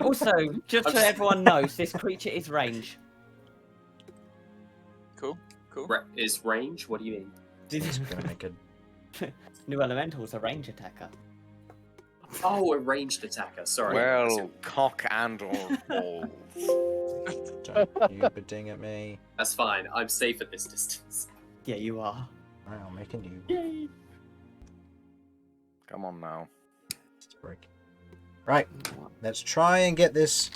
Also, just so everyone knows, this creature is range. Cool. Cool. Is range? What do you mean? This is gonna make a... New Elemental's a range attacker. Oh, a ranged attacker. Sorry. Well, cock and or balls. Don't you be ding at me. That's fine. I'm safe at this distance. Yeah, you are. Right, I'll make a new Yay! Come on now. break. Right, let's try and get this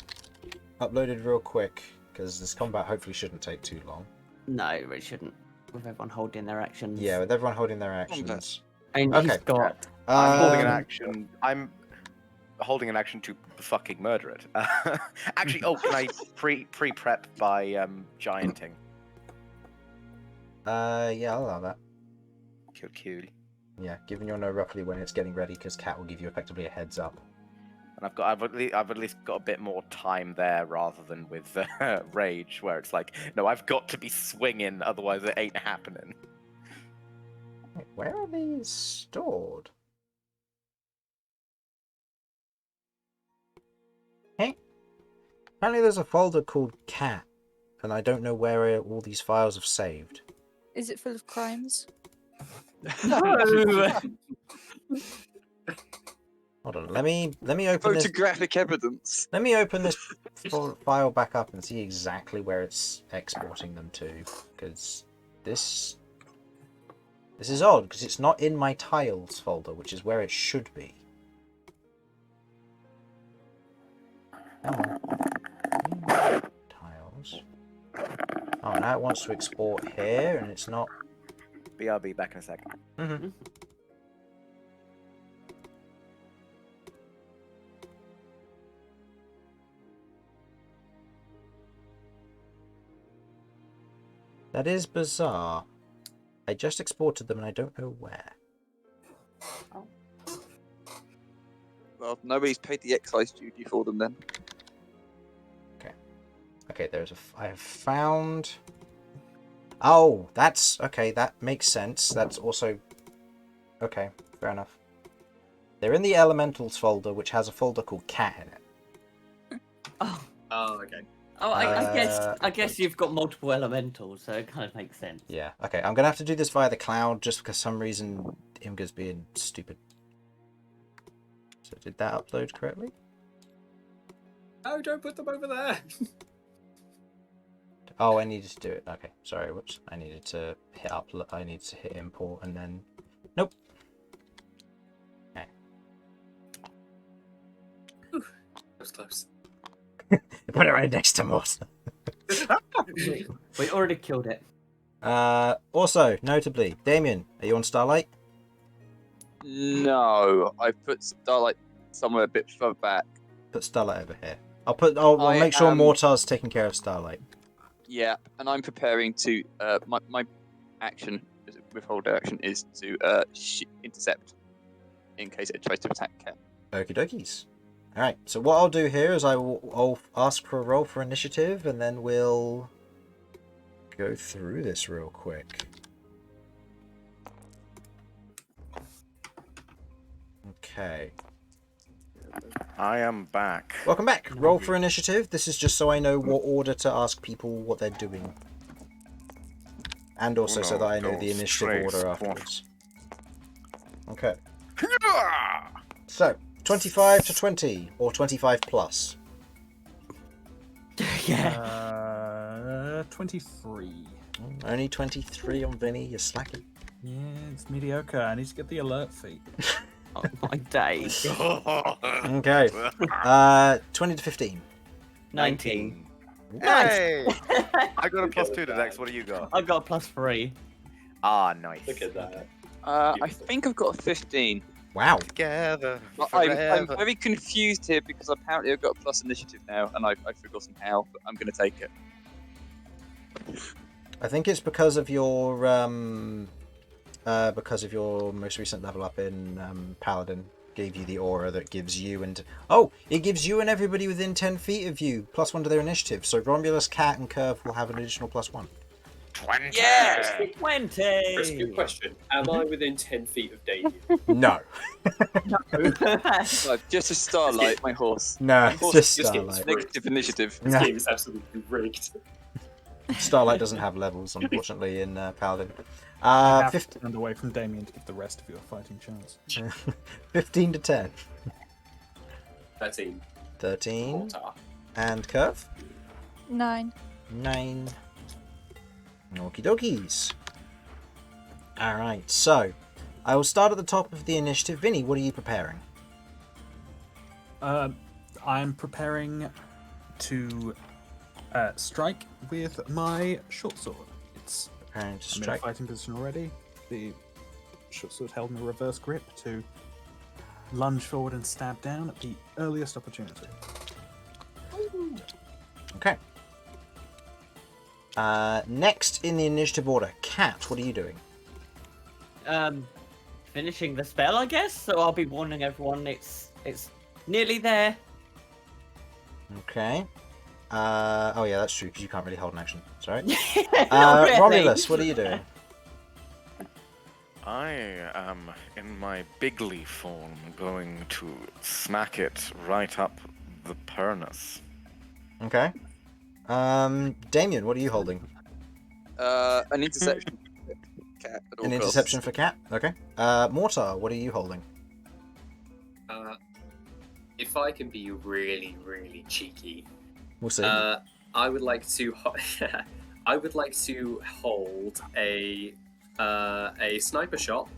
uploaded real quick, because this combat hopefully shouldn't take too long. No, it shouldn't. With everyone holding their actions. Yeah, with everyone holding their actions. I mean, Okay. he's got. I'm holding an Um, action. I'm holding an action to fucking murder it. Actually, oh, can I pre-prep by gianting? Yeah, I'll allow that. Cool. Yeah, given you'll know roughly when it's getting ready, because Cat will give you effectively a heads up. And I've at least got a bit more time there rather than with rage, where it's like, no, I've got to be swinging, otherwise it ain't happening. Wait, where are these stored? Hey, apparently there's a folder called Cat, and I don't know where all these files have saved. Is it full of crimes? No! Hold on, let me open this. Photographic evidence. Let me open this file back up and see exactly where it's exporting them to, because this is odd, because it's not in my tiles folder, which is where it should be. Come on. Tiles. Oh, now it wants to export here, and it's not. BRB, back in a second. Mm-hmm. That is bizarre. I just exported them and I don't know where. Well, nobody's paid the excise duty for them then. Okay, I have found... Oh, that's... Okay, that makes sense. That's also... Okay, fair enough. They're in the Elementals folder, which has a folder called Cat in it. Oh, Okay. oh I guess you've got multiple elementals, so it kind of makes sense. Yeah, okay. I'm going to have to do this via the cloud, just because some reason Imga's being stupid. So did that upload correctly? Oh, don't put them over there. Oh, I needed to do it. Okay, sorry, whoops. I needed to hit upload. I need to hit import and then... Nope. Okay. That was close. Put it right next to Mortar. We already killed it. Also, notably, Damian, are you on Starlight? No, I put Starlight somewhere a bit further back. Put Starlight over here. I'll I make sure am- Mortar's taking care of Starlight. Yeah, and I'm preparing to. My action, withhold action, is to intercept in case it tries to attack Cat. Okie dokies. Alright, so what I'll do here is I'll ask for a roll for initiative, and then we'll go through this real quick. Okay. I am back. Welcome back. Roll for initiative. This is just so I know what order to ask people what they're doing. And also so that I know the initiative order afterwards. Okay. So, 25 to 20, or 25 plus. Yeah. 23. Only 23 on Vinny, you're slacking. Yeah, it's mediocre. I need to get the alert feat. Oh my days. Okay. 20 to 15. 19. Hey! I got a +2 to Dex. What do you got? I got a +3. Ah, nice. Look at that. I think I've got a 15. Wow. Together. But I'm very confused here because apparently I've got a plus initiative now, and I've forgotten how, but I'm going to take it. I think it's because of your most recent level up in Paladin gave you the aura that gives you it gives you and everybody within 10 feet of you +1 to their initiative. So Romulus, Cat, and Kirv will have an additional +1. 20. Yeah! 20! Chris, good question. Am I within 10 feet of Damian? No. No, just a Starlight, my horse. No, Of course, just this game's Starlight. Negative initiative. This Yeah. game is absolutely rigged. Starlight doesn't have levels, unfortunately, in Paladin. I have 15, to stand away from Damian to give the rest of you a fighting chance. 15 to 10. 13. 13. Mortar. And Kirv? 9. 9. Okie dokies. Alright, so I will start at the top of the initiative. Vinny, what are you preparing? I'm preparing to strike with my short sword. It's Preparing to I'm in a strike. fighting position already. The short sword held in a reverse grip to lunge forward and stab down at the earliest opportunity. Okay. Next in the initiative order, Cat, what are you doing? Finishing the spell, I guess. So I'll be warning everyone it's nearly there. Okay. Oh yeah, that's true, because you can't really hold an action. Sorry. Not really. Romulus, what are you doing? I am in my bigly form going to smack it right up the pernus. Okay. Damien, what are you holding? An interception. Cat at all An costs. interception for Cat? Okay. Mortar, what are you holding? If I can be really, really cheeky, We'll see. I would like to. I would like to hold a sniper shot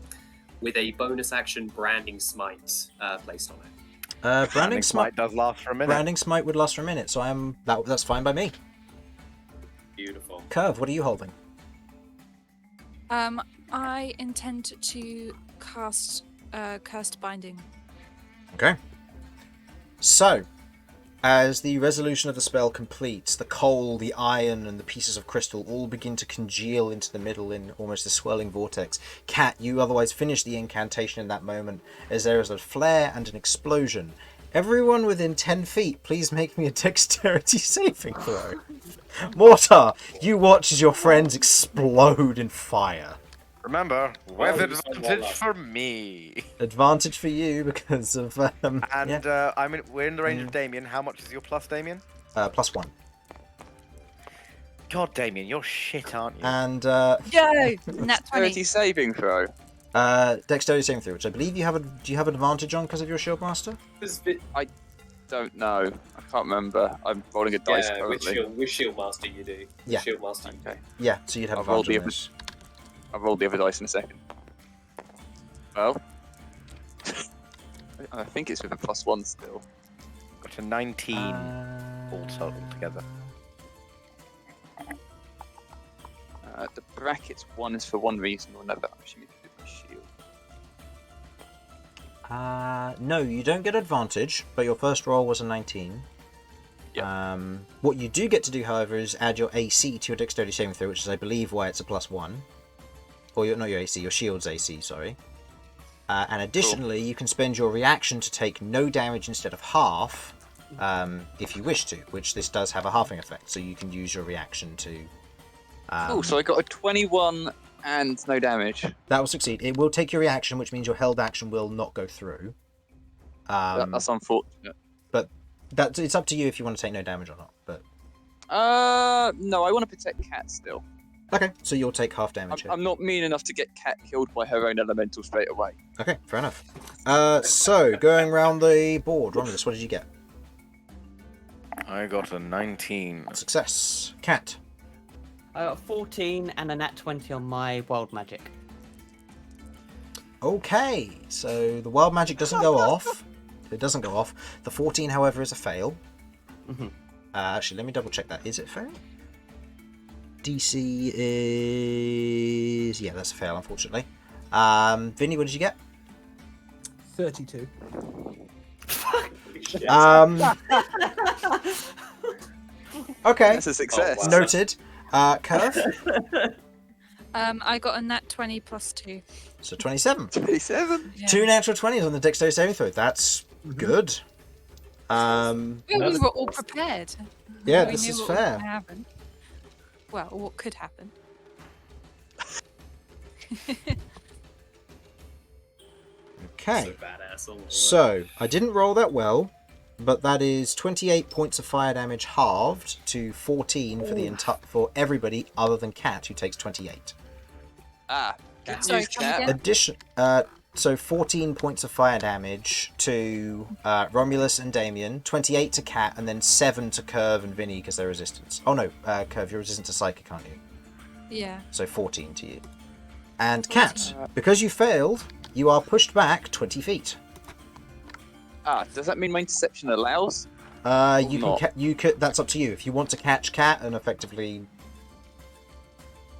with a bonus action branding smite placed on it. Branding Smite. does last for a minute. Branding Smite would last for a minute, so that's fine by me. Beautiful. Kirv, what are you holding? I intend to cast Cursed Binding. Okay. So, as the resolution of the spell completes, the coal, the iron, and the pieces of crystal all begin to congeal into the middle in almost a swirling vortex. Cat, you otherwise finish the incantation in that moment, as there is a flare and an explosion. Everyone within 10 feet, please make me a dexterity saving throw. Mortar, you watch as your friends explode in fire. Remember, with Oh, you said advantage Warlock. for me. Advantage for you because of And yeah. we're in the range of Damien. How much is your plus, Damien? +1. God, Damien, you're shit, aren't you? And Yay! Nat 30 20. saving throw. dexterity saving throw, which I believe you have. Do you have advantage on because of your shield master? Don't know. I can't remember. I'm rolling a dice Yeah, currently. with shield master you do. With Yeah. Shield master. Okay. Yeah, so you'd have I'll roll advantage on the this. I'll roll the other dice in a second. Well, I think it's with a +1 still. Got a 19 all total together. The brackets, one is for one reason or another. I'm assuming to do with my shield. No, you don't get advantage, but your first roll was a 19. Yep. What you do get to do, however, is add your AC to your dexterity saving throw, which is, I believe, why it's a +1. Or not your AC, your shield's AC, sorry. And additionally, you can spend your reaction to take no damage instead of half, if you wish to, which this does have a halving effect, so you can use your reaction to... Cool, so I got a 21 and no damage. That will succeed. It will take your reaction, which means your held action will not go through. That's unfortunate. But it's up to you if you want to take no damage or not. But no, I want to protect Cat still. okay, so you'll take half damage. I'm not mean enough to get Cat killed by her own elemental straight away. Okay, fair enough. So going around the board, Romulus, what did you get? I got a 19. Success. Cat. I got 14 and a nat 20 on my wild magic. Okay, so the wild magic doesn't go off. It doesn't go off. The 14, however, is a fail. Mm-hmm. Actually, let me double check that. Is it fail? DC is... yeah, that's a fail, unfortunately. Vinny, what did you get? 32. Okay. That's a success. Oh, wow. Noted. Kirv? I got a nat 20 plus 2. So 27. 27? Yeah. 2 natural 20s on the dexterity saving throw. That's good. Yeah, we were all prepared. Yeah, We this knew is what was fair. gonna happen. Well, what could happen. Okay. So badass. all the way. So, I didn't roll that well, but that is 28 points of fire damage halved to 14 for the for everybody other than Cat, who takes 28. Good Sorry, news, come Cat. again? So 14 points of fire damage to Romulus and Damian, 28 to Cat, and then 7 to Kirv and Vinny because they're resistance. Oh no, Kirv, you're resistant to psychic, aren't you? Yeah. So 14 to you. And Cat, because you failed, you are pushed back 20 feet. Does that mean my interception allows? You not. can you could. That's up to you. If you want to catch Cat and effectively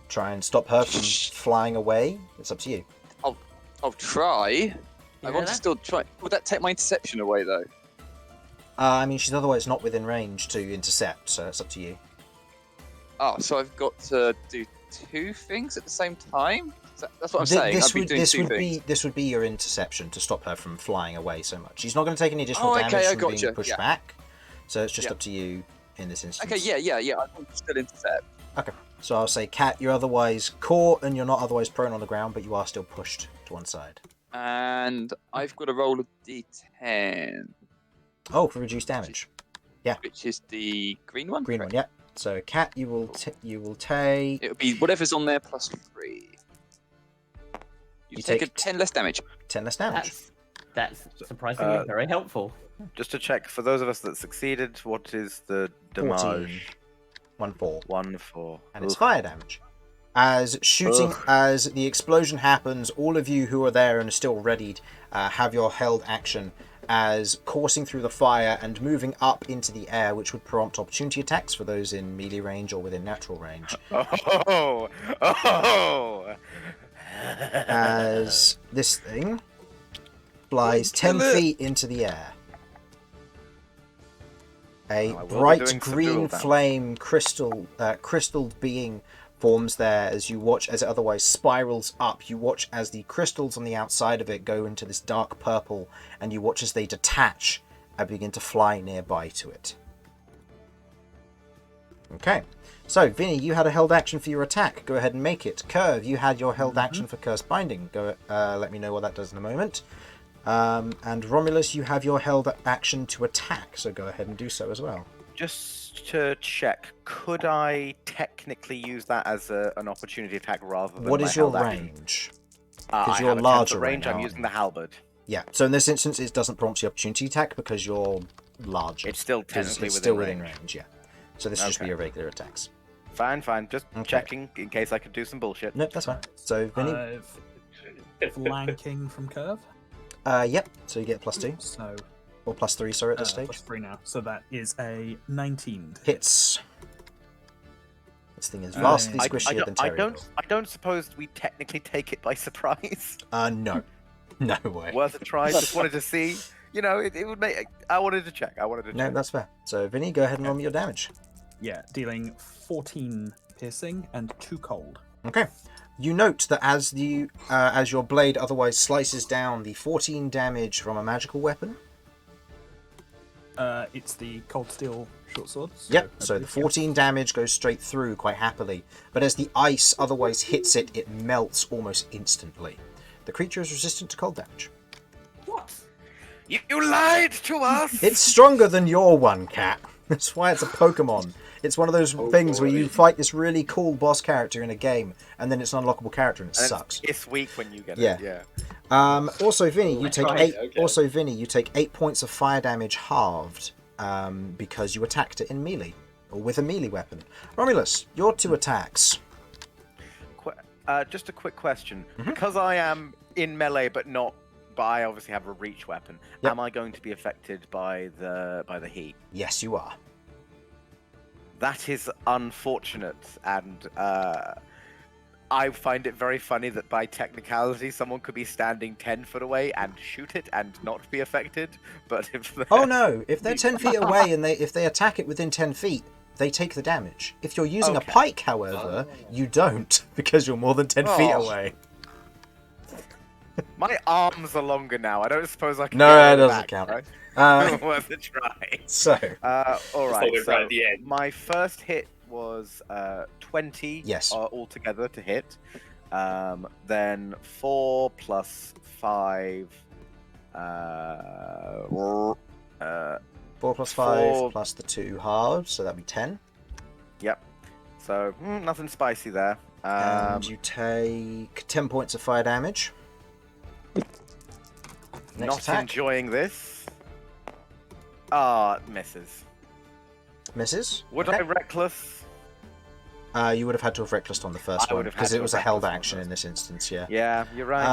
try and stop her from flying away, it's up to you. I'll try. I want to that? still try. Would that take my interception away, though? I mean, she's otherwise not within range to intercept, so it's up to you. Oh, so I've got to do two things at the same time? That's what I'm saying. This I've been would doing this two would things. be this would be your interception to stop her from flying away so much. She's not going to take any additional damage okay, I from being gotcha, pushed yeah. back, so it's just Yeah. up to you in this instance. Okay, yeah. I want to still intercept. Okay, so I'll say, Cat, you're otherwise caught and you're not otherwise prone on the ground, but you are still pushed to one side. And I've got to roll a d10, Oh, for reduced damage. which is the green one. Green one, correct? yeah. So, Cat, you will take It'll be whatever's on there plus 3. You You take take 10 less damage. 10 less damage. That's surprisingly very helpful. Just to check, for those of us that succeeded, what is the damage? 14. 1-4. 1-4. And it's Ugh. fire damage. As the explosion happens, all of you who are there and are still readied have your held action as coursing through the fire and moving up into the air, which would prompt opportunity attacks for those in melee range or within natural range. Oh! As this thing flies 10 Kill it. feet into the air. A Oh, I will be bright doing some green dual damage. flame crystal being forms there as you watch as it otherwise spirals up. You watch as the crystals on the outside of it go into this dark purple, and you watch as they detach and begin to fly nearby to it. Okay, so Vinny, you had a held action for your attack. Go ahead and make it. Kirv, you had your held action for Curse Binding. Go. Let me know what that does in a moment. And Romulus, you have your held action to attack. So go ahead and do so as well. Just to check, could I technically use that as an opportunity attack rather than What my is your held action? range? I Because you're have a 10 larger foot right range. now, I'm aren't using you? the halberd. Yeah. So in this instance, it doesn't prompt the opportunity attack because you're larger. It's still It's technically still within within range. range. Yeah. So this will just be Okay. your regular attacks. Fine. Just Okay. checking in case I could do some bullshit. Nope, that's fine. So Vinny, Flanking from Kirv. yep. So you get +2 So or +3. Sorry, at this stage. plus 3 now. So that is a 19. Hits. This thing is Oh, vastly yeah. squishier than Terry. I don't suppose we technically take it by surprise. No. No way. Worth a try. Just wanted to see. You know, it would make. I wanted to check. No, that's fair. So, Vinny, go ahead and roll me your damage. Yeah, dealing 14 piercing and 2 cold. Okay. You note that as your blade otherwise slices down the 14 damage from a magical weapon. It's the cold steel short sword. Yep. So the 14 damage goes straight through quite happily, but as the ice otherwise hits it, it melts almost instantly. The creature is resistant to cold damage. What? You lied to us. It's stronger than your one, Cat. That's why it's a Pokemon. It's one of those things where you fight this really cool boss character in a game, and then it's an unlockable character and it sucks. It's weak when you get Yeah. it. Yeah. Also, Vinny, you take Right, 8. okay. Also, Vinny, you take 8 points of fire damage halved because you attacked it in melee or with a melee weapon. Romulus, your 2 attacks. Just a quick question. Mhm. Because I am in melee, but I obviously have a reach weapon. Yep. Am I going to be affected by the heat? Yes, you are. That is unfortunate, and I find it very funny that by technicality, someone could be standing 10 foot away and shoot it and not be affected. But if Oh no! If they're 10 feet away and if they attack it within 10 feet, they take the damage. If you're using Okay. a pike, however, you don't because you're more than 10 feet Oh. away. my arms are longer now, I don't suppose I can. No, get that it doesn't back, count. Right? Worth a try. So, All Just right. hold it So right at the end. my first hit was 20. Yes. Altogether to hit. Then 4 plus 5. 4 plus 5 4. plus the 2 halves, so that'd be 10. Yep. So nothing spicy there. And you take 10 points of fire damage. Next Not attack. enjoying this. Misses. Misses. Would Okay. I reckless? You would have had to have reckless on the first I one would have had because to it was have a held reckless on action first. in this instance. Yeah. Yeah, you're right.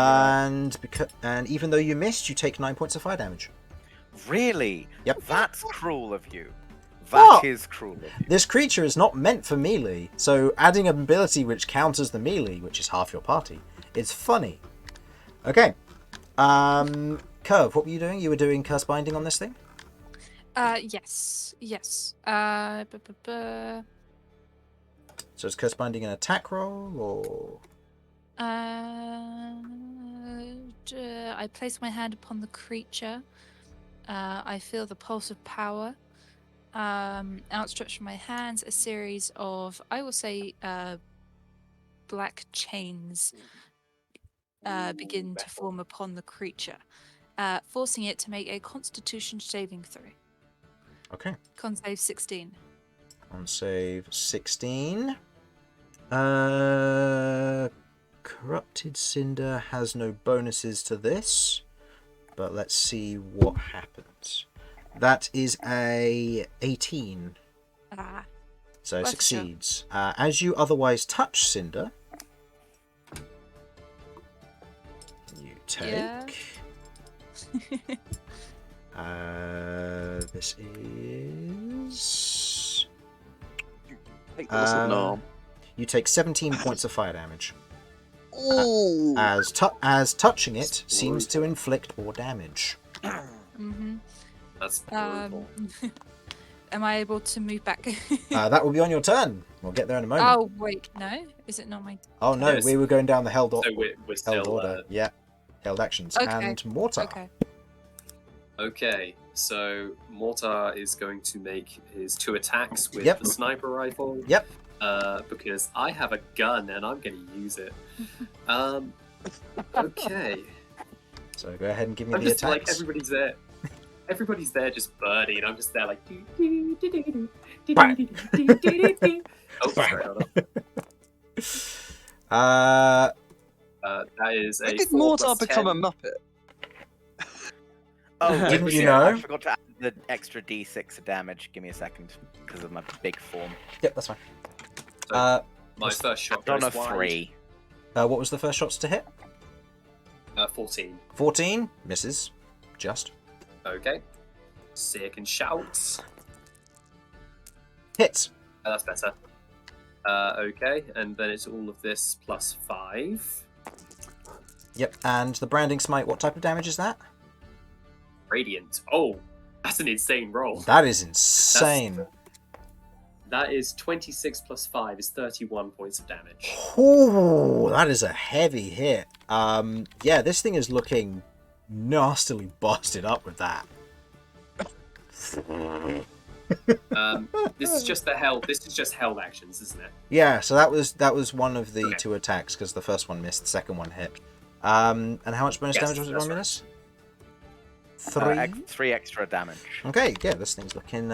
And even though you missed, you take 9 points of fire damage. Really? Yep. That's cruel of you. What? That is cruel of you. This creature is not meant for melee, so adding an ability which counters the melee, which is half your party, is funny. Okay. Kirv, what were you doing? You were doing curse binding on this thing? Yes. So is curse binding an attack roll or? I place my hand upon the creature. I feel the pulse of power. Outstretched from my hands, a series of, I will say, black chains begin to form upon the creature, forcing it to make a Constitution saving throw. Okay. Con save 16. On save 16. Corrupted Cinder has no bonuses to this, but let's see what happens. That is a 18, Ah, so Worth a succeeds. As you otherwise touch Cinder, you take. Yeah. This is. Take the whistle and arm. You take 17 points of fire damage. Ooh. As touching it seems to inflict more damage. mm-hmm. That's brutal. Am I able to move back? That will be on your turn. We'll get there in a moment. Oh wait, no. Is it not my? Oh no, Yes. we were going down the held, So we're held still order. Yeah, held actions. Okay. And Mortar. Okay. okay. So Mortar is going to make his 2 attacks with Yep. the sniper rifle. Yep. Because I have a gun and I'm going to use it. Okay. So go ahead and give me I'm the just like attacks. everybody's there. Everybody's there just birdie, and I'm just there like. Bang. Oh, sorry, hold on. That is a. When did 4 Mortar plus become 10. a Muppet? Oh, Didn't you yeah, know? I forgot to add the extra d6 of damage. Give me a second because of my big form. Yep, that's fine. So, My first shot On goes a wide. 3. What was the first shots to hit? 14. 14 misses. Just Okay. Sick and shouts. hits. Oh, that's better. Okay, and then it's all of this plus 5. Yep, and the branding smite, what type of damage is that? Radiant. Oh, that's an insane roll. That is insane. That is 26 plus 5 is 31 points of damage. Ooh, that is a heavy hit. Yeah, this thing is looking nastily busted up with that. This is just the held. This is just held actions, isn't it? Yeah, so that was one of the two attacks because the first one missed, the second one hit. And how much bonus damage was it, Romulus? Right. 3. 3 extra damage. Okay, yeah, this thing's looking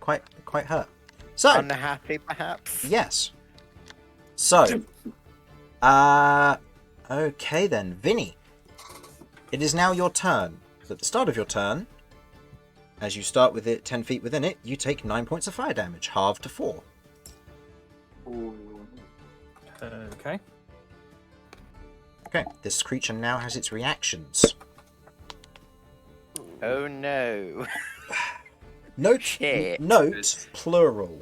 quite hurt. So Unhappy, perhaps. yes. So, okay then, Vinny. It is now your turn. At the start of your turn, as you start with it 10 feet within it, you take 9 points of fire damage, halved to 4. Okay. Okay, this creature now has its reactions. Oh no. Note, Shit. note, plural.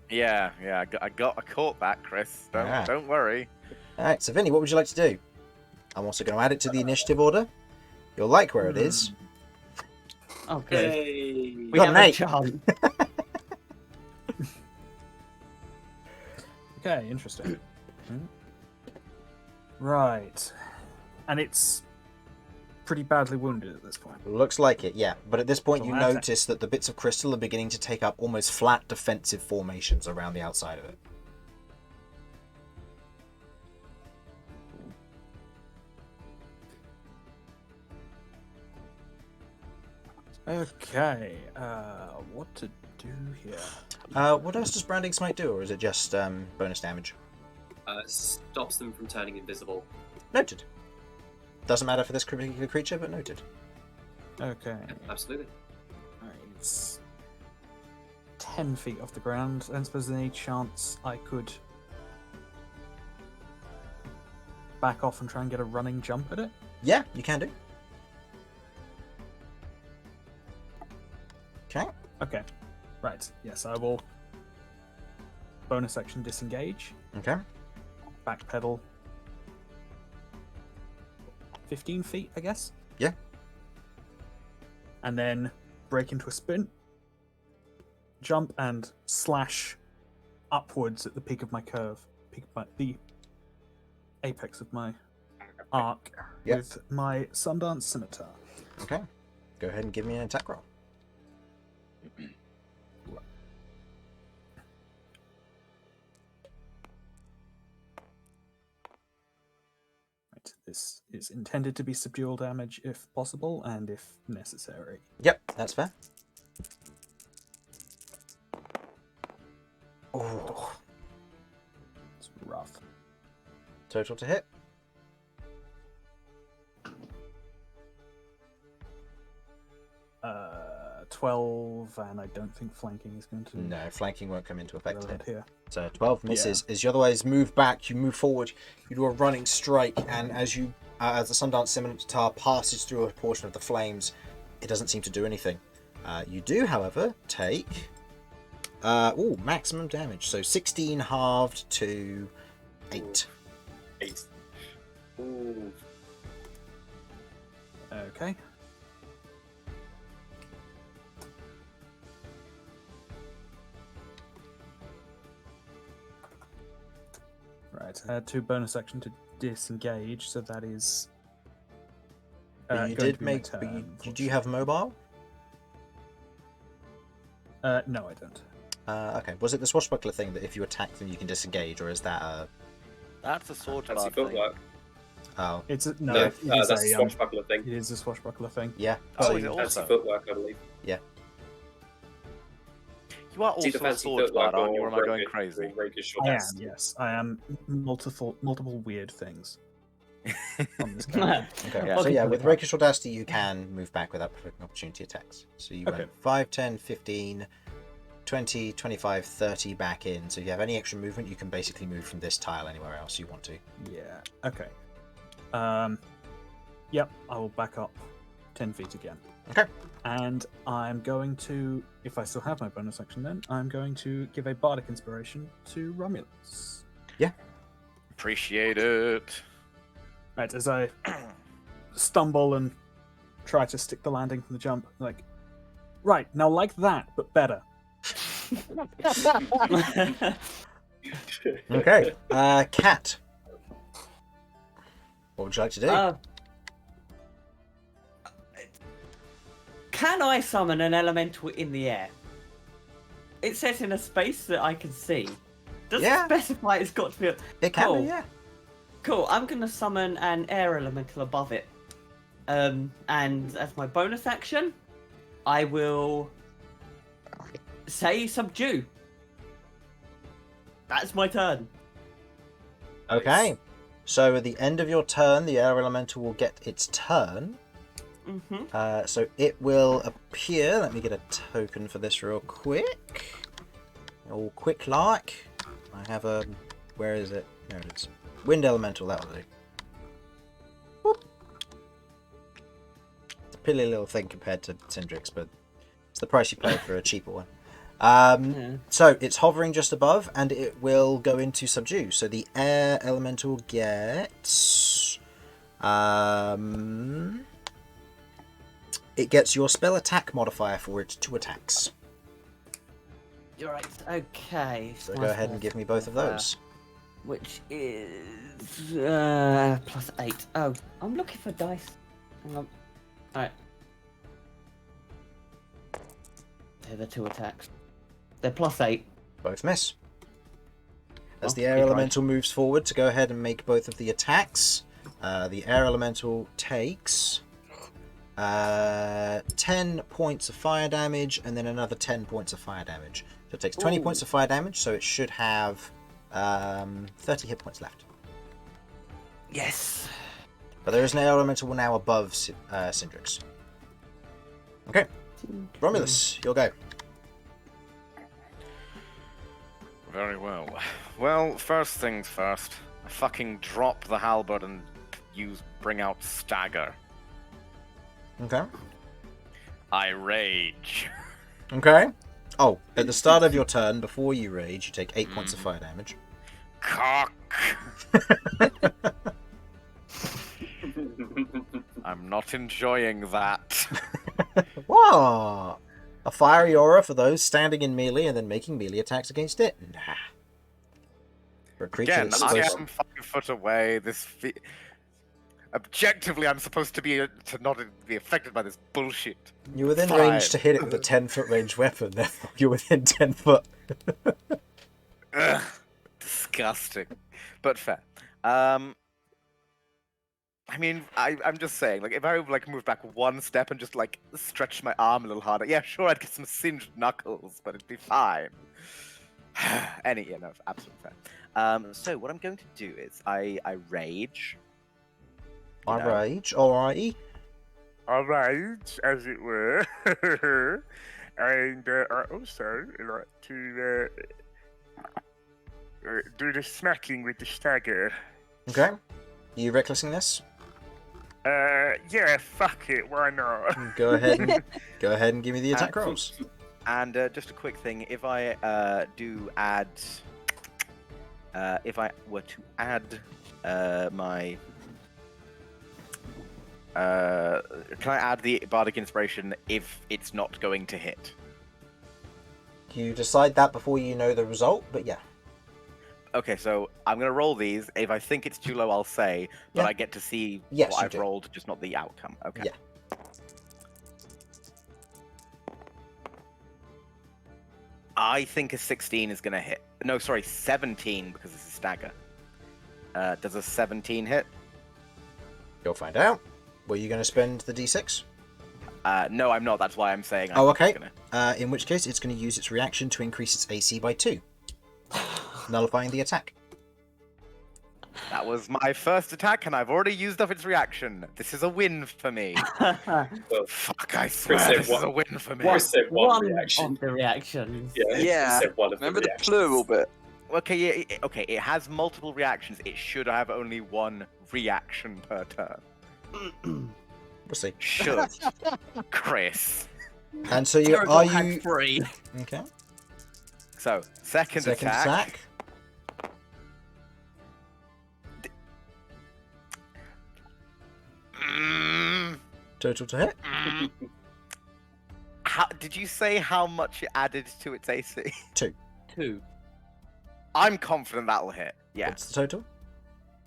Yeah, I caught that, Chris. Don't worry. Alright, so Vinny, what would you like to do? I'm also going to add it to the initiative order. You'll like where it is. Oh, good. Yay! We got have an a 8. chance. Okay, interesting. Right. And it's pretty badly wounded at this point. Looks like it, yeah. But at this point, So you that's it. notice that the bits of crystal are beginning to take up almost flat defensive formations around the outside of it. Okay, what to do here? What else does Branding Smite do, or is it just bonus damage? Stops them from turning invisible. Noted. Doesn't matter for this particular creature, but noted. Okay, Absolutely. right, it's 10 feet off the ground. I don't suppose there's any chance I could back off and try and get a running jump at it? Yeah, you can do. Okay. Okay, right, yes, I will bonus action disengage, Okay. backpedal 15 feet, I guess? Yeah. And then break into a sprint, jump and slash upwards at the peak of my curve, the apex of my arc Yep. with my Sundance Scimitar. Okay. Go ahead and give me an attack roll. Right, this is intended to be subdual damage if possible and if necessary. Yep, that's fair. Oh, It's rough. total to hit. 12, and I don't think flanking is going to be No, flanking won't come into effect relevant here. here. So 12 misses. As you otherwise move back, you move forward, you do a running strike, and as you, as the Sundance Scimitar passes through a portion of the flames, it doesn't seem to do anything. You do, however, take maximum damage. So 16 halved to 8. 8. Ooh. Okay. Right, 2 bonus action to disengage, so that is. But you going did to be my make. But turn, do you have mobile? no, I don't. Okay. Was it the swashbuckler thing that if you attack them you can disengage, or is that a? That's a sword Fancy guard thing. footwork. Oh, It's a, No, no, it is that's a a, swashbuckler thing. it is a swashbuckler thing. yeah. Oh, So is it you- Fancy also? footwork, I believe. You are It's either also a fancy sword footwork guard, aren't you? Or am I going rapish- crazy? or rapish or I am, dust. yes. I am multiple weird things on this character. Okay. Yeah. So yeah, with Okay. Rakish Audacity you can move back without provoking opportunity attacks. So you Okay. went 5, 10, 15, 20, 25, 30 back in. So if you have any extra movement, you can basically move from this tile anywhere else you want to. Yeah, okay. Yep, I will back up 10 feet again. Okay. And I'm going to, if I still have my bonus action then, I'm going to give a bardic inspiration to Romulus. Appreciate it. Right, as I stumble and try to stick the landing from the jump, like, right, now like that, but better. Okay. Cat. What would you like to do? Can I summon an elemental in the air? It says in a space that I can see. Does Yeah. it specify it's got to be? It can Cool. be, yeah. Cool. I'm gonna summon an air elemental above it. And as my bonus action, I will say subdue. That's my turn. Okay. So at the end of your turn, the air elemental will get its turn. Mm-hmm. So it will appear. Let me get a token for this real quick. All quick like. I have a. Where is it? There it is. Wind elemental. That'll do. Whoop. It's a pilly little thing compared to Syndrix, but it's the price you pay for a cheaper one. Yeah. So it's hovering just above, and it will go into subdue. So the air elemental gets. It gets your spell attack modifier for its 2 attacks. You're right. Okay. So go ahead and give me both of those. Which is +8. Oh, I'm looking for dice. Hang on. Alright. They're the 2 attacks. They're +8. Both miss. As Oh, the air good elemental moves forward to go ahead and make both of the attacks, the air elemental takes 10 points of fire damage and then another 10 points of fire damage. So it takes 20 Ooh. points of fire damage, so it should have 30 hit points left. Yes. But there is an air elemental now above Syndrix. Okay, Romulus, you'll go. Very well. Well, first things first. I fucking drop the halberd and bring out stagger. Okay. I rage. Okay. Oh, at the start of your turn, before you rage, you take 8 points of fire damage. Cock. I'm not enjoying that. What? A fiery aura for those standing in melee and then making melee attacks against it? Nah. For a creature Again, that's I supposed am 5 foot away. Objectively, I'm supposed to not be affected by this bullshit. You're within Fine. range to hit it with a 10-foot range weapon. Therefore, you're within 10 foot. Ugh, disgusting, but fair. I mean, I'm just saying, like, if I move back 1 step and just stretch my arm a little harder, yeah, sure, I'd get some singed knuckles, but it'd be fine. No, absolutely fair. So what I'm going to do is I rage. I rage, alrighty. I rage, as it were, and I also like to do the smacking with the stagger. Okay. Are you recklessing this? Yeah, fuck it, why not? Go ahead and give me the attack rolls. And just a quick thing, if I do add, if I were to add my, can I add the bardic inspiration if it's not going to hit? You decide that before you know the result, but yeah. Okay, so I'm gonna roll these. If I think it's too low, I'll say, but Yeah. I get to see Yes, what you I've do. rolled, just not the outcome. Okay. Yeah. I think a 16 is gonna hit. No, sorry, 17 because it's a stagger. Does a 17 hit? You'll find out. Were you going to spend the d6? No, I'm not. That's why I'm saying. Oh, I'm okay. Gonna... In which case, it's going to use its reaction to increase its AC by 2. Nullifying the attack. That was my first attack, and I've already used up its reaction. This is a win for me. Fuck, I swear said this is what- a win for me. Chris said one One reaction. of the reactions. Yeah, Yeah, Chris said one of Remember the the reactions. plural bit? Okay, yeah, okay, it has multiple reactions. It should have only 1 reaction per turn. We'll see. Should. Chris. And so Terrible had 3. Okay? So, second attack. Total to hit. Did you say how much it added to its AC? 2. 2. I'm confident that'll hit. Yeah. What's the total?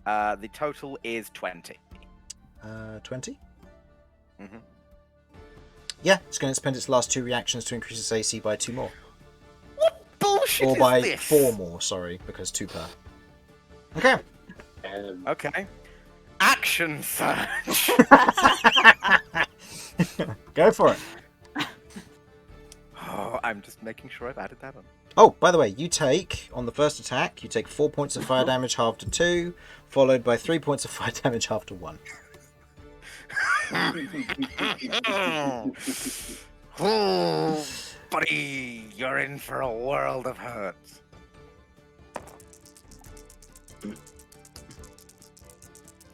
The total is 20. 20? Mm-hmm. Yeah, it's going to spend its last 2 reactions to increase its AC by 2 more. What bullshit Or is by this? 4 more, sorry, because 2 per. Okay. Okay. Action surge. Go for it. Oh, I'm just making sure I've added that on. Oh, by the way, you take, on the first attack, you take 4 points of fire damage halved to 2, followed by 3 points of fire damage halved to 1. Oh, buddy, you're in for a world of hurt.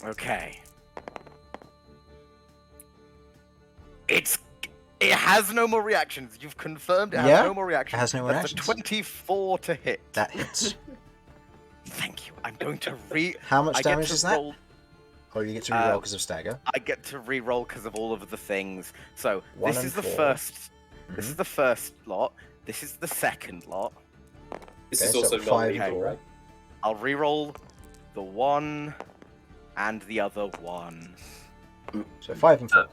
Okay. It has no more reactions. You've confirmed it has Yeah, no more reactions. it has no more That's reactions. a 24 to hit. That hits. Thank you. I'm going to How much I get damage to is that? roll- Oh, you get to reroll because of stagger. I get to re-roll because of all of the things. So 1 this and is the 4. first. This Mhm. is the first lot. This is the second lot. This Okay, is so also 5 not and lethal, 4. right? I'll re-roll the 1 and the other 1. So 5 and 4.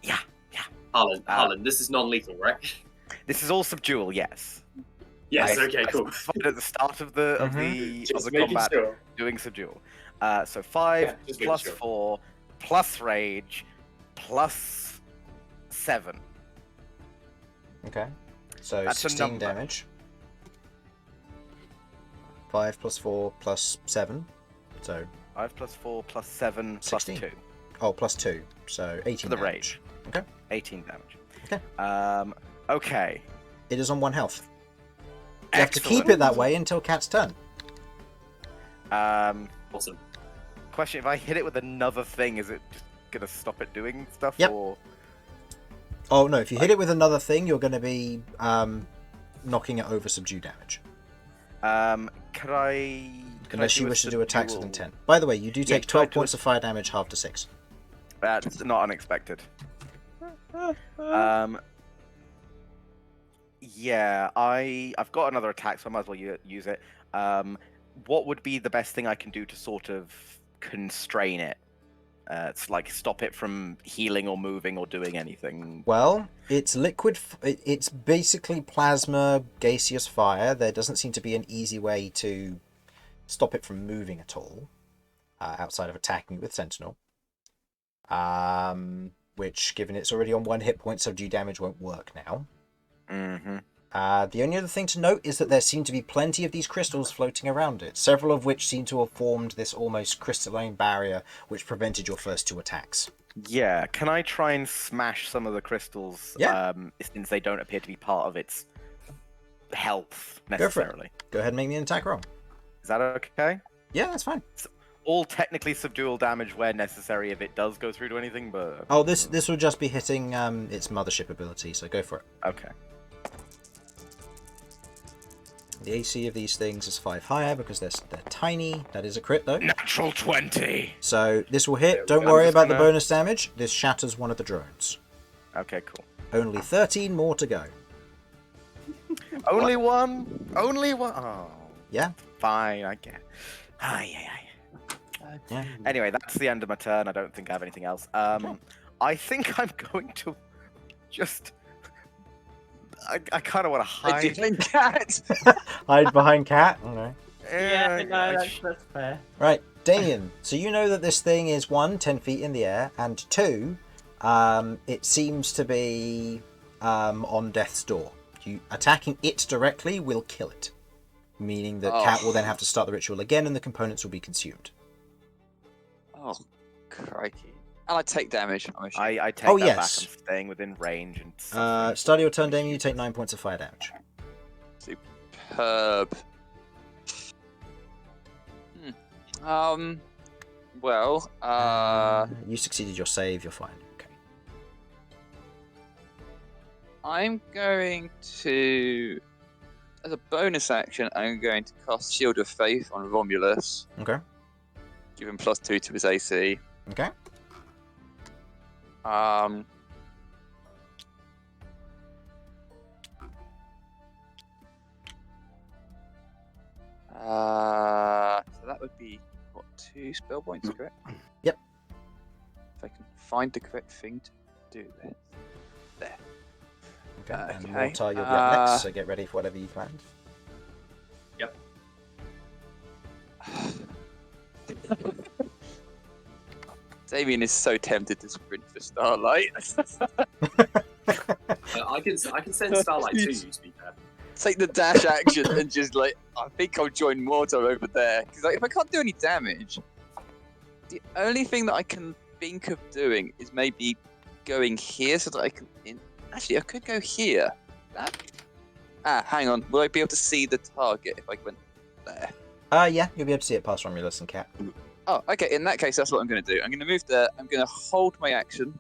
Yeah. Harlan, this is non-lethal, right? This is all subdual, yes. Yes. I- Okay. I Cool. specified at the start of the Just making combat sure. doing subdual. So 5 Yeah, just making plus sure. 4 plus rage plus 7. Okay. So That's a 16 number. damage. 5 plus 4 plus 7. So, 5 plus 4 plus 7 plus 16. 2. oh, plus 2. So 18 For the damage. rage. Okay. 18 damage. Okay. Okay. It is on 1 health. You have to Excellent. keep it that way until Cat's turn. Awesome. Question: if I hit it with another thing, is it just gonna stop it doing stuff? Yep. Or Oh, no, if you hit it with another thing, you're going to be knocking it over subdue damage. could I? Unless you a wish to do attacks with subdual? intent. By the way, you do Yeah, take can I 12 do a- points of fire damage halved to 6. That's not unexpected. Yeah, I've got another attack, so I might as well use it. What would be the best thing I can do to sort of constrain it? It's like stop it from healing or moving or doing anything. Well, it's liquid. It's basically plasma gaseous fire. There doesn't seem to be an easy way to stop it from moving at all, outside of attacking with Sentinel. Which, given it's already on 1 hit point, subdue damage won't work now. Mm-hmm. The only other thing to note is that there seem to be plenty of these crystals floating around it, several of which seem to have formed this almost crystalline barrier which prevented your first 2 attacks. Yeah, can I try and smash some of the crystals? Yeah. Since they don't appear to be part of its health Go for it. necessarily. Go ahead and make me an attack roll. Is that okay? Yeah, that's fine. All technically subdual damage where necessary if it does go through to anything, but Oh, this will just be hitting its mothership ability, so go for it. okay. The AC of these things is 5 higher because they're tiny. That is a crit though. Natural 20. So this will There hit. we Don't go. worry I'm just about the gonna- bonus damage. This shatters one of the drones. Okay, cool. Only 13 more to go. Only one. Only one. Oh, Yeah? fine. I get. Aye. Yeah. Anyway, that's the end of my turn. I don't think I have anything else. I think I'm going to just. I kind of want to hide. Cat. Hide behind Cat. Okay. that's fair. Right, Damian. So you know that this thing is 1, 10 feet in the air, and 2, it seems to be on death's door. You attacking it directly will kill it, meaning that Cat will then have to start the ritual again, and the components will be consumed. Oh, crikey. And I take damage, I'm assuming. I take Oh, that yes. back. I'm staying within range and. Start of your turn, Damian. You take 9 points of fire damage. Superb. Well, You succeeded your save. You're fine. Okay. I'm going to, as a bonus action, I'm going to cast Shield of Faith on Romulus. Okay. Give him +2 to his AC. Okay. So that would be what, 2 spell points, correct? Yep. If I can find the correct thing to do this. There. Okay. And Okay, Mortar, you'll be up next, so get ready for whatever you planned. Yep. Damian is so tempted to sprint for Starlight. I can send Starlight to you, to be fair. Take the dash action and just like, I think I'll join Mortar over there. Because like, if I can't do any damage, the only thing that I can think of doing is maybe going here so that I can. Actually, I could go here. Hang on. Will I be able to see the target if I went there? Yeah, you'll be able to see it past Romulus and Cat. Oh, okay. In that case, that's what I'm going to do. I'm going to move there. I'm going to hold my action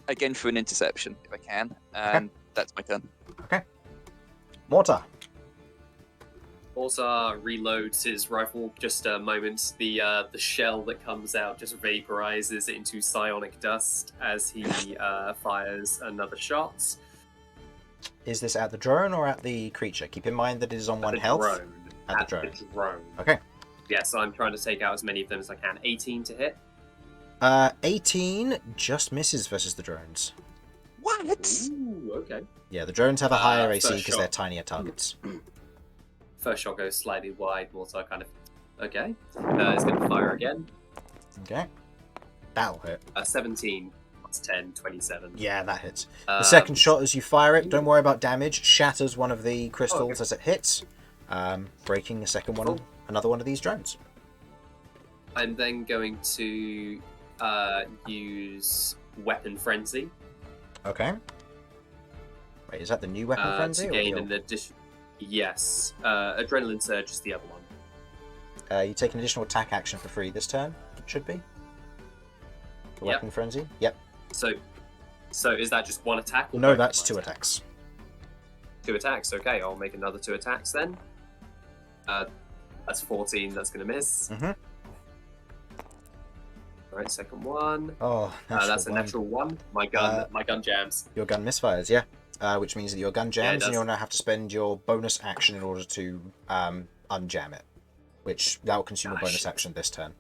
again for an interception if I can, and that's my turn. Okay. Mortar. Mortar reloads his rifle just a moment. The shell that comes out just vaporizes into psionic dust as he fires another shot. Is this at the drone or at the creature? Keep in mind that it is on one the health. Drone. At the drone. The drone. Okay. Yeah, so I'm trying to take out as many of them as I can. 18 to hit. 18 just misses versus the drones. What? Ooh, okay. Yeah, the drones have a higher AC first because they're shot. tinier targets. First shot goes slightly wide. Mortar kind of. Okay. It's going to fire again. Okay. That'll hit. 17 plus 10, 27. Yeah, that hits. The second shot, as you fire it, don't worry about damage, shatters one of the crystals okay. as it hits, breaking the second one, another one of these drones. I'm then going to use Weapon Frenzy. Okay. Wait, is that the new weapon frenzy? To or gain the an addition. Yes. Adrenaline Surge is the other one. You take an additional attack action for free this turn, it should be. The Yep. weapon frenzy? Yep. So is that just one attack? Or No, both that's of 2 my attacks. 2 attacks, okay. I'll make another 2 attacks then. That's 14, that's going to miss. Mm-hmm. Alright, second one. Oh, That's a natural 1. My gun jams. Your gun misfires, yeah. Which means that your gun jams, does. and you'll now have to spend your bonus action in order to unjam it. Which, that will consume a bonus shit. action this turn.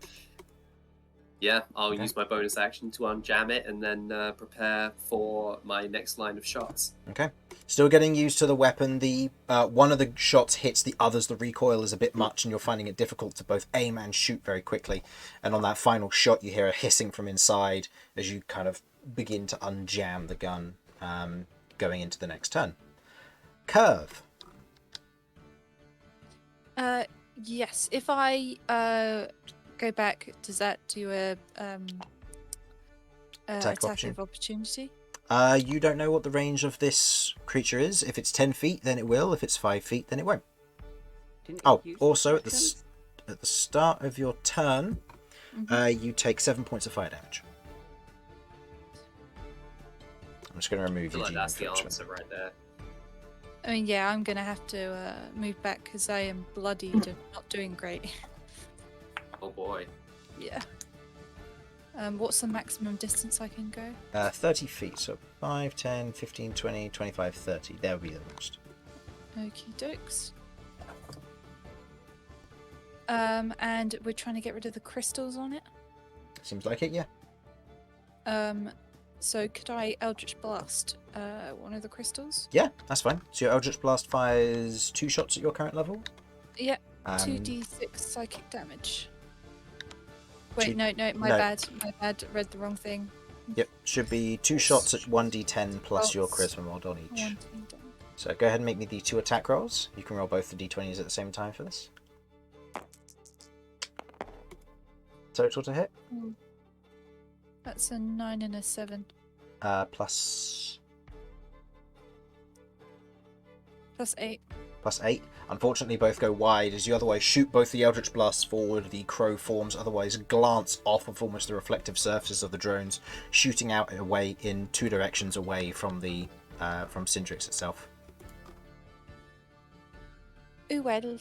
Yeah, I'll Okay. use my bonus action to unjam it and then prepare for my next line of shots. Okay. Still getting used to the weapon. The one of the shots hits the others. The recoil is a bit much, and you're finding it difficult to both aim and shoot very quickly. And on that final shot, you hear a hissing from inside as you kind of begin to unjam the gun, going into the next turn. Kirv. Yes. If I go back, does that do a attack of opportunity? You don't know what the range of this creature is. If it's 10 feet, then it will. If it's 5 feet, then it won't. Didn't Oh, you use also at weapons? the start of your turn, Mhm. you take 7 points of fire damage. I'm just going to remove I feel your like that's the infection. answer right there. I mean, yeah, I'm gonna have to move back because I am bloodied and not doing great. Oh boy. Yeah. What's the maximum distance I can go? 30 feet, so 5, 10, 15, 20, 25, 30. That would be the most. Okie dokes. And we're trying to get rid of the crystals on it. Seems like it, yeah. So could I Eldritch Blast one of the crystals? Yeah, that's fine. So your Eldritch Blast fires 2 shots at your current level. Yeah, Um, 2d6 psychic damage. Wait, two- no, my no. bad, read the wrong thing. Yep, should be 2 shots at 1d10 plus your Shots. charisma mod on each. 1d10. So go ahead and make me the 2 attack rolls. You can roll both the d20s at the same time for this. Total to hit. That's a 9 and a 7. Plus Plus 8. Plus 8. Unfortunately, both go wide as you otherwise shoot both the Eldritch Blasts forward. The crow forms otherwise glance off of almost the reflective surfaces of the drones, shooting out away in 2 directions away from the from Sindrix itself. Ooh, well.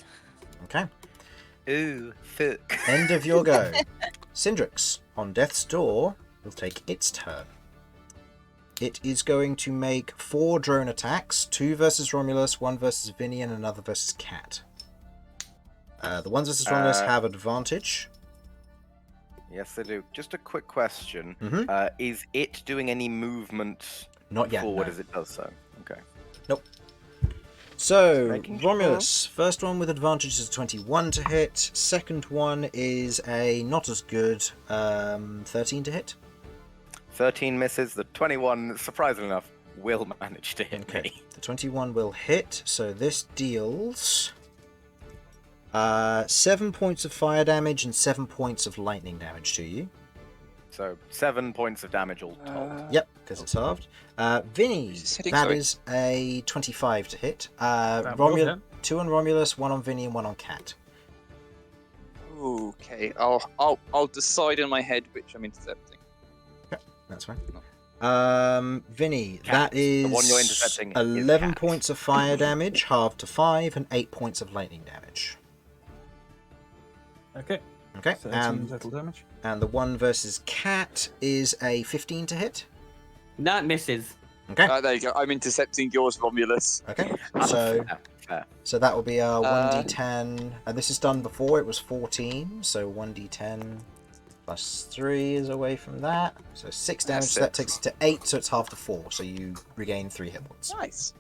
Okay. Ooh, fuck. End of your go. Sindrix, on death's door, will take its turn. It is going to make 4 drone attacks, 2 versus Romulus, 1 versus Vinny, and another versus Cat. The ones versus Romulus have advantage. Yes, they do. Just a quick question. Mhm. Is it doing any movement Not yet, forward no. as it does so? Okay. Nope. So, Making sure. Romulus, first one with advantage is 21 to hit. Second one is a not as good 13 to hit. 13 misses. The 21, surprisingly enough, will manage to hit Okay, me. the 21 will hit, so this deals 7 points of fire damage and 7 points of lightning damage to you. So 7 points of damage all told. Yep, because it's halved. Vinny, Who's hitting, that sorry? is a 25 to hit. That will hit. 2 on Romulus, 1 on Vinny, and 1 on Cat. Okay, I'll decide in my head which I'm intercepting. That's fine. Vinny, Cat. that is The one you're intercepting is 11 Cat. points of fire damage, halved to 5, and 8 points of lightning damage. Okay. Okay, 13 total damage. and the one versus Cat is a 15 to hit. No, it misses. Okay, There you go. I'm intercepting yours, Romulus. okay. So Fair. so that will be a 1d10. This is done before. It was 14, so 1d10 plus 3 is away from that. So 6 damage. That's So that it. takes it to 8. So it's half to 4. So you regain 3 hit points. Nice.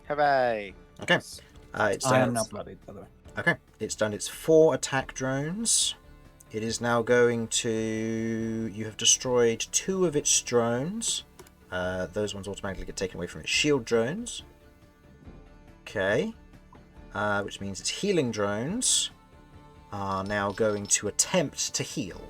Hooray. Okay. It's I am done. now bloodied, by the way. Okay, it's done its 4 attack drones. It is now going to... You have destroyed 2 of its drones. Those ones automatically get taken away from its shield drones. Okay. Which means its healing drones are now going to attempt to heal.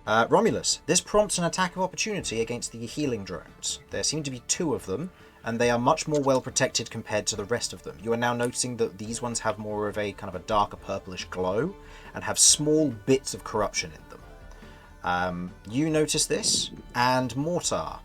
Romulus, this prompts an attack of opportunity against the healing drones. There seem to be 2 of them, and they are much more well protected compared to the rest of them. You are now noticing that these ones have more of a kind of a darker purplish glow and have small bits of corruption in them. You notice this, and Mortar.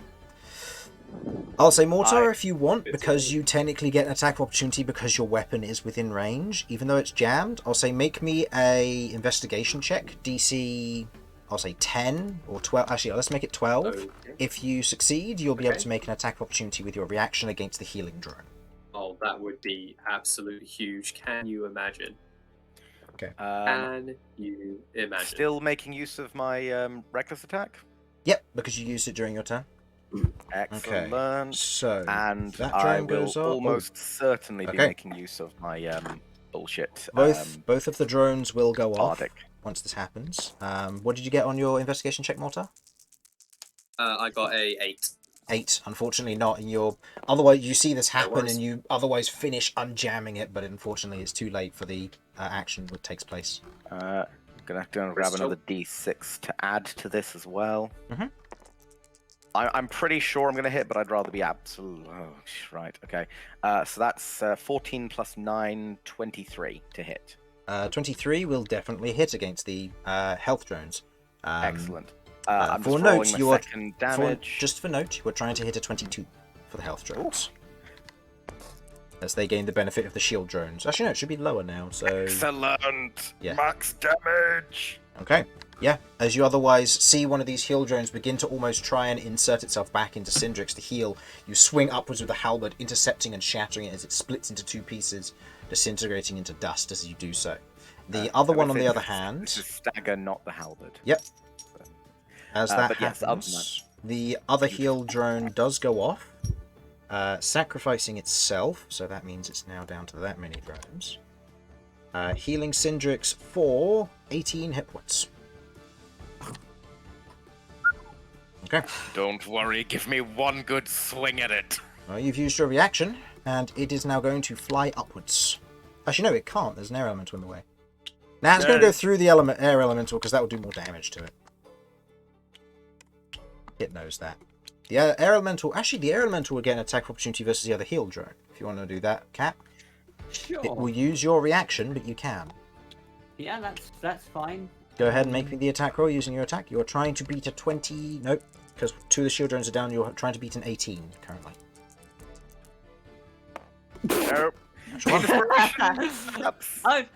I'll say Mortar if you want, because you technically get an attack of opportunity because your weapon is within range, even though it's jammed. I'll say make me a investigation check, DC, I'll say 10 or 12. Actually, let's make it 12. Okay. If you succeed, you'll be able Okay. to make an attack of opportunity with your reaction against the healing drone. Oh, that would be absolutely huge. Can you imagine? Can you imagine? Still making use of my reckless attack. Yep, because you used it during your turn. Excellent. So And that I drone will goes up. almost certainly be Okay. making use of my bullshit. Both of the drones will go off Bardic. once this happens. What did you get on your investigation check, Mortar? I got a 8. 8. Unfortunately, not in your. Otherwise, you see this happen worries. and you otherwise finish unjamming it, but unfortunately, it's too late for the action that takes place. Gonna have to go and grab Crystal. another D6 to add to this as well. Mhm. I'm pretty sure I'm gonna hit, but I'd rather be absolute. Oh, right. Okay. So that's 14 plus 9, 23 to hit. 23 will definitely hit against the health drones. Excellent. I'm for just note, rolling my you are second damage. Just for note, you are trying to hit a 22 for the health drones. As they gain the benefit of the shield drones. Actually, no, it should be lower now. So Excellent. Yeah. Max damage. okay, yeah. As you otherwise see one of these heal drones begin to almost try and insert itself back into Sindrix to heal, you swing upwards with the halberd, intercepting and shattering it as it splits into 2 pieces, disintegrating into dust as you do so. The other one, on the other hand, This is stagger, not the halberd. Yep. As that but yes, other than happens, the other heal drone does go off, sacrificing itself, so that means it's now down to that many drones. Healing Sindrix for 18 hit points. Okay, Don't worry, give me one good swing at it. well, you've used your reaction, and it is now going to fly upwards. Actually, no, it can't. There's an air elemental in the way. Now it's going to go through the air elemental because that will do more damage to it. It knows that. The air elemental. Actually, the air elemental will get an attack opportunity versus the other heal drone. If you want to do that, Cat. Sure. It will use your reaction, but you can. Yeah, that's fine. Go ahead and make me the attack roll using your attack. You're trying to beat a 20... Nope, because 2 of the shield drones are down. You're trying to beat an 18 currently. Nope. I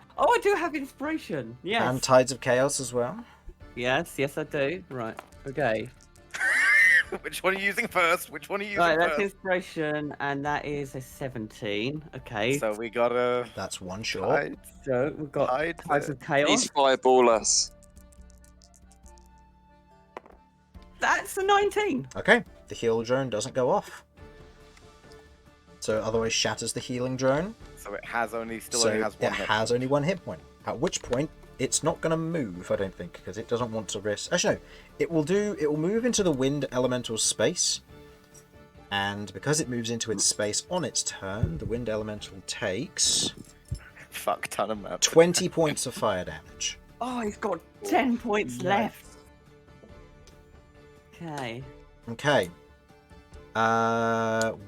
do have inspiration. Yes. And Tides of Chaos as well. Yes, I do. Right. Okay. Which one are you using first? Which one are you using Right, first? that's inspiration, and that is a 17. Okay. So we got a That's one short. Tide. So we've got Tide Tides of Chaos. Please fireball us. That's a 19. Okay, the heal drone doesn't go off. So otherwise shatters the healing drone. So it has only So only has one it hit. has only 1 hit point. At which point it's not going to move, I don't think, because it doesn't want to risk. Actually, no. It will move into the wind elemental space. And because it moves into its space on its turn, the wind elemental takes Fuck ton of maps. 20 points of fire damage. Oh, he's got 10 points left. Okay. Okay.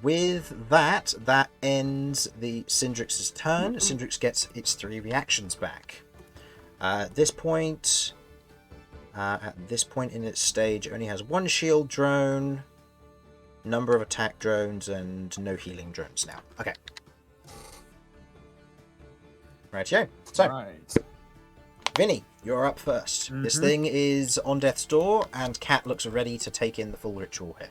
With that ends the Syndrix's turn. Syndrix gets its 3 reactions back. At this point in its stage, it only has 1 shield drone, number of attack drones, and no healing drones now. Okay. Rightio. So, Right. Vinny, you're up first. This thing is on death's door, and Cat looks ready to take in the full ritual here.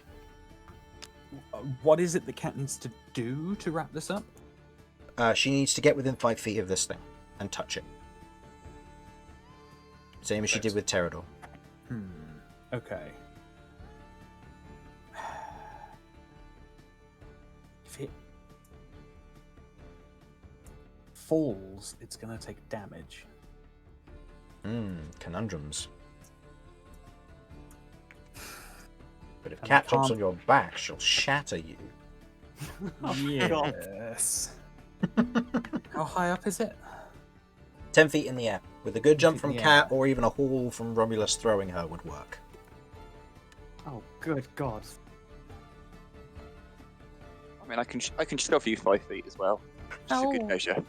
What is it the cat needs to do to wrap this up? She needs to get within 5 feet of this thing and touch it. Same as she did with Terador. Okay. If it falls, it's going to take damage. Conundrums. But if And Cat I hops can't- on your back, she'll shatter you. Yes. How high up is it? 10 feet in the air. With a good jump 10 from feet in the Cat, air. or even a haul from Romulus throwing her would work. Oh, good God. I mean, I can shove you 5 feet as well. Just a good How- measure.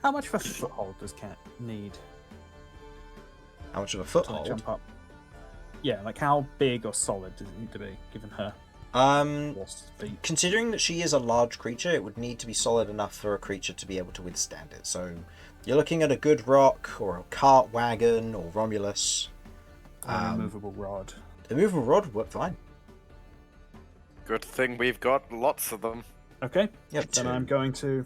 How much of a foothold does cat need How much of a to foothold? jump up? Yeah, like how big or solid does it need to be, given her horse feet? Considering that she is a large creature, it would need to be solid enough for a creature to be able to withstand it. So you're looking at a good rock, or a cart wagon, or Romulus. An immovable rod. The movable rod would work fine. Good thing we've got lots of them. Okay, Yep, then 2.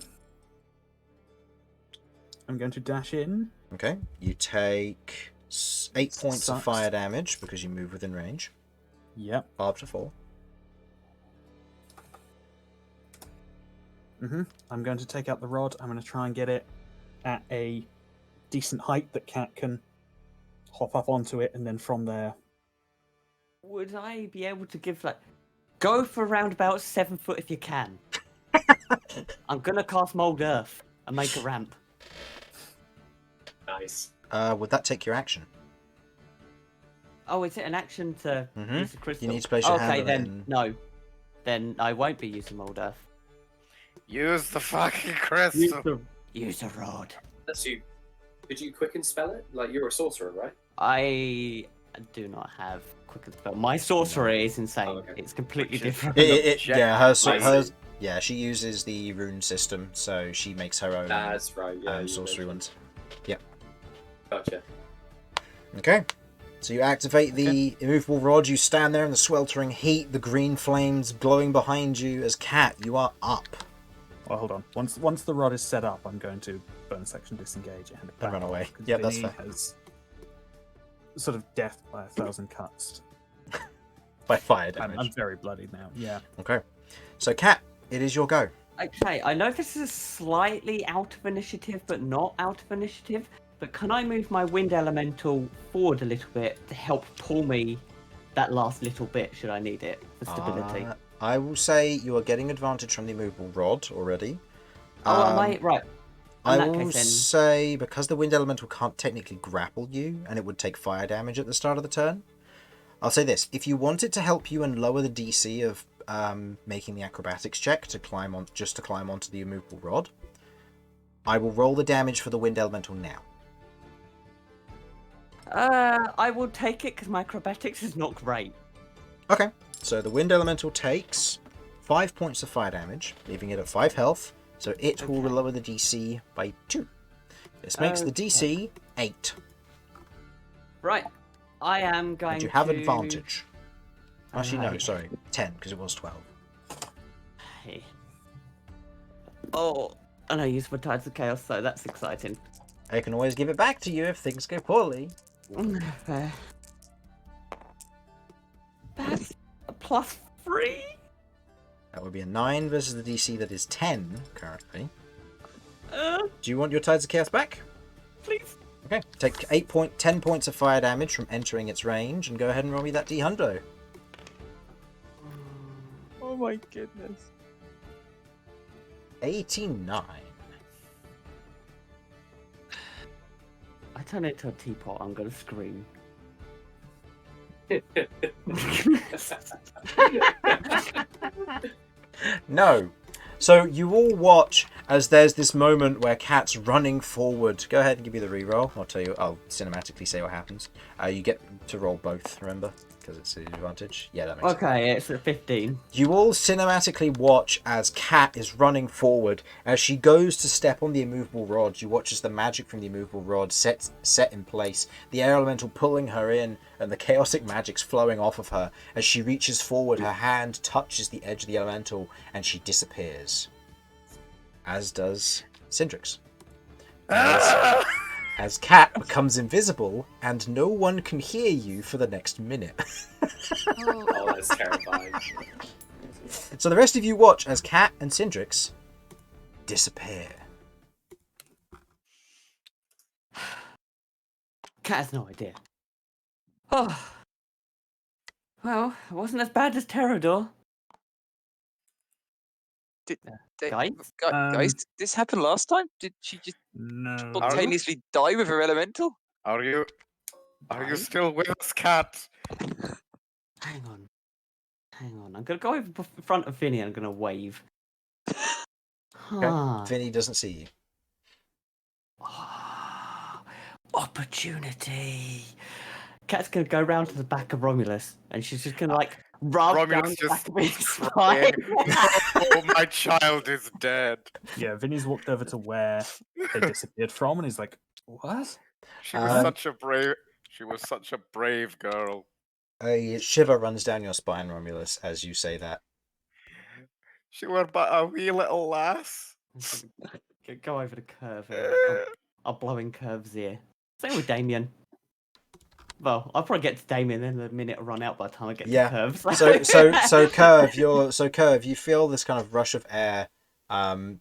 I'm going to dash in. Okay, you take 8 points of Sucks. fire damage because you move within range. Yep. 5 to 4. I'm going to take out the rod. I'm going to try and get it at a decent height that Cat can hop up onto it, and then from there. Would I be able to give, go for around about 7 foot if you can? I'm going to cast Mold Earth and make a ramp. Nice. Would that take your action? Oh, is it an action to use the crystal? You need to place your hand Okay, on then, it and- no. Then I won't be using Mold Earth. Use the fucking crystal. Use a rod. That's you. Could you quicken spell it? Like, you're a sorcerer, right? I do not have quicker spell. My sorcerer is insane. Oh, okay. It's completely Which is- different. Yeah, hers. I see. Yeah, she uses the rune system, so she makes her own That's right, yeah. you sorcery mentioned. ones. Gotcha. Okay. So you activate the immovable rod, you stand there in the sweltering heat, the green flames glowing behind you. As Cat, you are up. Well, hold on. Once the rod is set up, I'm going to burn section disengage and And run away. 'cause Yeah, that's Vinny fair. has sort of death by 1,000 cuts. By fire I'm damage. very bloodied now. Yeah. Okay. So Cat, it is your go. Okay, I know this is slightly out of initiative, but not out of initiative. But can I move my wind elemental forward a little bit to help pull me that last little bit, should I need it, for stability? I will say you are getting advantage from the immovable rod already. Am I? Right. I In that will case, then- say, because the wind elemental can't technically grapple you, and it would take fire damage at the start of the turn, I'll say this. If you want it to help you and lower the DC of making the acrobatics check to climb onto the immovable rod, I will roll the damage for the wind elemental now. I will take it because my acrobatics is not great. Okay, so the wind elemental takes 5 points of fire damage, leaving it at 5 health, so it will Okay. lower the DC by 2. This makes the Okay. DC 8, Right. I am going and you to... have advantage. Actually, no, Right. sorry, 10, because it was 12. Hey. Oh, and I used my Tides of Chaos, so that's exciting. I can always give it back to you if things go poorly. Fair. That's a +3? That would be a 9 versus the DC that is 10 currently. Uh, Do you want your Tides of Chaos back? please. Okay, take 10 points of fire damage from entering its range, and go ahead and roll me that D-hundo. Oh my goodness. 89. I turn into a teapot, I'm gonna scream. No. So you all watch as there's this moment where Cat's running forward. Go ahead and give me the reroll. I'll cinematically say what happens. You get to roll both, remember? Because it's an advantage. Yeah, that makes sense. Okay, it's at 15. You all cinematically watch as Cat is running forward. As she goes to step on the immovable rod, you watch as the magic from the immovable rod set in place, the air elemental pulling her in, and the chaotic magic's flowing off of her. As she reaches forward, her hand touches the edge of the elemental, and she disappears. As does Cindrix. As Cat becomes invisible, and no one can hear you for the next minute. Oh, that's terrifying. So the rest of you watch as Cat and Cindrix disappear. Cat has no idea. Oh. Well, it wasn't as bad as Terrador. Guys? Guys, did this happen last time? Did she just No. spontaneously die with her elemental? Are you Guys? still with us, Cat? Hang on. I'm gonna go over in front of Vinny and I'm gonna wave. Huh. Vinny doesn't see you. Ah, opportunity. Cat's gonna go round to the back of Romulus and she's just gonna like rub Romulus down the back just of his crying. spine. Oh, my child is dead. Yeah, Vinny's walked over to where they disappeared from, and he's like, "What?" She was such a brave girl. A shiver runs down your spine, Romulus, as you say that. She were but a wee little lass. Go over to Kirv. I'll blow in Kirv's ear. Same with Damian. Well, I'll probably get to Damian in a minute. I'll run out by the time I get to Kirv. So Kirv, you feel this kind of rush of air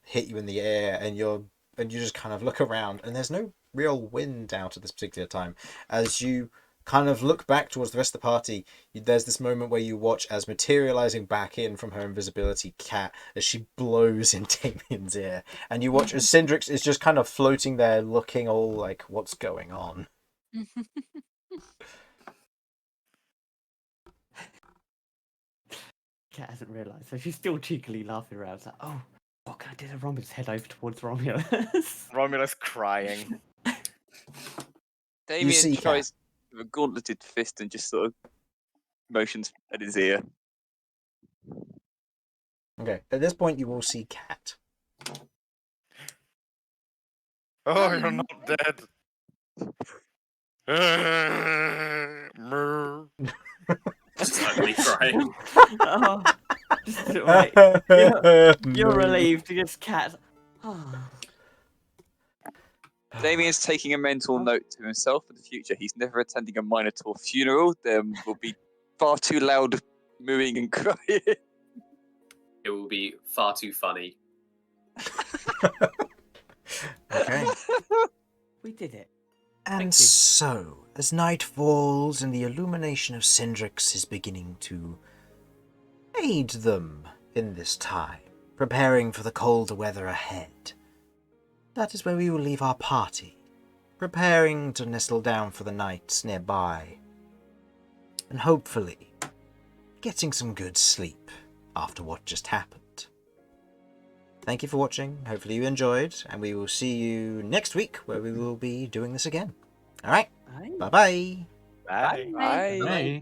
hit you in the air, and you just kind of look around, and there's no real wind out at this particular time. As you kind of look back towards the rest of the party, there's this moment where you watch as materializing back in from her invisibility Cat as she blows in Damian's ear, and you watch as Cindrix is just kind of floating there looking all like, what's going on? Cat hasn't realised, so she's still cheekily laughing around. It's like, oh, what can I do to Romulus? Head over towards Romulus. Romulus crying. Damian see tries with a gauntleted fist and just sort of motions at his ear. Okay, at this point you will see Cat. Oh, you're not dead. Just ugly crying. Oh, just wait. You're relieved because Cat. Oh. Damian's taking a mental note to himself for the future. He's never attending a Minotaur funeral. There will be far too loud mooing and crying. It will be far too funny. Okay. We did it. And Thank you. so, as night falls and the illumination of Cindrix is beginning to aid them in this time, preparing for the colder weather ahead, that is where we will leave our party, preparing to nestle down for the night nearby, and hopefully getting some good sleep after what just happened. thank you for watching. Hopefully you enjoyed, and we will see you next week where we will be doing this again. All right. Aye. Bye-bye. Bye. Bye. Hey.